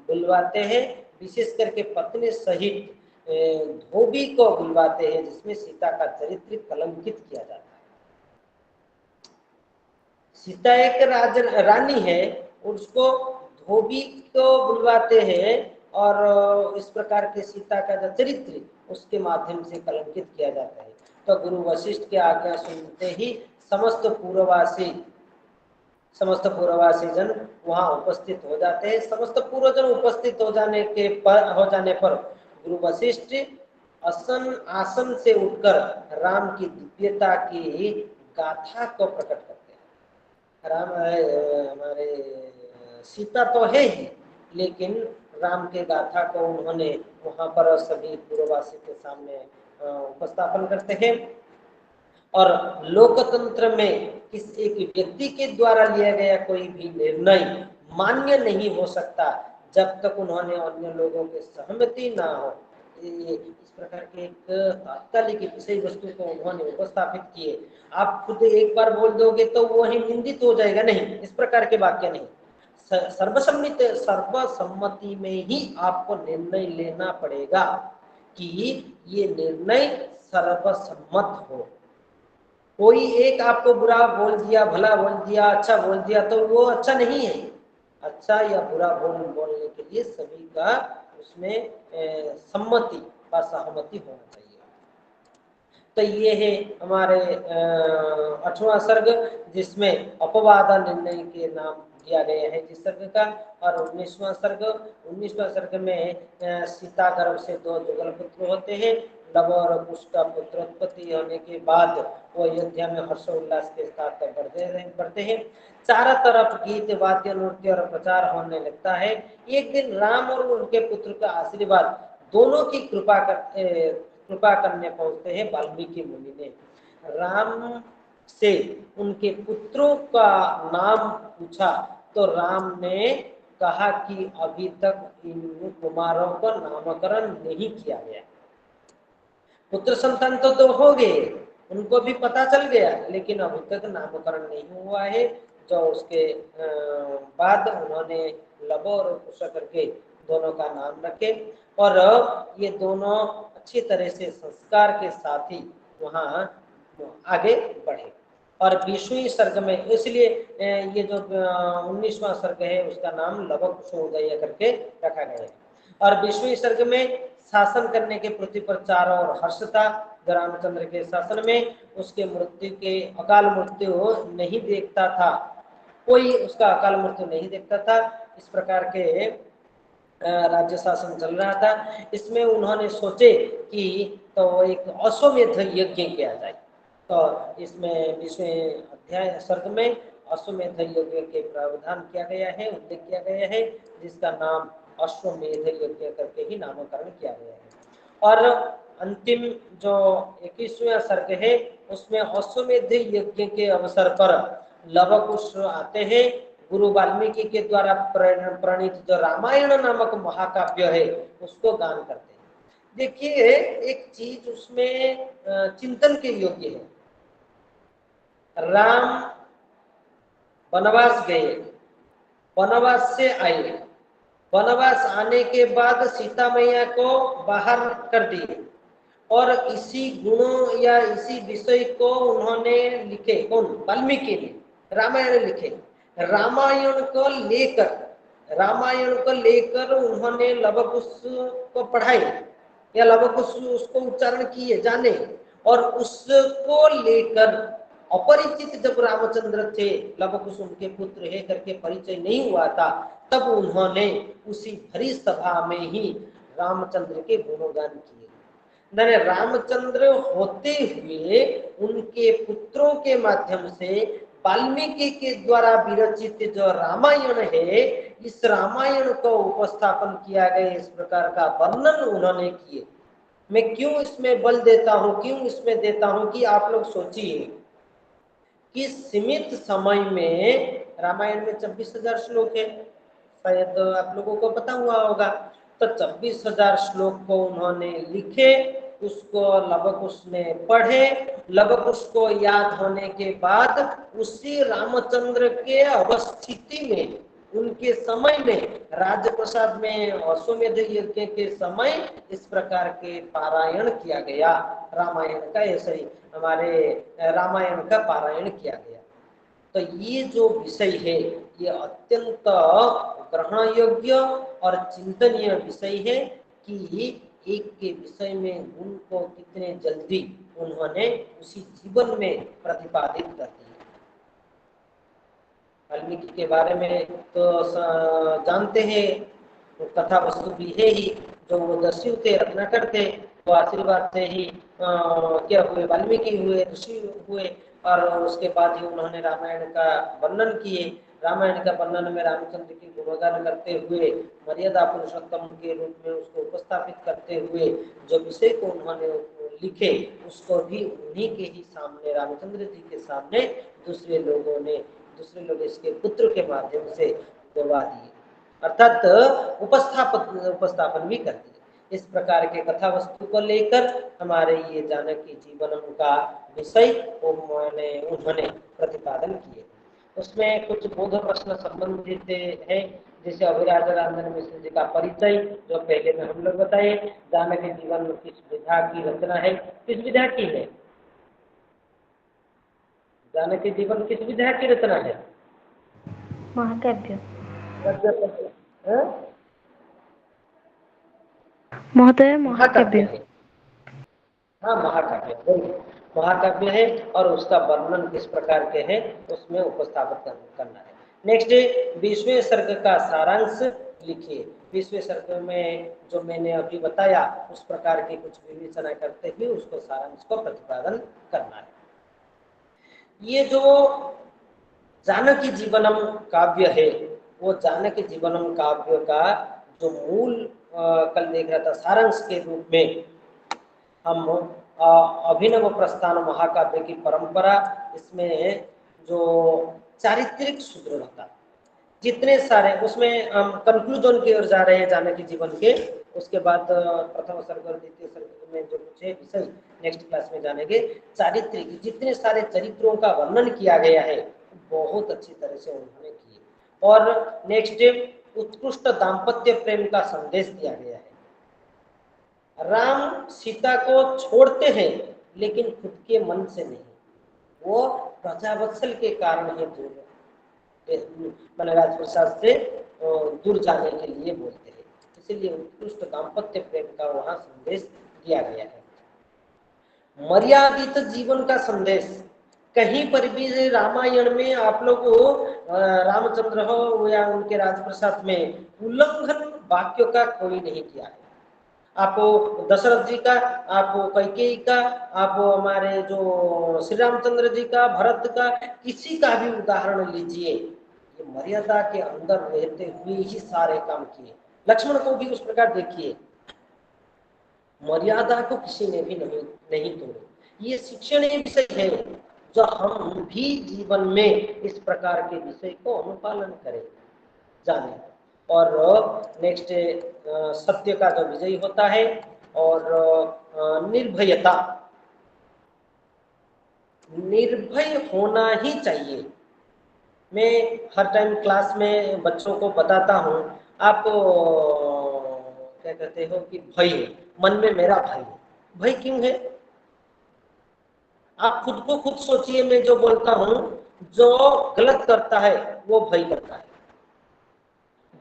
बुलवाते हैं, विशेष करके पत्नी सहित धोबी को बुलवाते हैं, जिसमें सीता का चरित्र कलंकित किया जाता है। सीता एक रानी है, उसको धोबी को बुलवाते हैं और इस प्रकार के सीता का जो चरित्र उसके माध्यम से कलंकित किया जाता है। तो गुरु वशिष्ठ की आज्ञा सुनते ही समस्त पूर्ववासी जन वहां उपस्थित हो जाते हैं। समस्त पूर्वजन उपस्थित हो जाने पर गुरु वशिष्ठ आसन से उठकर राम की दिव्यता की गाथा को प्रकट करते हैं। राम हमारे सीता तो है ही, लेकिन राम के गाथा को उन्होंने वहां पर सभी पूर्ववासी के सामने उपस्थापन करते हैं। और लोकतंत्र में किस एक व्यक्ति के द्वारा लिया गया कोई भी निर्णय मान्य नहीं हो सकता जब तक उन्होंने अन्य लोगों की सहमति ना हो। इस प्रकार के एक तात्कालिक विषय वस्तु को उन्होंने उपस्थापित किए। आप खुद एक बार बोल दोगे तो वही निंदित हो जाएगा, नहीं, इस प्रकार के वाक्य नहीं। सर्वसम्मति में ही आपको निर्णय लेना पड़ेगा कि ये निर्णय सर्वसम्मत हो। कोई एक आपको बुरा बोल दिया, भला बोल दिया, अच्छा बोल दिया तो वो अच्छा नहीं है। अच्छा या बुरा बोलने के लिए सभी का उसमें सम्मति और सहमति होना चाहिए। तो ये है हमारे 8वां सर्ग, जिसमें अपवाद निर्णय के नाम दिया गया है जिस सर्ग का। और 19वां सर्ग में सीता गर्भ से 2 जुगल पुत्र होते हैं। लव और कुश का पुत्रोत्पत्ति होने के बाद वो अयोध्या में हर्षोल्लास के साथ बढ़ते हैं। चारों तरफ गीत, वाद्य, नृत्य और प्रचार होने लगता है। एक दिन राम और उनके पुत्र का आशीर्वाद दोनों की कृपा करने पहुंचते हैं वाल्मीकि मुनि ने। राम से उनके पुत्रों का नाम पूछा तो राम ने कहा कि अभी तक इन कुमारों का नामकरण नहीं किया गया। पुत्र संतान तो हो गए, उनको भी पता चल गया, लेकिन अभी तक नामकरण नहीं हुआ है। जो उसके बाद उन्होंने लव और कुश करके दोनों का नाम रखे और ये दोनों अच्छी तरह से संस्कार के साथ ही वहाँ आगे बढ़े। और 20वें सर्ग में, इसलिए ये जो 19वां सर्ग है उसका नाम लव कुशोदय करके रखा गया है। और 20वें सर्ग में शासन करने के प्रति प्रचार और हर्ष था। रामचंद्र के शासन में उसके मृत्यु के अकाल मृत्यु नहीं देखता था, कोई उसका अकाल मृत्यु नहीं देखता था। इस प्रकार के राज्य शासन चल रहा था। इसमें उन्होंने सोचे कि तो एक अश्वमेध यज्ञ किया जाए। तो इसमें 20वें अध्याय सर्ग में अश्वमेध यज्ञ के प्रावधान किया गया है, उल्लेख किया गया है, जिसका नाम अश्वमेध यज्ञ करके ही नामकरण किया गया है। और अंतिम जो 21वां सर्ग है उसमें अश्वमेध यज्ञ के अवसर पर लव कुश आते हैं। गुरु वाल्मीकि के द्वारा प्रणीत जो रामायण नामक महाकाव्य है उसको गान करते हैं। देखिए एक चीज उसमें चिंतन के योग्य है। राम वनवास गए, वनवास से आए, वनवास आने के बाद सीता मैया को बाहर कर दिए और इसी गुणों या इसी विषय को उन्होंने लिखे, कौन? वाल्मीकि ने रामायण लिखे। रामायण को लेकर उन्होंने लव कुश को पढ़ाई या लव कुश उसको उच्चारण किए, जाने, और उसको लेकर अपरिचित जब रामचंद्र थे, लव कुश उनके पुत्र है करके परिचय नहीं हुआ था, तब उन्होंने उसी भरी सभा में ही रामचंद्र के गुणगान किए। रामचंद्र होते हुए उनके पुत्रों के माध्यम से वाल्मीकि के द्वारा विरचित जो रामायण है, इस रामायण को उपस्थापन किया गया, इस प्रकार का वर्णन उन्होंने किए। मैं क्यों इसमें बल देता हूं, क्यों इसमें देता हूं कि आप लोग सोचिए कि सीमित समय में रामायण में 26,000 श्लोक है, शायद आप लोगों को पता हुआ होगा। तो 26,000 श्लोक को उन्होंने लिखे, उसको लव कुश ने पढ़े, लव कुश को याद होने के बाद उसी रामचंद्र के अवस्थिति में, उनके समय में, राजप्रसाद में अश्वमेध यज्ञ के समय इस प्रकार के पारायण किया गया रामायण का। ऐसे ही हमारे रामायण का पारायण किया गया। तो ये जो विषय है ये अत्यंत ग्रहण योग्य और चिंतनीय विषय है कि एक के विषय में गुण को कितने जल्दी उन्होंने उसी जीवन में प्रतिपादित कर दिया। वाल्मीकि के बारे में तो जानते हैं, तो कथा वस्तु भी है ही। जो वो दस्यु थे, रत्नाकर थे, वो आशीर्वाद से ही क्या हुए, वाल्मीकि हुए, ऋषि हुए। और उसके बाद ही उन्होंने रामायण का वर्णन किए। रामायण का वर्णन में रामचंद्र की गुणगान करते हुए, मर्यादा पुरुषोत्तम के रूप में उसको उपस्थापित करते हुए जो विषय को उन्होंने लिखे, उसको भी उन्हीं के ही सामने, रामचंद्र जी के सामने दूसरे लोग इसके पुत्र के माध्यम से गवा दिए, अर्थात उपस्थापन भी कर दिए। इस प्रकार के कथा वस्तु को लेकर हमारे ये जानकी जीवनम का विषय उन्होंने प्रतिपादन किए। उसमें कुछ बोध प्रश्न संबंधित है, जैसे अभिराजानंद मिश्र जी का परिचय जो पहले में हम लोग बताए, जानकी जीवन किस विधा की रचना है, किस विधा की है, जानकी जीवन किस विधा की रचना है? महाकाव्य। हाँ? महोदय महाकाव्य महाकाव्य। है। हाँ, महाकाव्य महाकाव्य है और उसका वर्णन किस प्रकार के है उसमें उपस्थापित करना है। नेक्स्ट 20वें सर्ग का सारांश लिखिए। 20वें सर्ग में जो मैंने अभी बताया उस प्रकार की कुछ विवेचना करते हुए उसको सारांश को प्रतिपादन करना है। ये जो जानकी जीवनम काव्य है, वो जानकी जीवनम काव्य का जो मूल कल देख रहा था सारांश के रूप में हम अभिनव प्रस्थान महाकाव्य की परंपरा, इसमें जो चारित्रिक सुदृढ़ता जितने सारे, उसमें हम कंक्लूजन की ओर जा रहे हैं जानकी जीवन के। उसके बाद प्रथम सर्ग और द्वितीय सर्ग में जो कुछ है विषय नेक्स्ट क्लास में जानेंगे। चारित्रिक जितने सारे चरित्रों का वर्णन किया गया है बहुत अच्छी तरह से उन्होंने किए। और नेक्स्ट उत्कृष्ट दाम्पत्य प्रेम का संदेश दिया गया है। राम सीता को छोड़ते हैं लेकिन खुद के मन से नहीं, वो प्रजावत्सल के कारण ही दूर राजप्रसाद से दूर जाने के लिए बोलते हैं। इसलिए उत्कृष्ट दाम्पत्य प्रेम का वहां संदेश दिया गया है। मर्यादित जीवन का संदेश कहीं पर भी रामायण में आप लोग रामचंद्र हो या उनके राजप्रसाद में उल्लंघन वाक्यों का कोई नहीं किया है। आप दशरथ जी का, आप कैकेयी का, आप हमारे जो श्री रामचंद्र जी का, भरत का, किसी का भी उदाहरण लीजिए, ये मर्यादा के अंदर रहते हुए ही सारे काम किए। लक्ष्मण को भी उस प्रकार देखिए, मर्यादा को किसी ने भी नहीं तोड़े। ये शिक्षणीय विषय है जो हम भी जीवन में इस प्रकार के विषय को अनुपालन करें, जाने। और नेक्स्ट सत्य का जो विजय होता है और निर्भयता, निर्भय होना ही चाहिए। मैं हर टाइम क्लास में बच्चों को बताता हूँ, आप क्या कहते हो कि भय, मन में मेरा भय है। भय क्यों है? आप खुद को खुद सोचिए। मैं जो बोलता हूँ, जो गलत करता है वो भय करता है,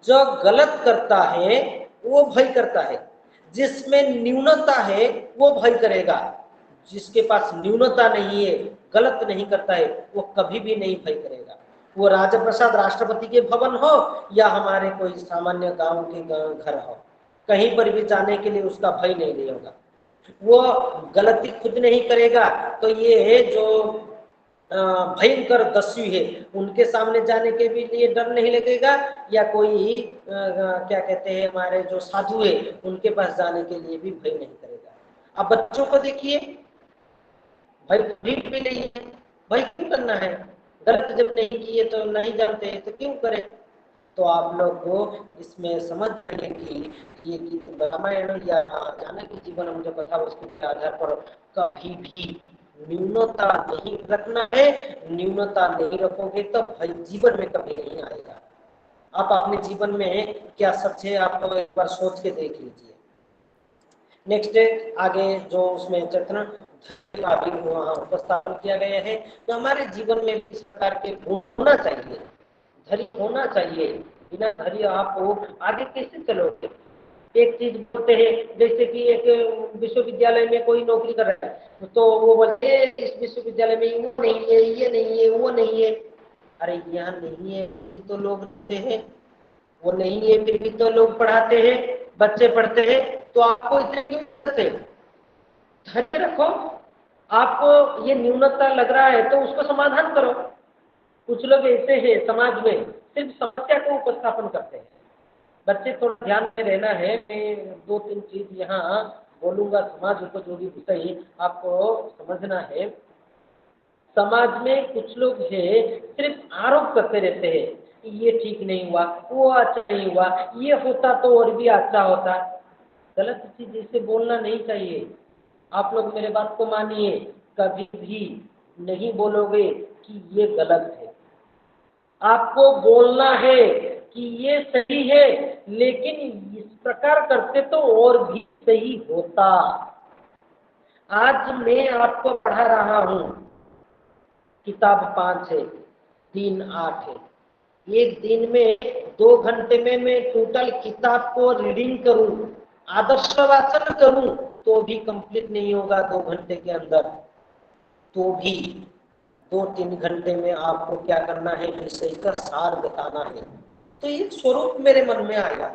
जो गलत करता है वो भय करता है, जिसमें न्यूनता है वो भय करेगा। जिसके पास न्यूनता नहीं है, गलत नहीं करता है, वो कभी भी नहीं भय करेगा। वो राजप्रसाद राष्ट्रपति के भवन हो या हमारे कोई सामान्य गांव के घर हो, कहीं पर भी जाने के लिए उसका भय नहीं होगा। वो गलती खुद नहीं करेगा तो ये जो भयंकर दस्यु है उनके सामने जाने के भी लिए डर नहीं लगेगा, या कोई क्या कहते हैं हमारे जो साधु है उनके पास जाने के लिए भी भय नहीं करेगा। अब बच्चों को देखिए, भय कभी भी नहीं है। भय क्यों करना है? गलत जब नहीं किए तो नहीं जानते तो क्यों करें? तो आप लोग को इसमें समझ आए कि ये रामायण या जानकी जीवन मुझे कथा वस्तु के आधार पर कभी भी न्यूनता नहीं रखना है। न्यूनता नहीं रखोगे तो भाई जीवन में कभी नहीं आएगा। आप अपने जीवन में क्या सच है आप एक बार सोच के देख लीजिए। नेक्स्ट आगे जो उसमें चेतना का भी वहाँ उपस्थापन किया गया है, तो हमारे जीवन में इस प्रकार के गुण होना चाहिए, धैर्य होना चाहिए। बिना धैर्य आप आगे कैसे चलोगे? एक चीज बोलते हैं, जैसे कि एक विश्वविद्यालय में कोई नौकरी कर रहा है तो वो बोलते हैं इस विश्वविद्यालय में वो नहीं है, ये नहीं है, वो नहीं है। अरे यहाँ नहीं है तो लोग हैं, वो नहीं है फिर भी तो लोग पढ़ाते हैं, बच्चे पढ़ते हैं, तो आपको इतने क्यों करते? धैर्य रखो। आपको ये न्यूनता लग रहा है तो उसको समाधान करो। कुछ लोग ऐसे हैं समाज में सिर्फ समस्या को उपस्थापन करते हैं। बच्चे थोड़ा ध्यान में रहना है। मैं 2-3 चीज यहाँ बोलूंगा, समाज उपयोगी विषय आपको समझना है। समाज में कुछ लोग हैं सिर्फ आरोप करते रहते हैं, ये ठीक नहीं हुआ, वो अच्छा नहीं हुआ, ये होता तो और भी अच्छा होता। गलत चीज इसे बोलना नहीं चाहिए। आप लोग मेरे बात को मानिए, कभी भी नहीं बोलोगे कि ये गलत है। आपको बोलना है कि ये सही है, लेकिन इस प्रकार करते तो और भी सही होता। आज मैं आपको पढ़ा रहा हूं, किताब 5 है, 3 8 है। एक दिन में 2 घंटे में मैं टोटल किताब को रीडिंग करूं, आदर्श वाचन करूं, तो भी कंप्लीट नहीं होगा 2 घंटे के अंदर। तो भी 2-3 घंटे में आपको क्या करना है, विषय का सार बताना है। तो ये स्वरूप मेरे मन में आया।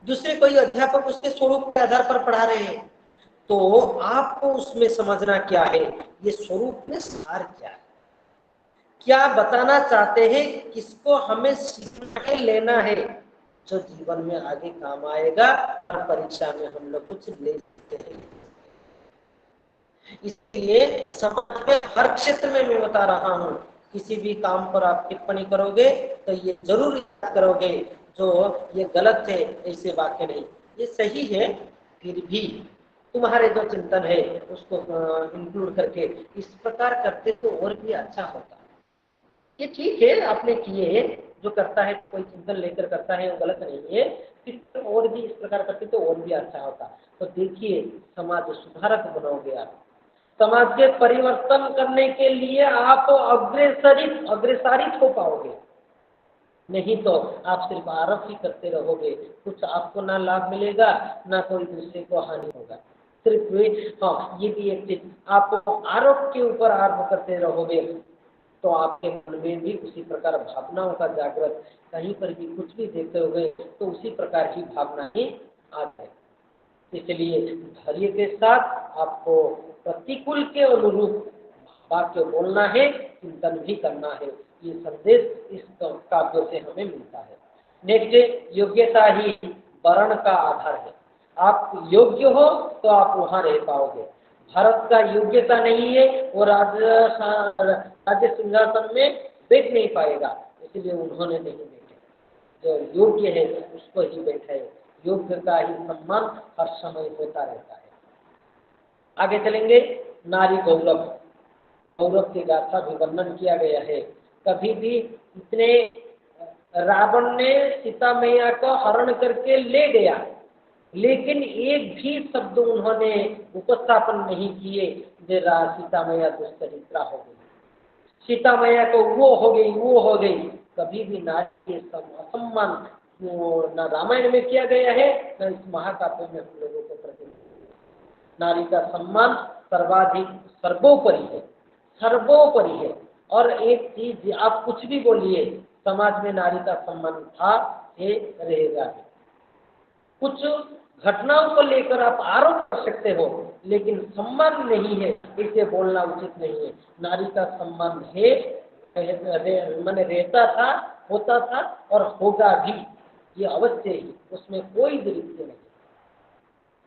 दूसरे कोई अध्यापक उसके स्वरूप के आधार पर पढ़ा रहे हैं, तो आपको उसमें समझना क्या है, ये स्वरूप में सार क्या है, क्या बताना चाहते हैं, किसको हमें सीखना है, लेना है, जो जीवन में आगे काम आएगा। हर परीक्षा में हम लोग कुछ ले सकते हैं। इसलिए समाज में हर क्षेत्र में मैं बता रहा हूँ, किसी भी काम पर आप टिप्पणी करोगे तो ये जरूर याद करोगे, जो ये गलत है ऐसे वाक्य नहीं, ये सही है, फिर भी तुम्हारे जो चिंतन है उसको इंक्लूड करके इस प्रकार करते तो और भी अच्छा होता। ये ठीक है, आपने किए, जो करता है कोई चिंतन लेकर करता है वो गलत नहीं है, फिर और भी इस प्रकार करते तो और भी अच्छा होता। तो देखिए, समाज सुधारक बनोगे आप, समाज के परिवर्तन करने के लिए आप अग्रसारित हो पाओगे। नहीं तो आप सिर्फ आरोप ही करते रहोगे, कुछ आपको ना लाभ मिलेगा, ना कोई दूसरे को हानि होगा। सिर्फ हाँ, ये भी एक चीज, आप आरोप के ऊपर आरोप करते रहोगे तो आपके मन में भी उसी प्रकार भावनाओं का जागृत, कहीं पर भी कुछ भी देखते होगे तो उसी प्रकार की भावना ही आ जाए। इसलिए धैर्य के साथ आपको प्रतिकूल के अनुरूप वाक्य बोलना है, चिंतन भी करना है। ये संदेश इस काव्य से हमें मिलता है। नेक्स्ट, योग्यता ही वर्ण का आधार है। आप योग्य हो तो आप वहां रह पाओगे। भारत का योग्यता नहीं है वो राज्य सिंहासन में बैठ नहीं पाएगा, इसलिए उन्होंने नहीं बैठे। जो योग्य है उसको ही बैठाए, योग्य का ही सम्मान हर समय होता रहता है। आगे चलेंगे, नारी गौरव, गौरव की गाथा भी वर्णन किया गया है। कभी भी इतने रावण ने सीता मैया को हरण करके ले गया, लेकिन एक भी शब्द उन्होंने उपस्थापन नहीं किए जे सीता मैया दुष्चरित्रा हो गई, सीता मैया को वो हो गई, वो हो गई। कभी भी नारी के असम्मान न रामायण में किया गया है, न इस महाकाव्य में हम लोगों को प्रति। नारी का सम्मान सर्वाधिक सर्वोपरि है, सर्वोपरि है। और एक चीज, आप कुछ भी बोलिए, समाज में नारी का सम्मान था, है, रहेगा। कुछ घटनाओं को लेकर आप आरोप कर सकते हो, लेकिन सम्मान नहीं है इसे बोलना उचित नहीं है। नारी का सम्मान है, मैंने रहता था, होता था और होगा भी, ये अवश्य ही, उसमें कोई दृष्टि नहीं।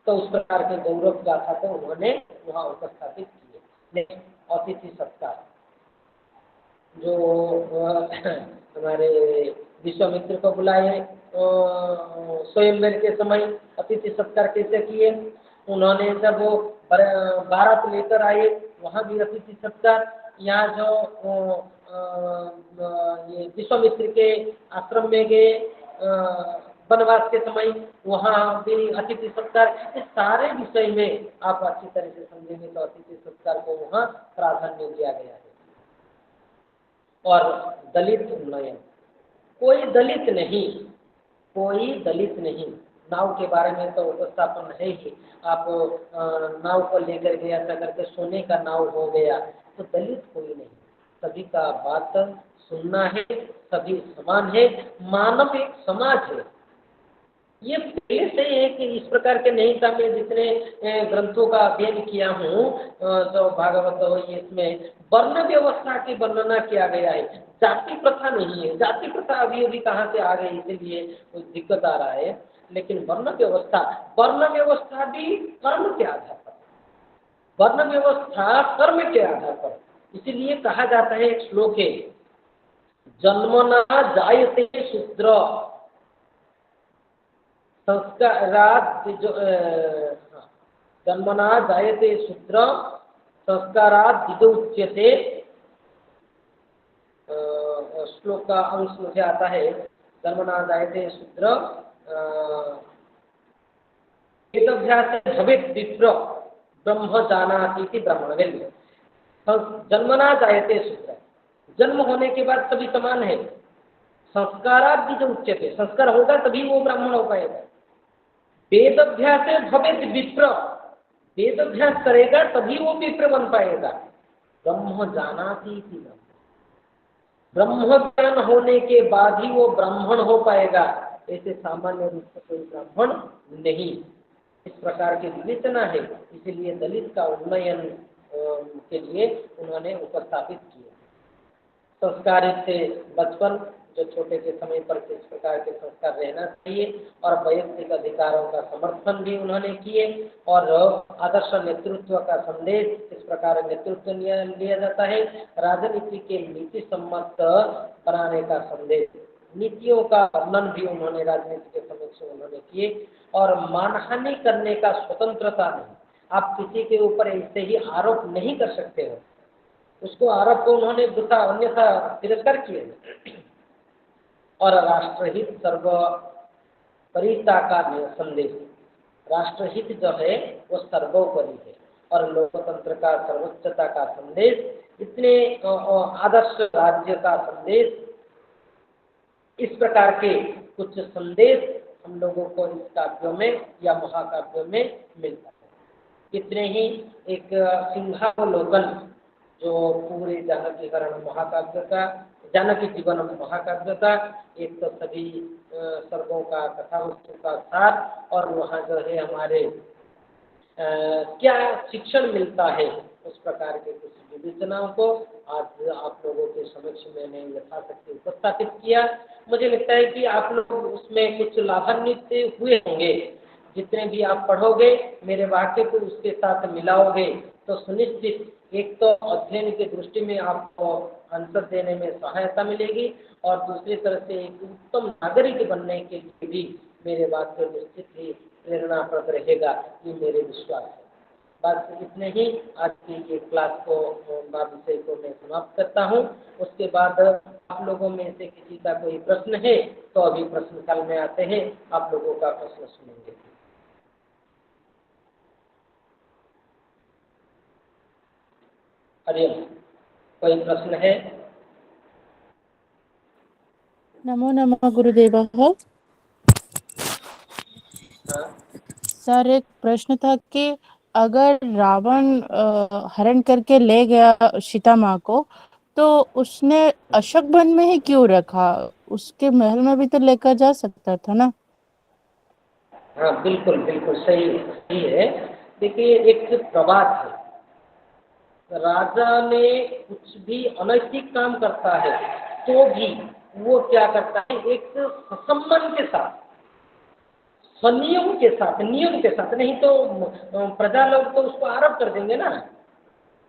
तो उस प्रकार के गौरव गाथा को उन्होंने वहां उपस्थापित किए। अतिथि सत्कार, जो हमारे विश्वामित्र को बुलाए स्वयंवर के समय अतिथि सत्कार कैसे किए, उन्होंने जब वो बारात लेकर आए वहां भी अतिथि सत्कार। यहाँ जो ये विश्वामित्र के आश्रम में गए वनवास के समय, वहाँ भी अतिथि सत्कार। इस सारे विषय में आप अच्छी तरह से समझेंगे तो अतिथि सत्कार को वहाँ प्राधान्य दिया गया है। और दलित उन्नयन, कोई दलित नहीं, कोई दलित नहीं। नाव के बारे में तो उपस्थापन है ही, आप नाव को लेकर गया था करके सोने का नाव हो गया, तो दलित कोई नहीं, सभी का बात सुनना है, सभी समान है, मानव एक समाज है। ये पहले से एक इस प्रकार के नहीं था। मैं जितने ग्रंथों का अध्ययन किया हूँ, जो भागवत हो, इसमें वर्ण व्यवस्था की वर्णना किया गया है, जाति प्रथा नहीं है। जाति प्रथा अभी अभी कहाँ से आ गई, इसीलिए कुछ दिक्कत आ रहा है। लेकिन वर्ण व्यवस्था भी कर्म के आधार पर, वर्ण व्यवस्था कर्म के आधार पर। इसीलिए कहा जाता है, एक श्लोक है, जन्मना जायते शूद्र, संस्कारात् हाँ, जन्मना जायते शूद्र संस्कारात् द्विजोच्यते। श्लोक का अंश मुझे आता है, जन्मना जायते शूद्र वेदाभ्यास भवेत् विप्र ब्रह्म जानाति ब्राह्मणवेद। जन्मना जायते शूद्र, जन्म होने के बाद सभी समान है। संस्कारात् द्विजोच्यते, संस्कार होगा तभी वो ब्राह्मण हो पाएगा। वेदाभ्यास भवेत् विप्र, वेद अभ्यास करेगा तभी वो विप्र बन पाएगा। ब्रह्म जानाति इति ब्रह्म ज्ञान होने के बाद ही वो ब्राह्मण हो पाएगा, ऐसे सामान्य रूप से कोई ब्राह्मण नहीं। इस प्रकार की विवेचना है, इसीलिए दलित का उन्नयन के लिए उन्होंने उपस्थापित किए। संस्कारित से बचपन, जो छोटे के समय पर किस प्रकार के संस्कार रहना चाहिए, और वैयक्तिक अधिकारों का समर्थन भी उन्होंने किए, और आदर्श नेतृत्व का संदेश किस प्रकार नेतृत्व लिया जाता है, राजनीति के नीति सम्मत बनाने का संदेश, नीतियों का वर्णन भी उन्होंने राजनीति के समक्ष उन्होंने किए। और मानहानि करने का स्वतंत्रता नहीं, आप किसी के ऊपर ऐसे ही आरोप नहीं कर सकते हो, उसको आरोप को उन्होंने दूसरा अन्यथा तिरस्कार किया। और राष्ट्रहित सर्वोपरिता का संदेश, राष्ट्रहित जो है वो सर्वोपरि है, और लोकतंत्र का सर्वोच्चता का संदेश, इतने आदर्श राज्य का संदेश, इस प्रकार के कुछ संदेश हम लोगों को इस काव्यों में या महाकाव्यों में मिलता है। इतने ही एक सिंहावलोकन जो पूरे जानकीकरण महाकाव्य का, जानकी जीवन महाकाव्य का, एक तो सभी सर्गों का कथा वस्तु का सार, और वहाँ जो है हमारे क्या शिक्षण मिलता है, उस प्रकार के कुछ विवेचनाओं को आज आप लोगों के समक्ष मैंने यथाशक्ति उपस्थापित किया। मुझे लगता है कि आप लोग उसमें कुछ लाभान्वित हुए होंगे। जितने भी आप पढ़ोगे, मेरे वाक्य को उसके साथ मिलाओगे, तो सुनिश्चित एक तो अध्ययन की दृष्टि में आपको आंसर देने में सहायता मिलेगी, और दूसरी तरह से एक उत्तम नागरिक बनने के लिए भी मेरे वाक्य निश्चित ही प्रेरणाप्रद रहेगा, ये मेरे विश्वास है। बस इतने ही आज की ये क्लास को विषय को मैं समाप्त करता हूँ। उसके बाद आप लोगों में से किसी का कोई प्रश्न है तो अभी प्रश्न काल में आते हैं, आप लोगों का प्रश्न सुनेंगे। हरिओम, कोई प्रश्न है? नमो नमः गुरुदेवः। सर, एक प्रश्न था कि अगर रावण हरण करके ले गया सीता माँ को, तो उसने अशोक वन में ही क्यों रखा? उसके महल में भी तो लेकर जा सकता था ना? हाँ, बिल्कुल बिल्कुल सही है। देखिए, एक प्रवाद है, राजा ने कुछ भी अनैतिक काम करता है तो भी वो क्या करता है, एक सम्मान के साथ, संयम के साथ, नियम के साथ, नहीं तो प्रजा लोग तो उसको आरोप कर देंगे ना।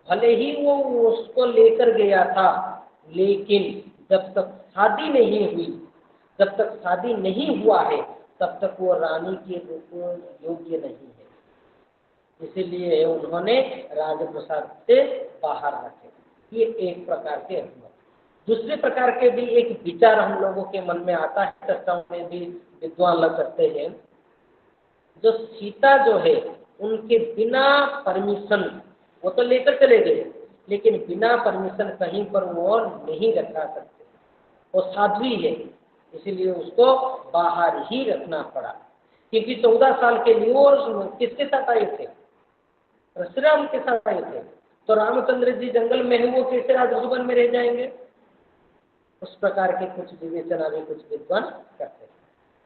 भले ही वो उसको लेकर गया था, लेकिन जब तक शादी नहीं हुई, जब तक शादी नहीं हुआ है, तब तक वो रानी के रूप योग्य नहीं है। इसीलिए उन्होंने राजप्रसाद से बाहर रखे। ये एक प्रकार के अभिमत। दूसरे प्रकार के भी एक विचार हम लोगों के मन में आता है, चर्चाओं में भी विद्वान लोग करते हैं, जो सीता जो है उनके बिना परमिशन, वो तो लेकर चले गए, लेकिन बिना परमिशन कहीं पर वो नहीं रखा सकते, वो साध्वी है, इसीलिए उसको बाहर ही रखना पड़ा। क्योंकि 14 साल के लिए वो किसके साथ आए थे? श्री राम के साथ आए थे, तो रामचंद्र जी जंगल में है, वो कैसे राजभवन में रह जाएंगे? उस प्रकार के कुछ विवेचना भी कुछ विद्वान करते हैं।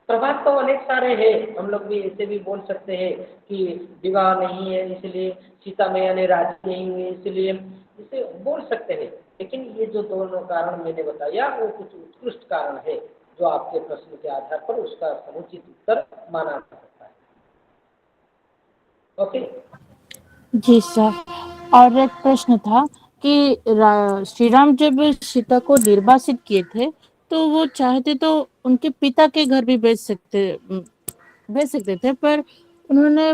प्रभाव तो अनेक सारे हैं, हम लोग भी ऐसे भी बोल सकते हैं कि विवाह नहीं है इसलिए सीता मैया ने राजी नहीं हुई, इसलिए इसे बोल सकते हैं। लेकिन ये जो दोनों कारण मैंने बताया वो कुछ उत्कृष्ट कारण है, जो आपके प्रश्न के आधार पर उसका समुचित उत्तर माना जा सकता है। ओके जी सर। और एक प्रश्न था कि श्री राम जब सीता को निर्वासित किए थे, तो वो चाहते तो उनके पिता के घर भी भेज सकते, भेज सकते थे, पर उन्होंने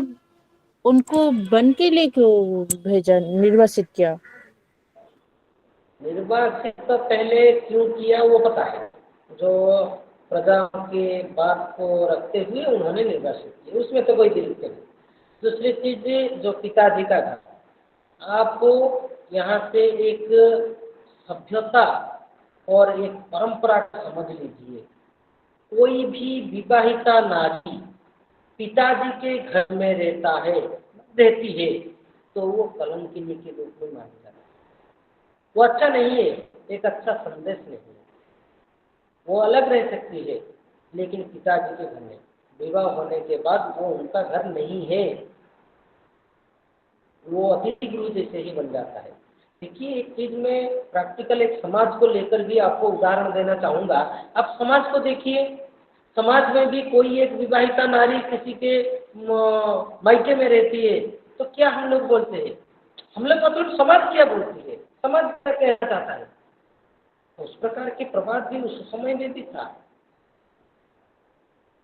उनको वन के लिए क्यों भेजा, निर्वासित किया? निर्वासित तो पहले क्यों किया वो पता है, जो प्रजा के बात को रखते हुए उन्होंने निर्वासित किया, उसमें तो कोई दिक्कत नहीं। दूसरी चीज, जो पिताजी का घर, आप यहाँ से एक सभ्यता और एक परंपरा को समझ लीजिए। कोई भी विवाहिता नारी पिताजी के घर में रहती है तो वो कलंकिनी के रूप में मानी जाती है। वो अच्छा नहीं है, एक अच्छा संदेश नहीं है। वो अलग रह सकती है, लेकिन पिताजी के घर में विवाह होने के बाद वो उनका घर नहीं है, वो अतिथि गुरु जैसे ही बन जाता है। देखिए, एक चीज में प्रैक्टिकल एक समाज को लेकर भी आपको उदाहरण देना चाहूंगा। आप समाज को देखिए, समाज में भी कोई एक विवाहिता नारी किसी के मायके में रहती है तो क्या हम लोग बोलते हैं? हम लोग मतलब समाज क्या बोलती है, समाज क्या कहना चाहता है? उस प्रकार के प्रभाव भी उस समय में भी था।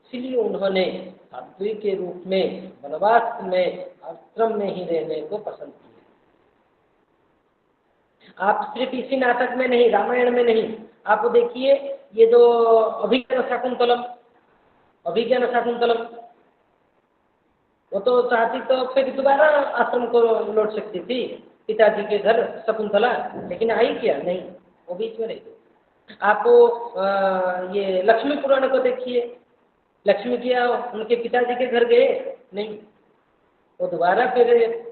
इसलिए उन्होंने साध्वी के रूप में वनवास में, आश्रम में ही रहने को पसंद किया। आप सिर्फ इसी नाटक में नहीं, रामायण में नहीं, आप देखिए ये जो अभिज्ञान शाकुंतलम, वो तो चाहती तो फिर दोबारा आश्रम को लौट सकती थी, पिताजी के घर शकुंतला, लेकिन आई क्या? नहीं, वो बीच में रह गई। आप ये लक्ष्मी पुराण को देखिए, लक्ष्मी क्या उनके पिताजी के घर गए? नहीं, वो दोबारा फिर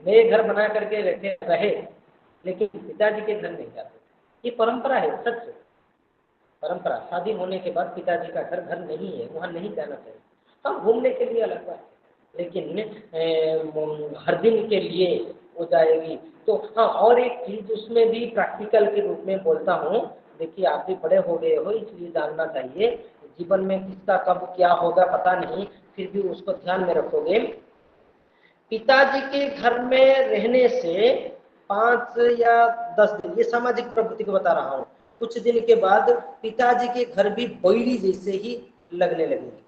नए घर बना करके रहे, लेकिन पिताजी के घर नहीं जाते। ये परंपरा है, सच है। परंपरा, शादी होने के बाद पिताजी का घर नहीं है, वहाँ नहीं जाना चाहिए। हम घूमने के लिए अलग बात है, लेकिन हर दिन के लिए हो जाएगी तो हाँ। और एक चीज उसमें भी प्रैक्टिकल के रूप में बोलता हूँ। देखिए, आप भी बड़े हो गए हो, इसलिए जानना चाहिए। जीवन में किसका कब क्या होगा पता नहीं, फिर भी उसको ध्यान में रखोगे। पिताजी के घर में रहने से 5 या 10 दिन, ये सामाजिक प्रवृत्ति को बता रहा हूँ, कुछ दिन के बाद पिताजी के घर भी बैरी जैसे ही लगने लगेगी।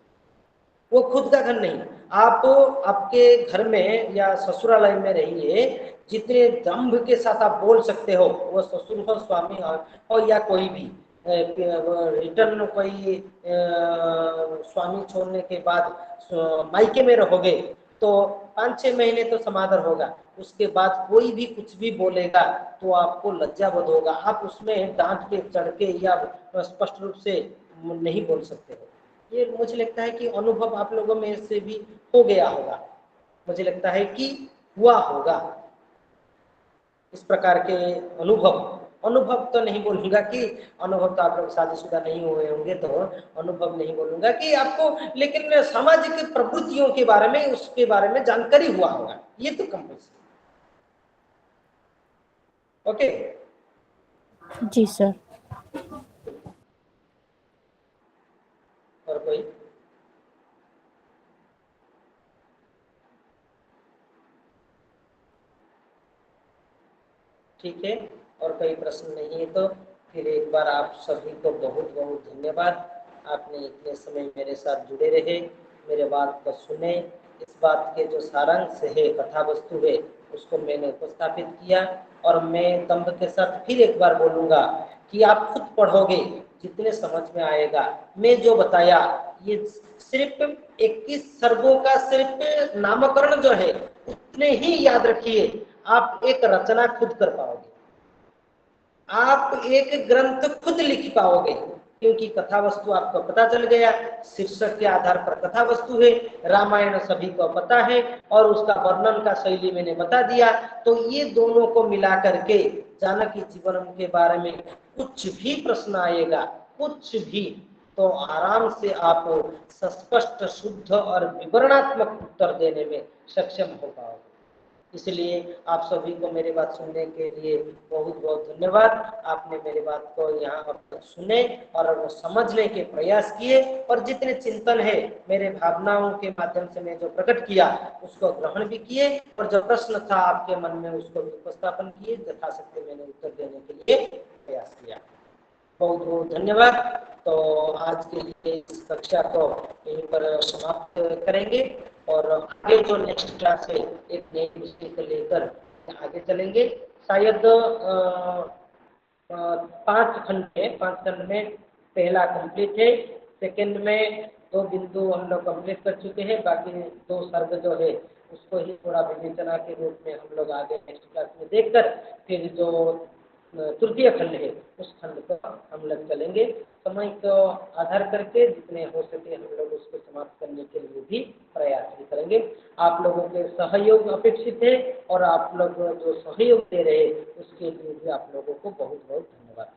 वो खुद का घर नहीं। आप आपके घर में या ससुरालय में रहिए, जितने दम्भ के साथ आप बोल सकते हो, वो ससुर हो, स्वामी हो या कोई भी, रिटर्न कोई स्वामी छोड़ने के बाद मायके में रहोगे तो 5-6 महीने तो समाधान होगा। उसके बाद कोई भी कुछ भी बोलेगा तो आपको लज्जा बोध होगा, आप उसमें डांट के चढ़ के या स्पष्ट रूप से नहीं बोल सकते हो। ये मुझे लगता है कि अनुभव आप लोगों में से भी हो गया होगा, मुझे लगता है कि हुआ होगा इस प्रकार के अनुभव तो नहीं बोलूंगा कि अनुभव, तो आप लोग शादीशुदा नहीं हुए होंगे तो अनुभव नहीं बोलूंगा कि आपको, लेकिन सामाजिक प्रवृत्तियों के बारे में, उसके बारे में जानकारी हुआ होगा, ये तो कंपल्सरी। ओके जी सर। और कोई? ठीक है, और कोई प्रश्न नहीं है तो फिर एक बार आप सभी को बहुत बहुत धन्यवाद। आपने इतने समय मेरे साथ जुड़े रहे, मेरे बात को सुने, इस बात के जो सारांश है, कथा वस्तु है, उसको मैंने उपस्थापित किया। और मैं दम्भ के साथ फिर एक बार बोलूंगा कि आप खुद पढ़ोगे, जितने समझ में आएगा। मैं जो बताया ये सिर्फ 21 सर्गों का सिर्फ नामकरण जो है उतने ही याद रखिए, आप एक रचना खुद कर पाओगे, आप एक ग्रंथ खुद लिख पाओगे, क्योंकि कथा वस्तु आपको पता चल गया। शीर्षक के आधार पर कथा वस्तु है, रामायण सभी को पता है और उसका वर्णन का शैली मैंने बता दिया। तो ये दोनों को मिला करके जानकी जीवनम के बारे में कुछ भी प्रश्न आएगा, कुछ भी, तो आराम से आप स्पष्ट, शुद्ध और विवरणात्मक उत्तर देने में सक्षम हो पाओगे। इसलिए आप सभी को मेरी बात सुनने के लिए बहुत बहुत धन्यवाद। आपने मेरी बात को यहाँ अब तक सुने और समझने के प्रयास किए, और जितने चिंतन है मेरे भावनाओं के माध्यम से मैं जो प्रकट किया उसको ग्रहण भी किए, और जो प्रश्न था आपके मन में उसको भी उपस्थापन किए, यथाशक्ति मैंने उत्तर देने के लिए प्रयास किया। बहुत बहुत धन्यवाद। तो आज के लिए इस कक्षा को यहीं पर समाप्त करेंगे और आगे जो नेक्स्ट क्लास है एक नए विषय को लेकर आगे चलेंगे। शायद 5 खंड में पहला कंप्लीट है, सेकंड में 2 बिंदु हम लोग कंप्लीट कर चुके हैं, बाकी 2 सर्ग जो है उसको ही थोड़ा विवेचना के रूप में हम लोग आगे नेक्स्ट क्लास में देखकर फिर जो तृतीय खंड है उस खंड पर हम लोग चलेंगे। समय को आधार करके जितने हो सके हम लोग उसको समाप्त करने के लिए भी प्रयास भी करेंगे। आप लोगों के सहयोग अपेक्षित है और आप लोग जो सहयोग दे रहे उसके लिए भी आप लोगों को बहुत बहुत धन्यवाद।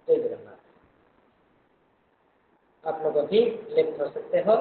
जय जगन्नाथ। आप लोग अभी लेफ्ट हो सकते हो।